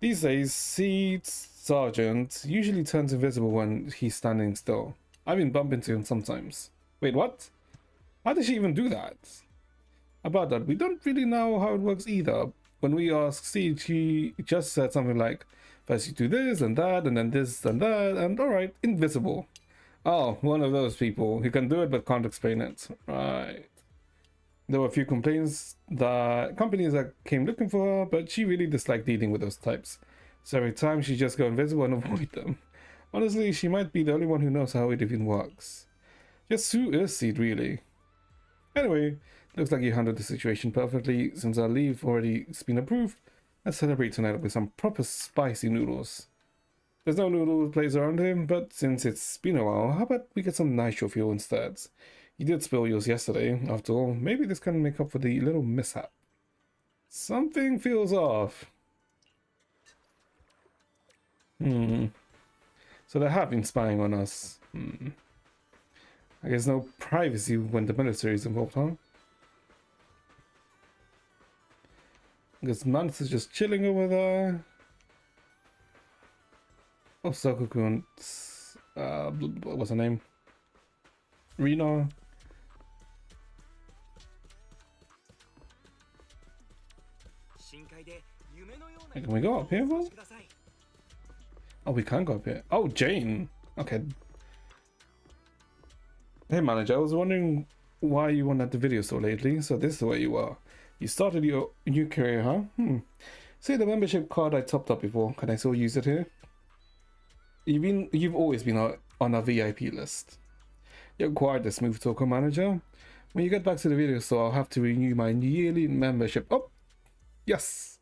These days, Seed's Sergeant usually turns invisible when he's standing still. I've been bumping into him sometimes. Wait, what? How did she even do that? About that, we don't really know how it works either. When we asked Seed, she just said something like, first you do this and that, and then this and that, and alright, invisible. Oh, one of those people who can do it but can't explain it. Right. There were a few complaints that companies that came looking for her, but she really disliked dealing with those types. So every time she just go invisible and avoid them. Honestly, she might be the only one who knows how it even works. Just who is Seed, really? Anyway, looks like you handled the situation perfectly. Since our leave already has been approved, let's celebrate tonight with some proper spicy noodles. There's no noodle place around here, but since it's been a while, how about we get some nitro fuel instead? You did spill yours yesterday, after all. Maybe this can make up for the little mishap. Something feels off. So they have been spying on us. I guess no privacy when the military is involved, huh? I guess Manus is just chilling over there. Oh, Sokoku and what's her name? Rena. Hey, can we go up here, though? Oh, we can go up here. Oh, Jane. Okay. Hey, manager. I was wondering why you weren't at the video store lately. So this is where you are. You started your new career, huh? See the membership card I topped up before. Can I still use it here? You've always been on a VIP list. You're quite the smooth talker, manager. When you get back to the video store, I'll have to renew my yearly membership. Oh, yes.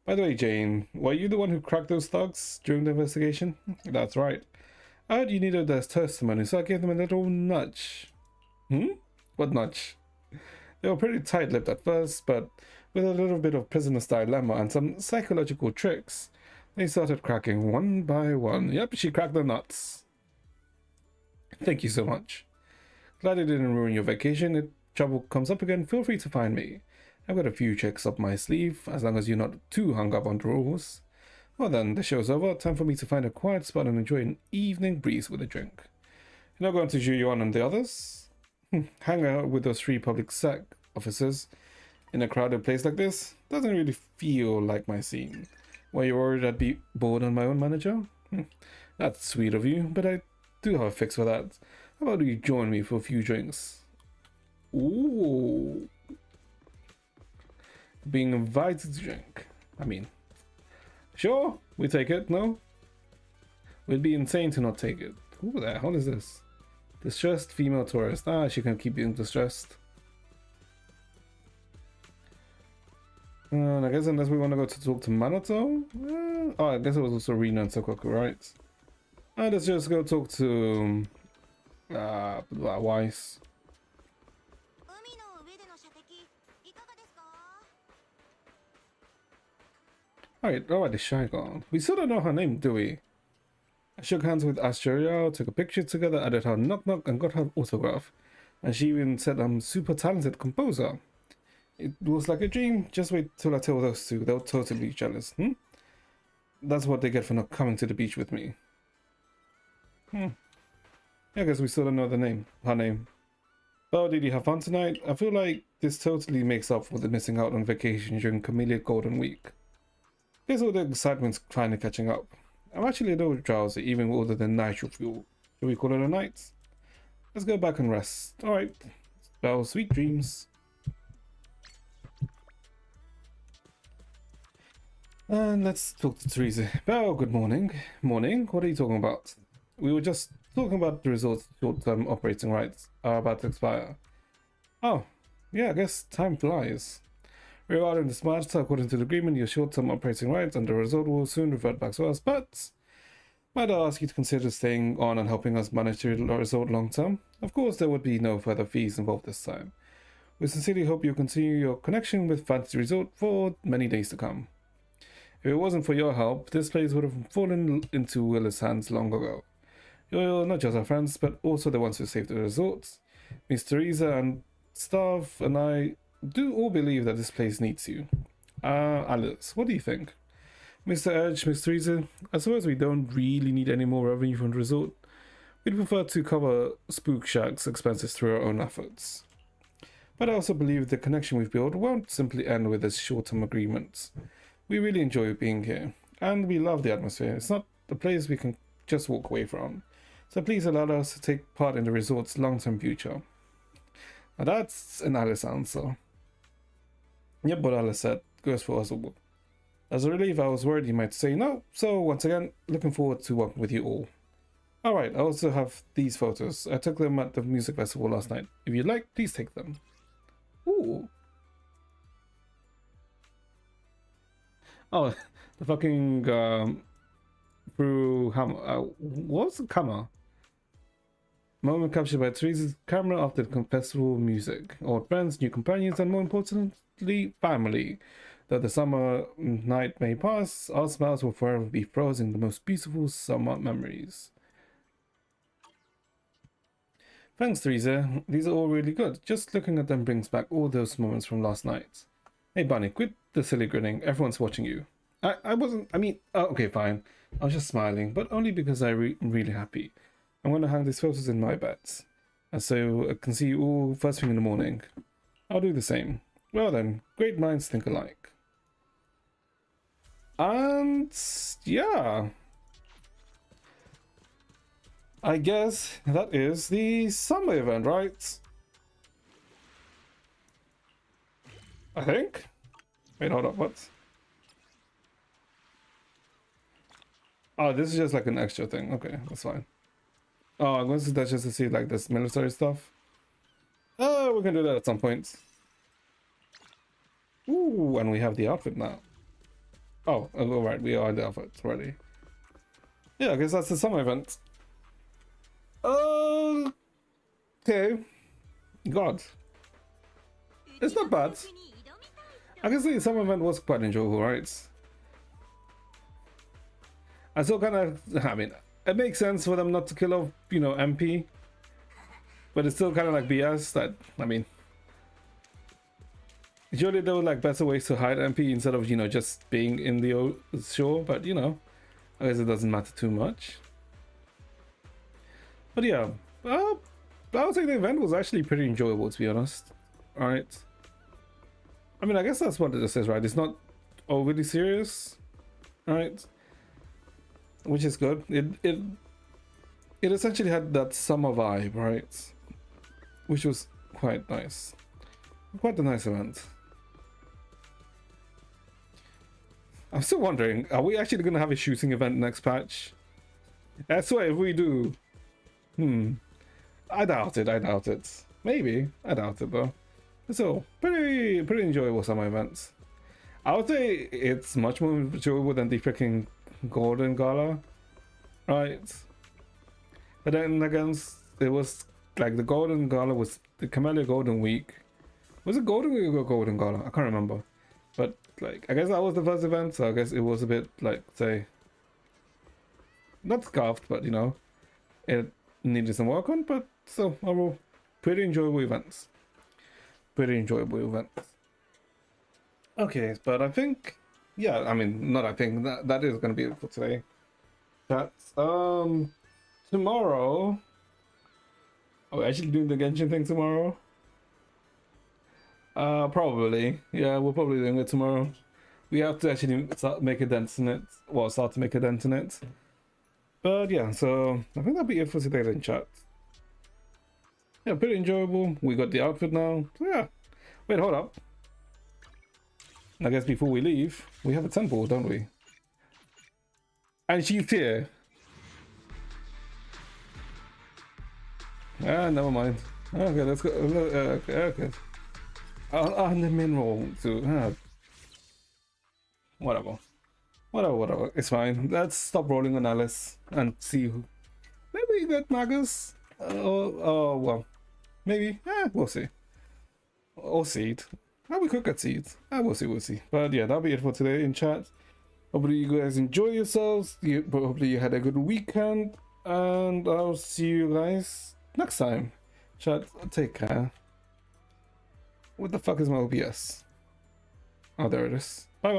By the way, Jane, were you the one who cracked those thugs during the investigation? That's right. I heard you needed their testimony, so I gave them a little nudge. What nudge? They were pretty tight-lipped at first, but with a little bit of prisoner's dilemma and some psychological tricks, they started cracking one by one. Yep, she cracked the nuts. Thank you so much. Glad it didn't ruin your vacation. If trouble comes up again, feel free to find me. I've got a few tricks up my sleeve, as long as you're not too hung up on the rules. Well then, the show's over. Time for me to find a quiet spot and enjoy an evening breeze with a drink. You're not going to cheer you on and the others? Hang out with those 3 public sec officers in a crowded place like this? Doesn't really feel like my scene. Were you worried I'd be bored on my own, manager? That's sweet of you, but I do have a fix for that. How about you join me for a few drinks? Ooh. Being invited to drink. I mean, sure, we take it, no? We'd be insane to not take it. Who the hell is this? Distressed female tourist. Ah, she can keep being distressed. I guess unless we want to go to talk to Manato? Oh, I guess it was also Rina and Sokoku, right? Let's just go talk to Weiss. Alright, the shy girl. We still don't know her name, do we? I shook hands with Asteria, took a picture together, added her knock-knock, and got her autograph. And she even said I'm super talented composer. It was like a dream. Just wait till I tell those two. They'll totally be jealous. That's what they get for not coming to the beach with me. I guess we still don't know the name. Her name. Oh, did you have fun tonight? I feel like this totally makes up for the missing out on vacation during Camellia Golden Week. Guess all the excitement's finally catching up. I'm actually a little drowsy, even with all the nitro fuel. Should we call it a night? Let's go back and rest. Alright. Well, sweet dreams. And let's talk to Teresa. Oh, good morning. Morning. What are you talking about? We were just talking about the resort's short-term operating rights are about to expire. Oh, yeah, I guess time flies. Regarding the smart, according to the agreement, your short-term operating rights and the resort will soon revert back to us, but might I ask you to consider staying on and helping us manage the resort long-term? Of course, there would be no further fees involved this time. We sincerely hope you continue your connection with Fantasy Resort for many days to come. If it wasn't for your help, this place would have fallen into Willis' hands long ago. You're not just our friends, but also the ones who saved the resort. Miss Teresa and staff and I do all believe that this place needs you. Alice, what do you think? Mr. Edge, Miss Teresa, I suppose we don't really need any more revenue from the resort. We'd prefer to cover Spook Shack's expenses through our own efforts. But I also believe the connection we've built won't simply end with this short-term agreement. We really enjoy being here, and we love the atmosphere. It's not a place we can just walk away from. So please allow us to take part in the resort's long-term future. Now that's an Alice answer. Yep, what Alice said goes for us all. As a relief, I was worried you might say no, so once again, looking forward to working with you all. Alright, I also have these photos. I took them at the music festival last night. If you'd like, please take them. Ooh. Oh, the fucking, through hammer. What's the camera? Moment captured by Teresa's camera after the festival music. Old friends, new companions, and more importantly, family. Though the summer night may pass, our smiles will forever be frozen in the most beautiful summer memories. Thanks, Teresa. These are all really good. Just looking at them brings back all those moments from last night. Hey, Bunny, quit the silly grinning. Everyone's watching you. I wasn't, I mean, oh, okay, fine. I was just smiling, but only because I'm really happy. I'm going to hang these photos in my bed, and so I can see you all first thing in the morning. I'll do the same. Well then, great minds think alike. And yeah, I guess that is the summer event, right? I think. Wait, hold up, what? Oh, this is just like an extra thing. Okay, that's fine. Oh, I'm going to that just to see like this military stuff. Oh, we can do that at some point. Ooh, and we have the outfit now. Oh, all right, we are in the outfit already. Yeah, I guess that's the summer event. Okay. God. It's not bad. I can say the summer event was quite enjoyable, right? I still kind of, I mean, it makes sense for them not to kill off, you know, MP. But it's still kind of like BS that, I mean, surely there were like better ways to hide MP instead of, you know, just being in the shore. But, you know, I guess it doesn't matter too much. But yeah, I would say the event was actually pretty enjoyable, to be honest. Alright. I mean, I guess that's what this is, right? It's not overly serious. Alright. Which is good. It essentially had that summer vibe, right? Which was quite nice. Quite a nice event. I'm still wondering, are we actually going to have a shooting event next patch? I swear, if we do... I doubt it. Maybe. I doubt it, though. So, pretty enjoyable summer events. I would say it's much more enjoyable than the freaking Golden Gala, right? But then again, it was like the Golden Gala was the Camellia Golden Week. Was it Golden Week or Golden Gala? I can't remember. But like, I guess that was the first event, so I guess it was a bit like, say, not scuffed, but you know, it needed some work on. But so overall, pretty enjoyable events. Okay, but I think, yeah, I mean, not I think, that is going to be it for today. That's, tomorrow, are we actually doing the Genshin thing tomorrow? Probably, yeah, we're probably doing it tomorrow. We have to actually make a dent in it, well, start to make a dent in it. But yeah, so, I think that'll be it for today then, chat. Yeah, pretty enjoyable. We got the outfit now. So yeah. Wait, hold up. I guess before we leave, we have a temple, don't we? And she's here. Ah, never mind. Okay, let's go. Okay. On the mineral too. Whatever. Whatever. It's fine. Let's stop rolling on Alice and see who. Maybe we get Magus. Well, maybe. We'll see. Or Seed. We could get Seed. We'll see. But yeah, that'll be it for today in chat. Hopefully you guys enjoy yourselves. Hopefully you had a good weekend. And I'll see you guys next time. Chat, take care. What the fuck is my OBS? Oh, there it is. Bye bye.